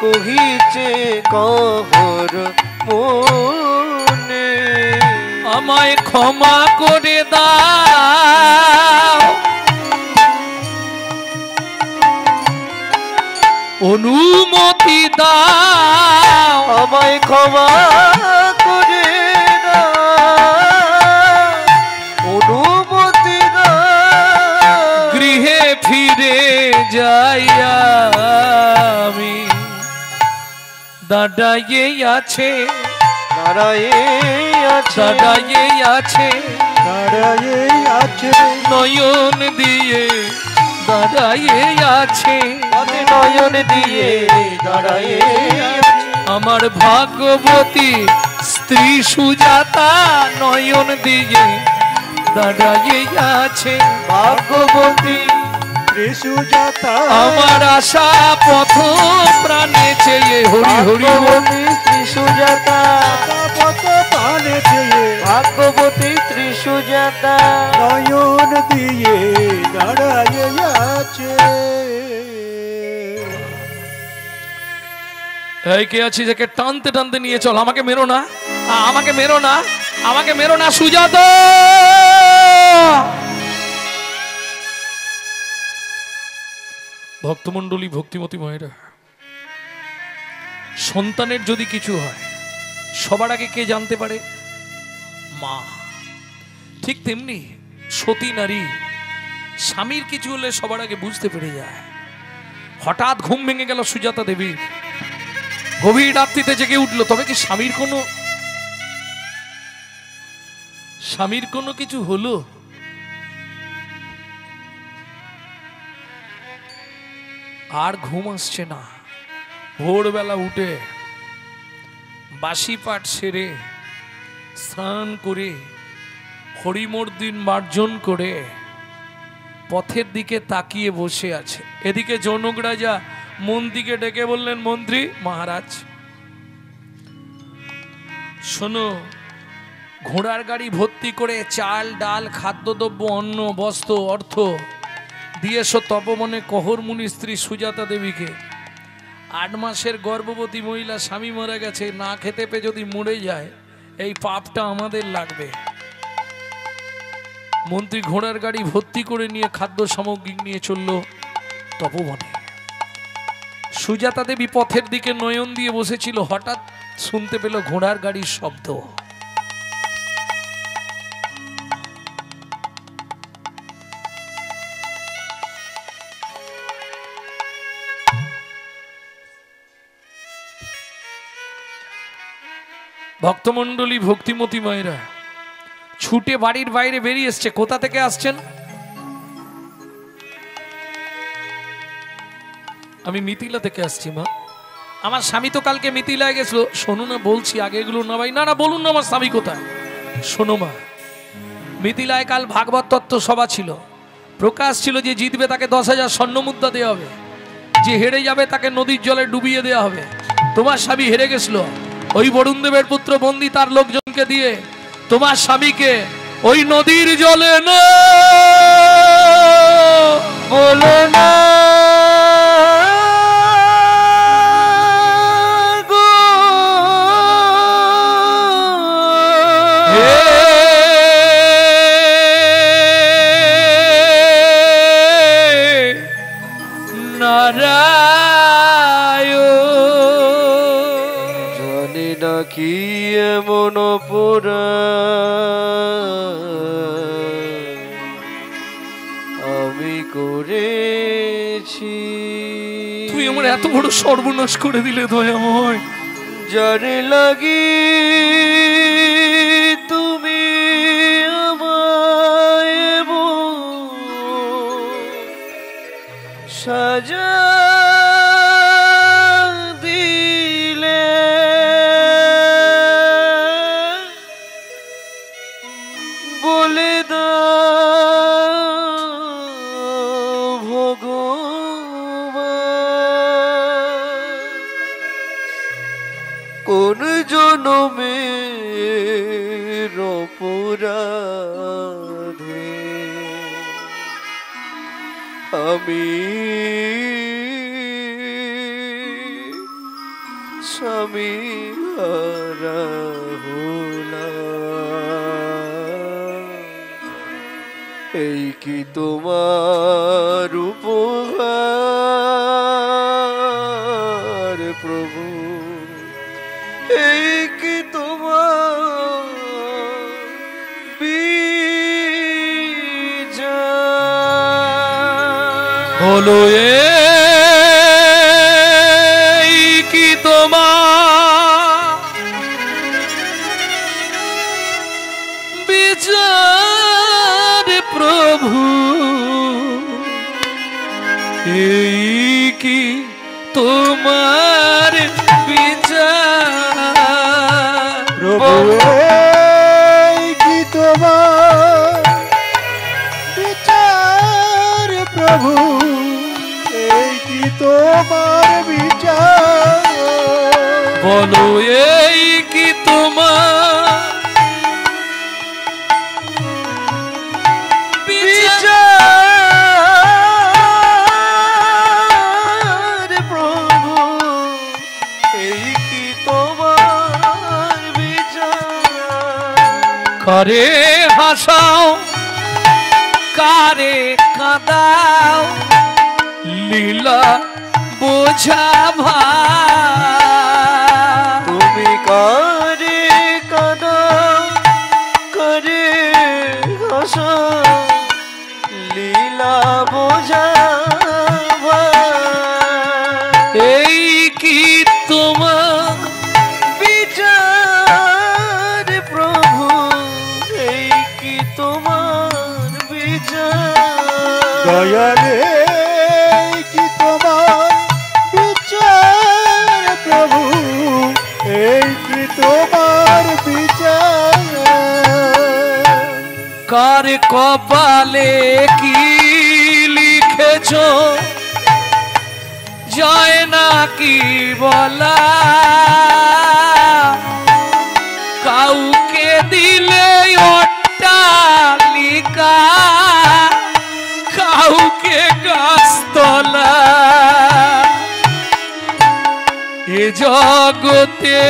কহিছে কহর মুনি আমায় ক্ষমা করে দাও অনুমতি দাও আমায় ক্ষমা করে অনুমতি দাও গৃহে ফিরে যাই আমি দাঁড়াইয়ে আছে দাঁড়াইয়ে আছে নয়ন দিয়ে দাঁড়াইয়ে আছে নয়ন দিয়ে দাঁড়াইয়ে আমার ভাগবতী স্ত্রী সুজাতা নয়ন দিয়ে দাঁড়াইয়ে আছে ভাগবতী সুজাতা আমার আশা পথ প্রাণে চেয়ে হরি হরি বলি ত্রিসুজাতা পথ প্রাণে চেয়ে ভাগবতী ত্রিসুজাতা নয়ন দিয়ে দাঁড়ায় আছে। এই কে আছিস একে টানতে টানতে নিয়ে চল, আমাকে মেরো না, আমাকে মেরো না, আমাকে মেরো না সুজাতা। ভক্তমণ্ডলী ভক্তিমতী মায়েরা, সন্তানের যদি কিছু হয় সবার আগে কে জানতে পারে? মা। ঠিক তেমনি সতী নারী স্বামীর কিছু হলে সবার আগে বুঝতে পেরে যায়। হঠাৎ ঘুম ভেঙে গেল সুজাতা দেবীর। গভীর রাত্রিতে জেগে উঠলো, তবে কি স্বামীর কোনো কিছু হলো? আর ঘুম আসছে না। ভোরবেলা উঠে বাসি পাঠ সেরে স্নান করে হরিমর্দিন মার্জন করে পথের দিকে তাকিয়ে বসে আছে। এদিকে জনক রাজা মন্ত্রীকে ডেকে বললেন, মন্ত্রী মহারাজ শোনো, ঘোড়ার গাড়ি ভর্তি করে চাল ডাল খাদ্যদ্রব্য অন্ন বস্ত্র অর্থ দিয়েছো তপবনে কহর মুনি স্ত্রী সুজাতা দেবীকে। 8 মাসের গর্ভবতী মহিলা, স্বামী মারা গেছে, না খেতে পেয়ে যদি মরে যায় এই পাপটা আমাদের লাগবে। মন্ত্রী ঘোড়ার গাড়ি ভর্তি করে নিয়ে খাদ্য সামগ্রী নিয়ে চলল তপবনে। সুজাতা দেবী পথের দিকে নয়ন দিয়ে বসেছিল, হঠাৎ শুনতে পেল ঘোড়ার গাড়ির শব্দ। ভক্তমণ্ডলী ভক্তিমতী মায়েরা ছুটে বাড়ির বাইরে বেরিয়ে এসছে। কোথা থেকে আসছেন? আমি মিথিলা থেকে আসছি মা। আমার স্বামী তো কালকে মিথিলায় গেছিল। শোনো না বলছি, আগে এগুলো না ভাই। না না বলুন না, আমার স্বামী কোথায়? শোনো মা, মিথিলায় কাল ভাগবত তত্ত্ব সভা ছিল। প্রকাশ ছিল যে জিতবে তাকে 10,000 স্বর্ণ মুদ্রা দেওয়া হবে, যে হেরে যাবে তাকে নদীর জলে ডুবিয়ে দেওয়া হবে। তোমার স্বামী হেরে গেছিল, ওই বরুণ দেবের পুত্র বন্দী তার লোকজনকে দিয়ে তোমার স্বামীকে ওই নদীর জলে না বলে না কি এমন পুরা আমি করেছি। তুই আমার এত বড় সর্বনাশ করে দিলে দয়াময়। যারে লাগি তুমি আমায় সাজা কোন জনমের অপরাধে আমি স্বামী হারা হলাম। এই কি তোমার উপহার প্রভু, এই কি তোমার বিচার? বলো এই কি তোমার বিচার প্রভু, এই কি তোমার বিচার প্রভু, এই কি তোমার বিচার প্রভু, এই কি তোমার বিচার? বলো এই কি তোমার বিচার প্রভু, এই কি তোমার বিচার? করে হাসাও কারে কাঁদাও লীলা বোঝা ভাই। তুমি কারে কাঁদাও করে হাসাও লীলা বোঝা ভাই। এই কি তোমার দয়ালে কি তোমার বিচার প্রভু, এই কি তোমার বিচার। কার কপালে কি লিখেছ যায় না কি বলা, কাউকে দিলে অট্টালিকা, কাউকে গাছতলা। এ জগতে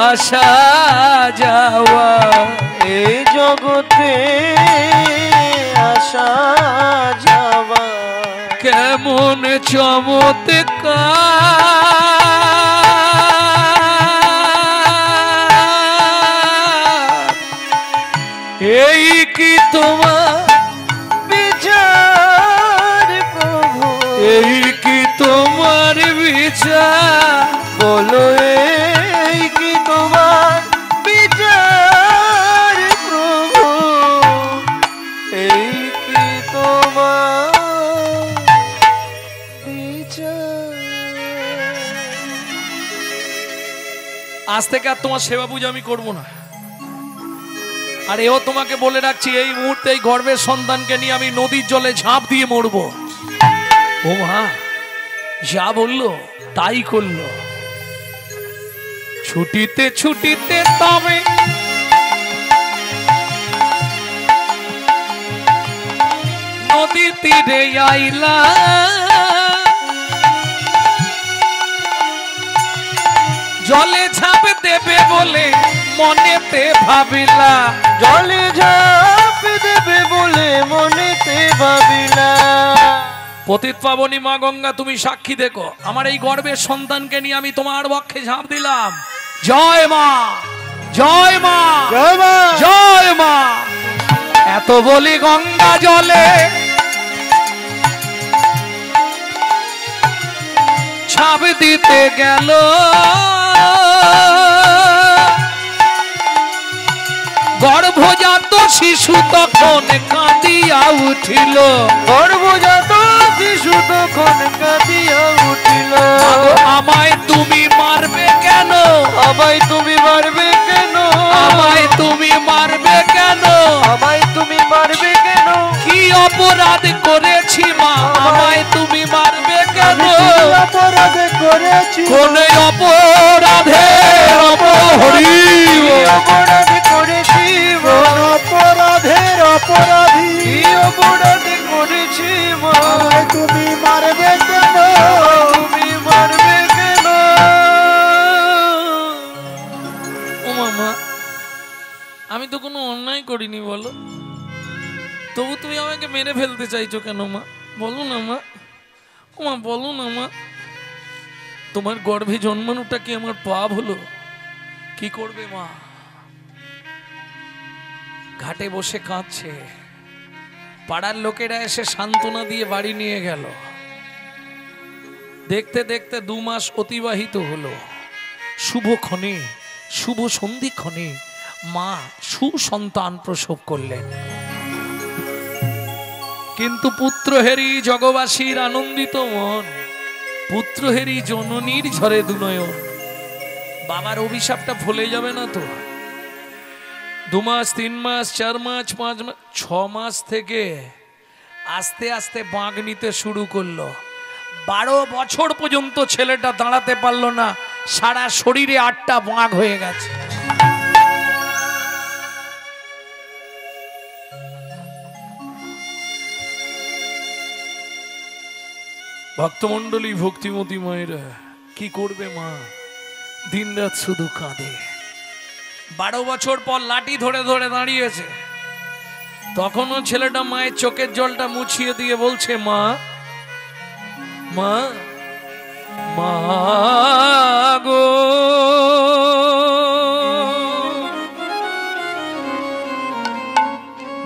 আসা যাওয়া, এই জগতে আসা যাওয়া কেমন চমৎকার। এই কি তোমার বিচার প্রভু, এই কি তোমার বিচার। বলো এই কি তোমার বিচার প্রভু, এই কি তোমার বিচার। আজ থেকে আর তোমার সেবা পূজা আমি করবো না। আর এও তোমাকে বলে রাখছি, এই মুহূর্তে এই গর্ভের সন্তানকে নিয়ে আমি নদীর জলে ঝাঁপ দিয়ে মরবো। ও মা যা বললো তাই করলো। ছুটিতে ছুটিতে তবে নদীর তীরে আইলা, জলে ঝাঁপ দেবে বলে মনেতে ভাবিলা, জলে ঝাঁপ দেবে বলে মনেতে ভাবিলা। পতিত পাবনী মা গঙ্গা তুমি সাক্ষী দেখো, আমার এই গর্ভের সন্তানকে নিয়ে আমি তোমার বক্ষে ঝাঁপ দিলাম। জয় মা, জয় মা, জয় মা। জয় মা। এত বলি গঙ্গা জলে ঝাঁপ দিতে গেল, গর্ভজাত শিশু তখন কাঁদিয়া উঠিল, গর্ভজাত শিশু তখন কাঁদিয়া উঠিল। আমায় তুমি মারবে কেন, আমায় তুমি মারবে কেন, আমায় তুমি মারবে কেন, আমায় তুমি মারবে কেন, কি অপরাধ করেছি মা, আমায় তুমি মারবে কেন, অপরাধ করেছি, কোন অপরাধে অপহরি, অপরাধ করেছি, অপরাধের অপরাধী, কি অপরাধ করেছি মা, আমায় তুমি মারবে কেন, তুমি মারবে কেন। ও মামা আমি তো কোনো অন্যায় করিনি বলো, তবু তুমি আমাকে মেরে ফেলতে চাইছো কেন মা, বলো না মা। ও মা বলো না মা, তোমার গর্ভে জন্মানোটা কি আমার পাপ হলো? কি করবে মা? ঘাটে বসে কাঁদছে, পাড়ার লোকেরা এসে সান্ত্বনা দিয়ে বাড়ি নিয়ে গেল। দেখতে দেখতে 2 মাস অতিবাহিত হলো। শুভক্ষণে, শুভ সন্ধিক্ষণে মা সুসন্তান প্রসব করলেন। কিন্তু পুত্রহেরি জগবাসীর আনন্দিত মন, পুত্রহেরি জননীর ঝরে দুনয়ন। বাবার অভিশাপটা ভুলে যাবে না তো? 2 মাস 3 মাস 4 মাস 5 মাস 6 মাস থেকে আস্তে আস্তে বাঁক নিতে শুরু করলো। 12 বছর পর্যন্ত ছেলেটা দাঁড়াতে পারলো না, সারা শরীরে 8টা বাঁক হয়ে গেছে। ভক্তমণ্ডলী, ভক্তিমতী মায়েরা কি করবে মা, দিনরাত শুধু কাঁদে। 12 বছর পর লাঠি ধরে ধরে দাঁড়িয়েছে, তখনও ছেলেটা মায়ের চোখের জলটা মুছিয়ে দিয়ে বলছে, মা মা মা গো,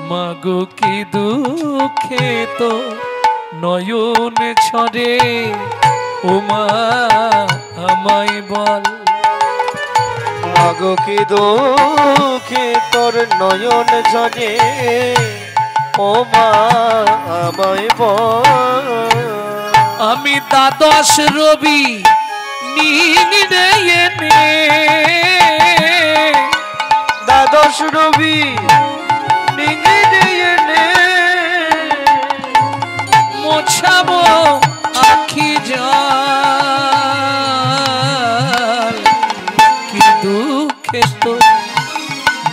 মা গো কি দুঃখে তো নয়ন ছড়ে, ও মা আমায় বল। মাগো কি দুঃখে তোর নয়ন ঝরে, ও মা আমায় বল। আমি দ্বাদশ রবি নিংড়ে এনে দ্বাদশ রবি নিংড়ে এনে মোছাবো আখি জল কি দুঃখে তো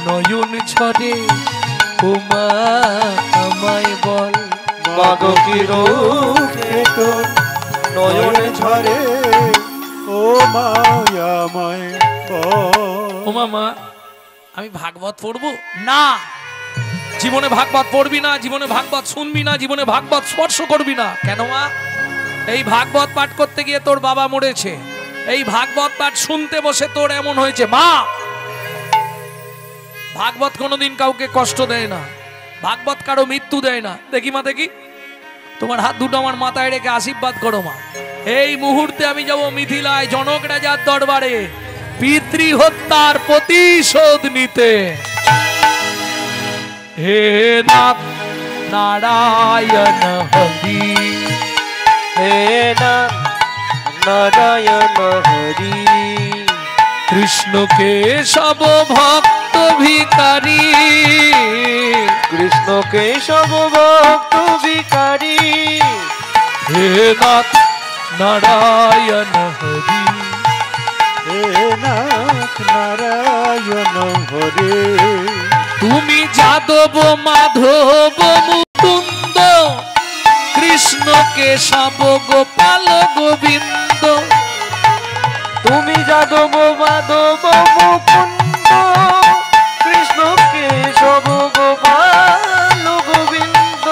নয়ন ঝরে ও মা আমায় বল। মাগো কি দুঃখে তোর নয়ন ঝরে ও মায়াময় ও মামা আমি ভাগবত পড়বো না, জীবনে ভাগবত পড়বি না, জীবনে ভাগবত শুনবি না, জীবনে ভাগবত স্পর্শ করবি না। কেন মা? এই ভাগবত পাঠ করতে গিয়ে তোর বাবা মরেছে, এই ভাগবত পাঠ শুনতে বসে তোর এমন হয়েছে। মা ভাগবত কোনোদিন কাউকে কষ্ট দেয় না, ভাগবত কারো মৃত্যু দেয় না। দেখি মা দেখি, তোমার হাত দুটো আমার মাথায় রেখে আশীর্বাদ করো মা। এই মুহূর্তে আমি যাব মিথিলায় জনক রাজার দরবারে পিতৃ হত্যার প্রতিশোধ নিতে। হে নাথ নারায়ণ হরি, হে নাথ নারায়ণ হরি, কৃষ্ণ কেশব ভক্ত ভিখারি, কৃষ্ণ কেশব ভক্ত ভিখারি, হে নাথ নারায়ণ হরি, হে নাথ নারায়ণ হরে। তুমি যাদব মাধব মুকুন্দ, কৃষ্ণ কেশব গোপাল গোবিন্দ, তুমি যাদব মাধব মুকুন্দ, কৃষ্ণ কেশব গোপাল গোবিন্দ,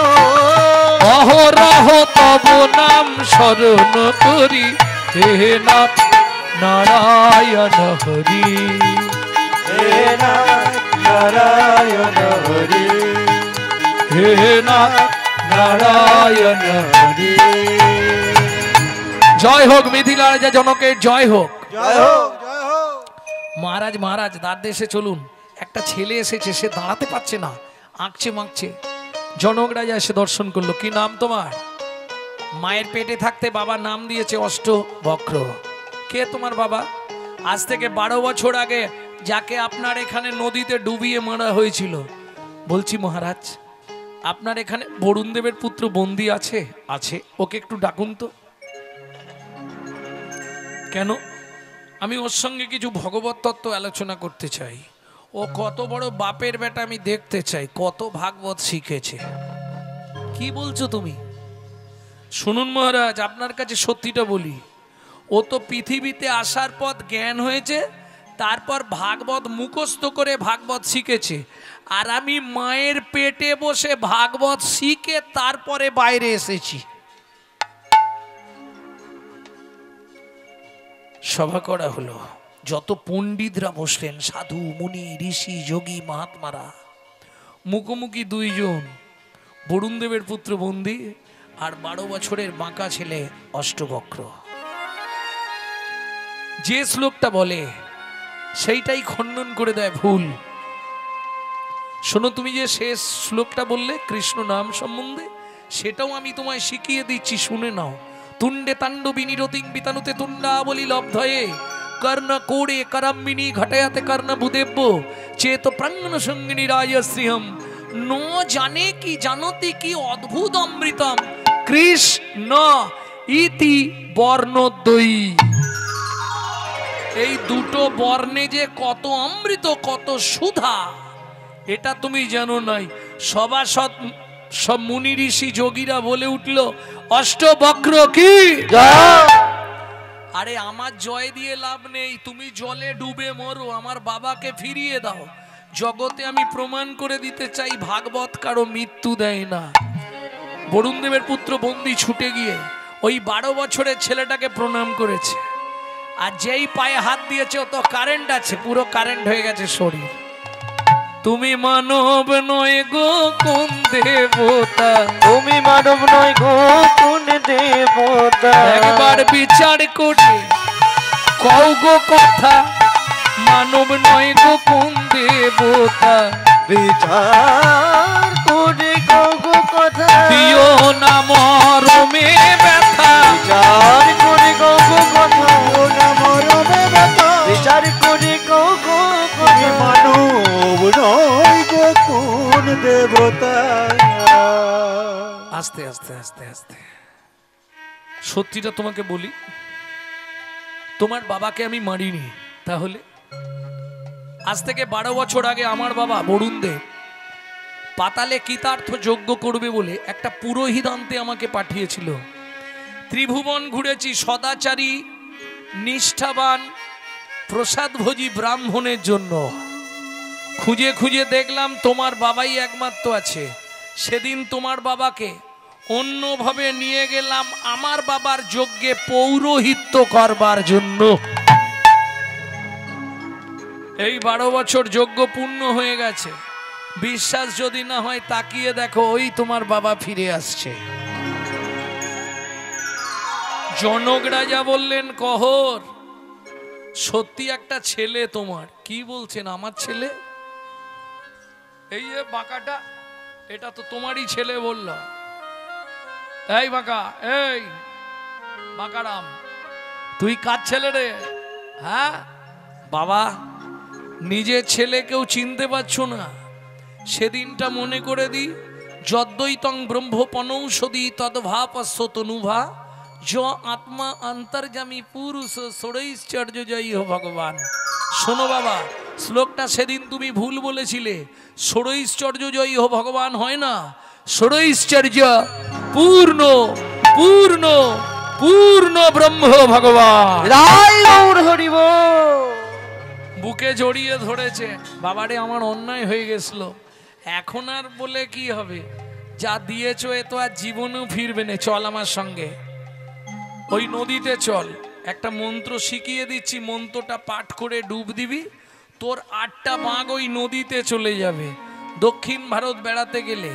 অহরহ তব নাম স্মরণ করি, হে নাথ নারায়ণ হরি, হে নাথ নারায়ণ হরি, হে নাথ নারায়ণ হরি। জয় হোক মিথিলা রাজা জনকের জয় হোক। জয় হোক। মহারাজ মহারাজ দ্বার দেশে চলুন। একটা ছেলে এসেছে, সে দাঁড়াতে পারছে না, আঁকছে মাঁকছে। জনক রাজা এসে দর্শন করলো। কি নাম তোমার? মায়ের পেটে থাকতে বাবার নাম দিয়েছে অষ্টবক্র। কে তোমার বাবা? আজ থেকে 12 বছর আগে যাকে আপনার এখানে নদীতে ডুবিয়ে মারা হয়েছিল। বলছি মহারাজ, আপনার এখানে বরুণ দেবের পুত্র বন্দী আছে? আছে। ওকে একটু ডাকুন তো। কেন? আমি ওর সঙ্গে কিছু ভগবত তত্ত্ব আলোচনা করতে চাই। ও কত বড় বাপের বেটা আমি দেখতে চাই, কত ভাগবত শিখেছে। কি বলছো তুমি? শুনুন মহারাজ, আপনার কাছে সত্যিটা বলি, ও তো পৃথিবীতে আসার পর জ্ঞান হয়েছে, তারপর ভাগবত মুখস্থ করে ভাগবত শিখেছে। আর আমি মায়ের পেটে বসে ভাগবত শিখে তারপরে বাইরে এসেছি। সভা করা হলো, যত পণ্ডিতরা বসলেন, সাধু মুনি ঋষি যোগী মহাত্মারা। মুখোমুখি দুইজন, বরুণ দেবের পুত্র বন্দী আর 12 বছরের বাঁকা ছেলে অষ্টবক্র। যে শ্লোকটা বলে সেইটাই খণ্ডন করে দেয় ভুল। শোনো, তুমি যে শেষ শ্লোকটা বললে কৃষ্ণ নাম সম্বন্ধে, সেটাও আমি তোমায় শিখিয়ে দিচ্ছি, শুনে নাও। তুণ্ডে তাণ্ডবী নিরতিং বিতানুতে তুণ্ডা বলি লব্ধয়ে কর্ণ কোড়ে করাম্বিনী ঘটায়াতে কর্ণ ভূদেব্য চেত প্রাঙ্গণ সঙ্গিনী রাজশ্রীহম ন জানে কি জানতি কি অদ্ভুত অমৃতম কৃষ্ণ ইতি বর্ণদ্বয়ী। এই দুটো বর্ণে যে কত অমৃত, কত সুধা, এটা তুমি জানো নাই। সভাসদ সব মুনি ঋষি যোগীরা বলে উঠল, অষ্টবক্র কি? আরে আমার জয় দিয়ে লাভ নেই, তুমি জলে ডুবে মরো, আমার বাবাকে ফিরিয়ে দাও। জগতে আমি প্রমাণ করে দিতে চাই ভাগবত কারো মৃত্যু দেয় না। বরুণ দেবের পুত্র বন্দী ছুটে গিয়ে ওই 12 বছরের ছেলেটাকে প্রণাম করেছে। আর যেই পায়ে হাত দিয়েছে, ও তো কারেন্ট আছে, পুরো কারেন্ট হয়ে গেছে শরীর। তুমি মানব নয় গো কোন দেবতা, তুমি মানব নয় গো কোন দেবতা, একবার বিচার করে কও গো কথা, মানব নয় গো কোন দেবতা, বিচার করে কও গো দিও না মরমে ব্যথা বিচার করে গো কথা, ও না মরমে ব্যথা, বিচার করে গো তুমি কথা। মানব নয় গো কোন দেবতা। আস্তে আস্তে আস্তে আস্তে সত্যিটা তোমাকে বলি, তোমার বাবাকে আমি মারিনি, তাহলে আজ থেকে 12 বছর আগে আমার বাবা বরুণ দেব পাতালে কৃতার্থ যজ্ঞ করবে বলে একটা পুরোহিত আনতে আমাকে পাঠিয়েছিল। ত্রিভুবন ঘুরেছি সদাচারী নিষ্ঠাবান প্রসাদভোজী ব্রাহ্মণের জন্য, খুঁজে খুঁজে দেখলাম তোমার বাবাই একমাত্র আছে। সেদিন তোমার বাবাকে অন্যভাবে নিয়ে গেলাম আমার বাবার যজ্ঞে পৌরোহিত্য করবার জন্য। এই 12 বছর যজ্ঞ পূর্ণ হয়ে গেছে, বিশ্বাস যদি না হয় তাকিয়ে দেখো, ওই তোমার বাবা ফিরে আসছে। জনক রাজা বললেন, কহর সত্যি একটা ছেলে তোমার। কি বলছেন আমার ছেলে? এই যে বাঁকাটা, এটা তো তোমারই ছেলে বলল। এই বাঁকা, এই বাঁকারাম, তুই কার ছেলে রে? হ্যাঁ বাবা, নিজের ছেলে কেউ চিনতে পারছো না? সেদিনটা মনে করে দি, যদ্বৈতং ব্রহ্মপনৌষধি তদ্ভাপস্য তনুভা য আত্মা অন্তর্যামী পুরুষ ষড়ৈশ্চর্য জয়ী হো ভগবান। শোনো বাবা, শ্লোকটা সেদিন তুমি ভুল বলেছিলে। ষড়ৈশ্চর্য জয়ী হো ভগবান হয় না, ষড়ৈশ্চর্য পূর্ণ পূর্ণ পূর্ণ ব্রহ্ম ভগবান। রাই গৌর হরি বল। বুকে জড়িয়ে ধরেছে, বাবারে আমার অন্যায় হয়ে গেছিল, এখন আর বলে কি হবে, যা দিয়েছো এ তো আর জীবনেও ফিরবে না। চল আমার সঙ্গে, ওই নদীতে চল, একটা মন্ত্র শিখিয়ে দিচ্ছি, মন্ত্রটা পাঠ করে ডুব দিবি, তোর 8টা বাঘ ওই নদীতে চলে যাবে। দক্ষিণ ভারত বেড়াতে গেলে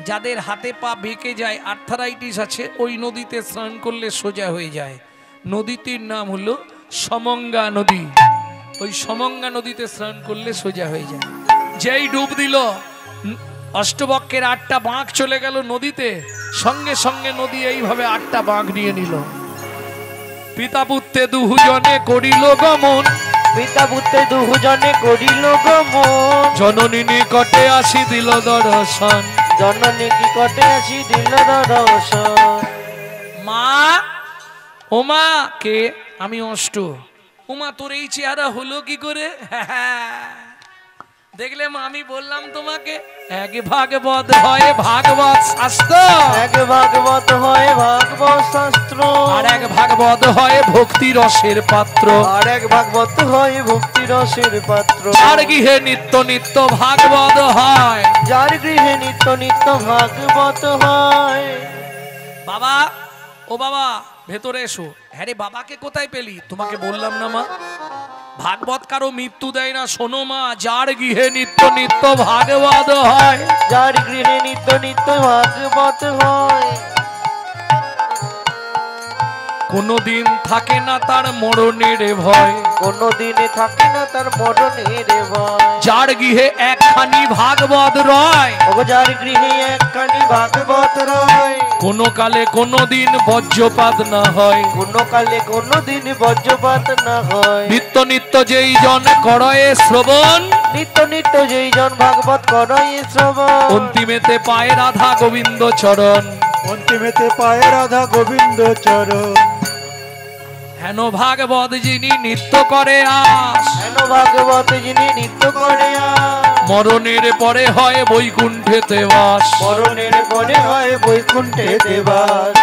যাদের হাতে পা বেঁকে যায়, আর্থারাইটিস আছে, ওই নদীতে স্নান করলে সোজা হয়ে যায়। নদীটির নাম হলো সমঙ্গা নদী। ওই সমঙ্গা নদীতে স্নান করলে সোজা হয়ে যায়। যেই ডুব দিল, অষ্টবক্ষের 8টা বাঁক চলে গেল নদীতে, সঙ্গে সঙ্গে নদী এইভাবে 8টা বাঁক নিয়ে নিল। পিতা পুত্রে দুজনে করিল গমন, পিতা পুত্রে দুজনে করিল গমন, জননী নিকটে আসি দিল দর্শন। জননী নিকটে আসি দিল দর্শন। মা, ও মা, কে? আমি অষ্ট। উমা, তোর এই চেহারা হলো কি করে? দেখলে মা, আমি বললাম তোমাকে, এক ভাগবত হয় ভাগবত শাস্ত্র, এক ভাগবত হয় ভাগবত শাস্ত্র, আর এক ভাগবত হয় ভক্তি রসের পাত্র। আর এক ভাগবত হয় ভক্তি রসের পাত্র। আর গৃহে নিত্য নিত্য ভাগবত হয়, যার গৃহে নিত্য নিত্য ভাগবত হয়। বাবা, ও বাবা, ভেতরে এসো। হ্যাঁ রে, বাবাকে কোথায় পেলি? তোমাকে বললাম না মা, ভাগবত কারো মৃত্যু দেয় না। শোনো মা, যার গৃহে নিত্য নিত্য ভাগবত হয়, যার গৃহে নিত্য নিত্য ভাগবত হয়, কোনদিন থাকে না তার মরণের ভয়। কোনদিনে থাকে না তার মরণের ভয়। যার গৃহে একখানি ভাগবত রয়, ও যার গৃহে একখানি ভাগবত রয়, কোন কালে কোনদিন বজ্রপাত না হয়। কোন কালে কোনদিন বজ্রপাত না হয়। নিত্য নিত্য যেই জন করয়ে শ্রবণ, নিত্য নিত্য যেই জন ভাগবত করে শ্রবণ, অন্তিমেতে পায় রাধা গোবিন্দ চরণ। অন্তিমেতে পায়ে রাধা গোবিন্দ চরণ। হেন ভাগবত যিনি নিত্য করে আস, হেন ভাগবত যিনি নিত্য করে মরণের পরে হয় বৈকুণ্ঠেতে বাস। মরণের পরে হয় বৈকুণ্ঠে দেবাস।